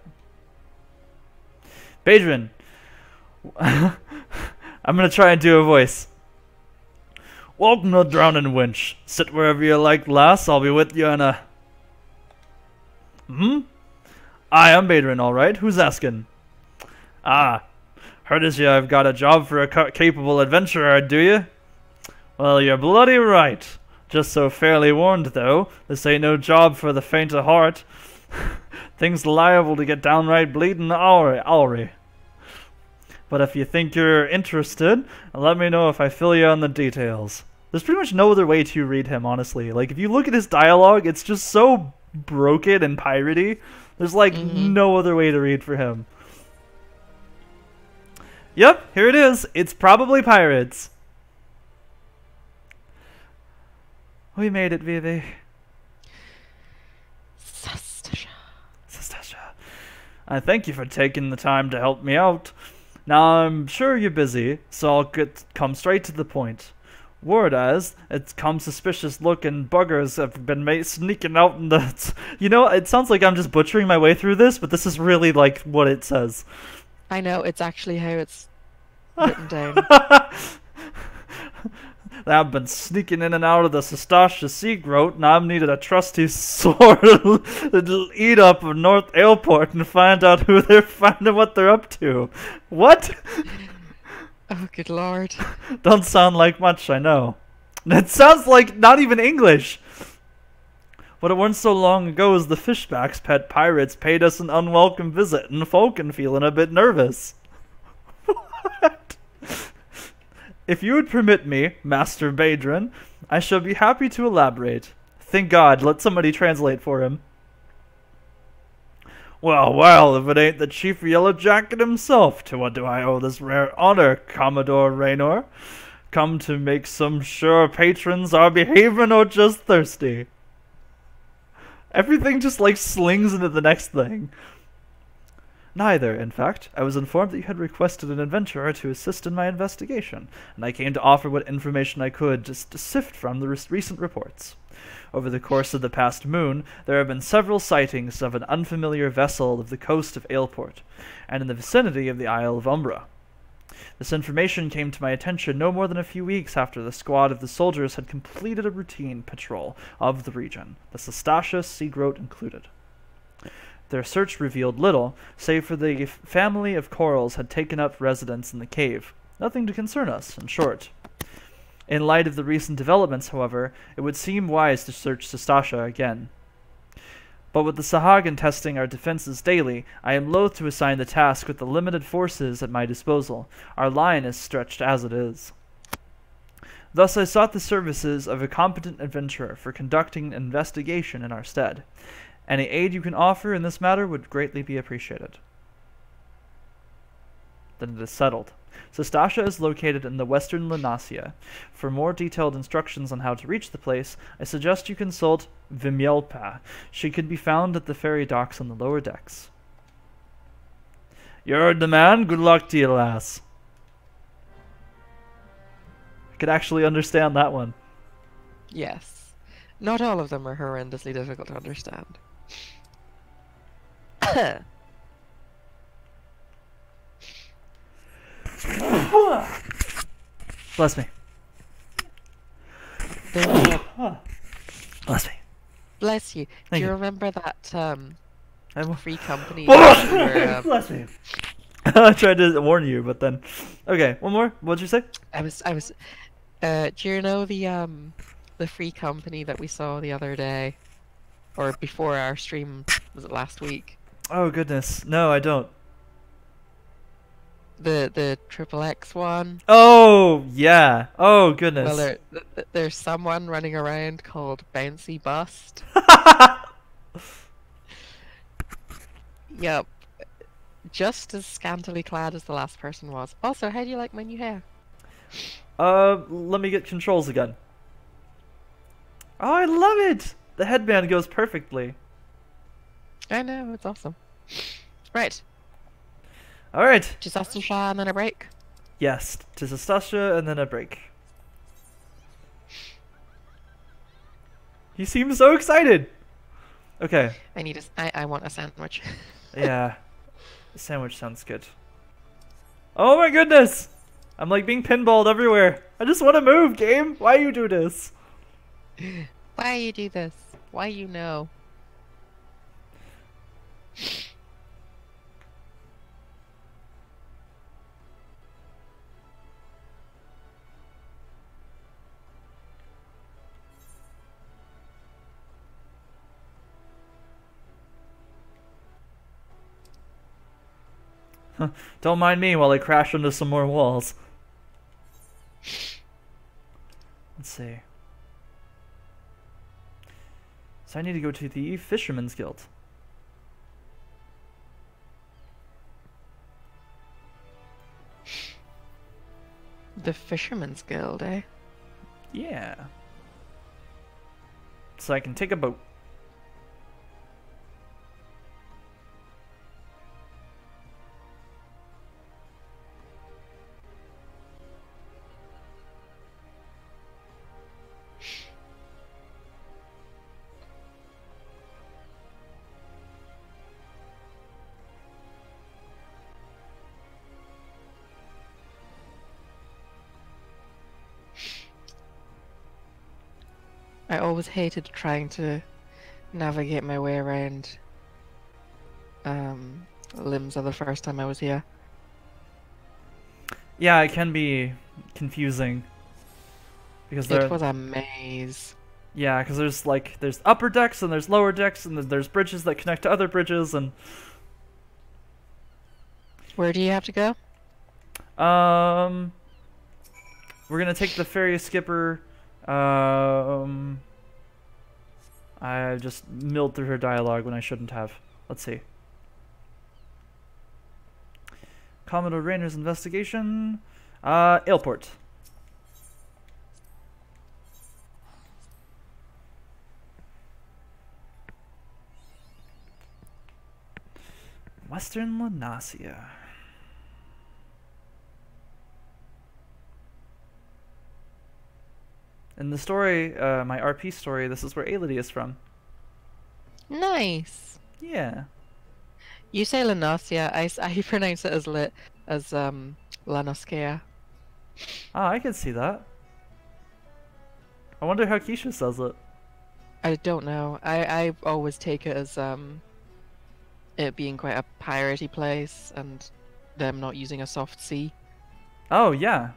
Badrin. I'm gonna try and do a voice. Welcome to Drowning Winch. Sit wherever you like, lass. I'll be with you in a... I am Badrin, alright. Who's asking? Ah, heard as I've got a job for a capable adventurer, do you? Well, you're bloody right. Just so fairly warned, though. This ain't no job for the faint of heart. Things liable to get downright bleeding awry. But if you think you're interested, let me know if I fill you on the details. There's pretty much no other way to read him, honestly. Like, if you look at his dialogue, it's just so broken and piratey. There's, like, no other way to read for him. Yep, here it is. It's probably pirates. We made it, Vivi. Sestasha. I thank you for taking the time to help me out. Now, I'm sure you're busy, so I'll come straight to the point. Word as, it's come suspicious looking buggers have been sneaking out in the... You know, it sounds like I'm just butchering my way through this, but this is really, like, what it says. I know, it's actually how it's written down. I've been sneaking in and out of the Sestasha Sea Grot, and I've needed a trusty sword to eat up of North Aleport and find out who they're finding what they're up to. What? Oh, good lord. Don't sound like much, I know. It sounds like not even English. But it weren't so long ago as the Fishback's pet pirates paid us an unwelcome visit, and Falcon feeling a bit nervous. What? If you would permit me, Master Badrin, I shall be happy to elaborate. Thank God, let somebody translate for him. Well, well, if it ain't the Chief Yellow Jacket himself, to what do I owe this rare honor, Commodore Raynor? Come to make some sure patrons are behaving or just thirsty. Everything just like slings into the next thing. Neither, in fact. I was informed that you had requested an adventurer to assist in my investigation, and I came to offer what information I could just to sift from the recent reports. Over the course of the past moon, there have been several sightings of an unfamiliar vessel of the coast of Aleport, and in the vicinity of the Isle of Umbra. This information came to my attention no more than a few weeks after the squad of the soldiers had completed a routine patrol of the region, the Sestasha Sea Groat included. Their search revealed little, save for the family of corals had taken up residence in the cave. Nothing to concern us, in short. In light of the recent developments, however, it would seem wise to search Sestasha again. But with the Sahagan testing our defenses daily, I am loath to assign the task with the limited forces at my disposal. Our line is stretched as it is. Thus I sought the services of a competent adventurer for conducting an investigation in our stead. Any aid you can offer in this matter would greatly be appreciated. Then it is settled. Sestasha is located in the western Lunasia. For more detailed instructions on how to reach the place, I suggest you consult Vimyelpa. She can be found at the ferry docks on the lower decks. You heard the man. Good luck to you, lass. I could actually understand that one. Yes. Not all of them are horrendously difficult to understand. Bless me. Bless me. Bless you. Thank Do you you. remember that free company? Bless me. I tried to warn you, but then... Okay, one more. What'd you say? Do you know the free company that we saw the other day? Or before our stream, was it last week? Oh, goodness. No, I don't. The XXX one. Oh, yeah. Oh, goodness. Well, there's someone running around called Bouncy Bust. Yep. Just as scantily clad as the last person was. Also, how do you like my new hair? Let me get controls again. Oh, I love it! The headband goes perfectly. I know, it's awesome. Right. Alright. To Sestasha and then a break? Yes, to Sestasha and then a break. He seems so excited! Okay. I want a sandwich. Yeah. The sandwich sounds good. Oh my goodness! I'm like being pinballed everywhere. I just want to move, game! Why you do this? Why you do this? Why you know? Don't mind me while I crash into some more walls. Let's see. So I need to go to the Fisherman's Guild. The Fisherman's Guild, eh? Yeah. So I can take a boat. I always hated trying to navigate my way around Limsa the first time I was here. Yeah, it can be confusing. Because It was a maze. Yeah, because there's upper decks and there's lower decks and there's bridges that connect to other bridges and. Where do you have to go? We're gonna take the ferry skipper. I just milled through her dialogue when I shouldn't have. Let's see. Commodore Rayner's investigation. Airport. Western Lunasia. In the story, my RP story, this is where Aelity is from. Nice. Yeah. You say Lanasia, I pronounce it as Lanoskea. Ah, I can see that. I wonder how Keisha says it. I don't know. I always take it as it being quite a piratey place and them not using a soft C. Oh yeah,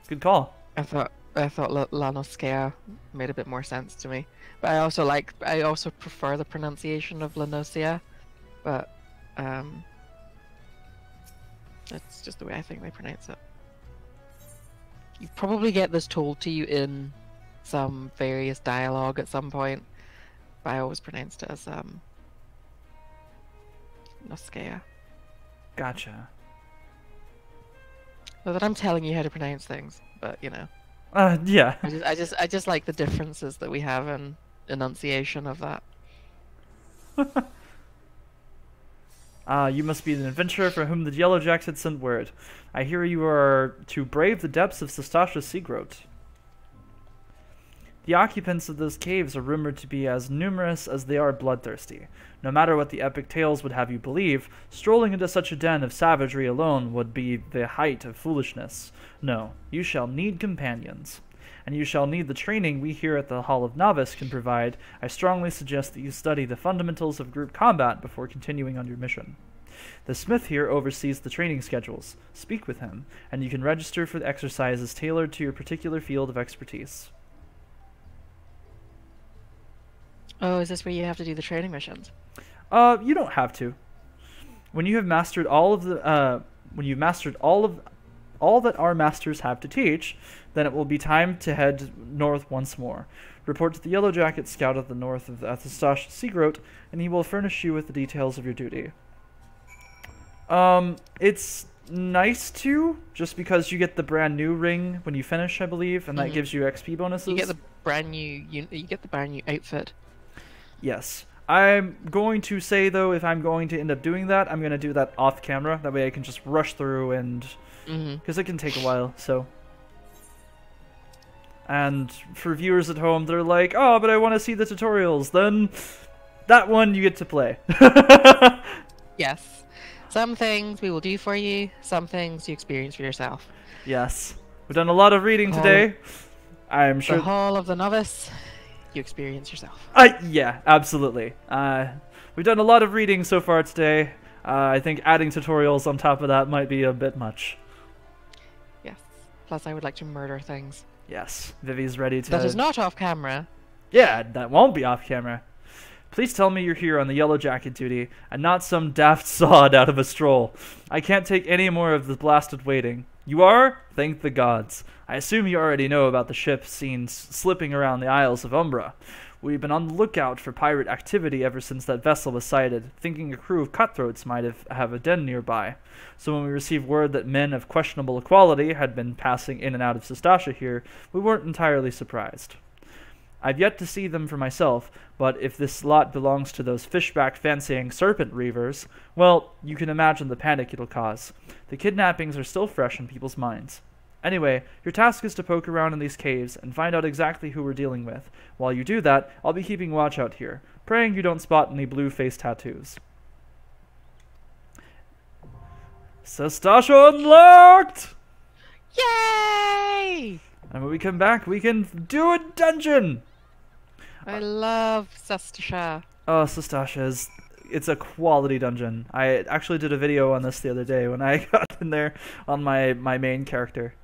good call. I thought Lanoskea made a bit more sense to me, but I also prefer the pronunciation of Lanosia, but that's just the way I think they pronounce it. You probably get this told to you in some various dialogue at some point, but I always pronounced it as Noskea. Gotcha. So that I'm telling you how to pronounce things, but you know. Yeah. I just like the differences that we have in enunciation of that. You must be an adventurer for whom the Yellowjacks had sent word. I hear you are to brave the depths of Sestasha's sea grot. The occupants of those caves are rumored to be as numerous as they are bloodthirsty. No matter what the epic tales would have you believe, strolling into such a den of savagery alone would be the height of foolishness. No, you shall need companions. And you shall need the training we here at the Hall of Novice can provide. I strongly suggest that you study the fundamentals of group combat before continuing on your mission. The smith here oversees the training schedules. Speak with him, and you can register for the exercises tailored to your particular field of expertise. Oh, is this where you have to do the training missions? You don't have to. When you have mastered all of the, all that our masters have to teach, then it will be time to head north once more. Report to the Yellowjacket Scout at the north of the Sestasha Sea Grot, and he will furnish you with the details of your duty. It's nice to, just because you get the brand new ring when you finish, I believe, and that gives you XP bonuses. You get the brand new outfit. Yes. I'm going to say, though, if I'm going to end up doing that, I'm going to do that off camera. That way I can just rush through and... because it can take a while, so... And for viewers at home, they're like, oh, but I want to see the tutorials. Then that one you get to play. Yes. Some things we will do for you, some things you experience for yourself. Yes. We've done a lot of reading today. I'm sure... The Hall of the Novice... you experience yourself. Yeah, absolutely. We've done a lot of reading so far today. I think adding tutorials on top of that might be a bit much. Yes. Plus, I would like to murder things. Yes, Vivi's ready to... That is not off camera. Yeah, that won't be off camera. Please tell me you're here on the Yellow Jacket duty, and not some daft sod out of a stroll. I can't take any more of the blasted waiting. You are? Thank the gods. I assume you already know about the ship seen slipping around the Isles of Umbra. We've been on the lookout for pirate activity ever since that vessel was sighted, thinking a crew of cutthroats might have a den nearby. So when we received word that men of questionable quality had been passing in and out of Sestasha here, we weren't entirely surprised. I've yet to see them for myself, but if this lot belongs to those fishback-fancying serpent reavers, well, you can imagine the panic it'll cause. The kidnappings are still fresh in people's minds. Anyway, your task is to poke around in these caves and find out exactly who we're dealing with. While you do that, I'll be keeping watch out here, praying you don't spot any blue face tattoos. Sestasha unlocked! Yay! And when we come back, we can do a dungeon! I love Sestasha. Oh, Sestasha is it's a quality dungeon. I actually did a video on this the other day when I got in there on my main character.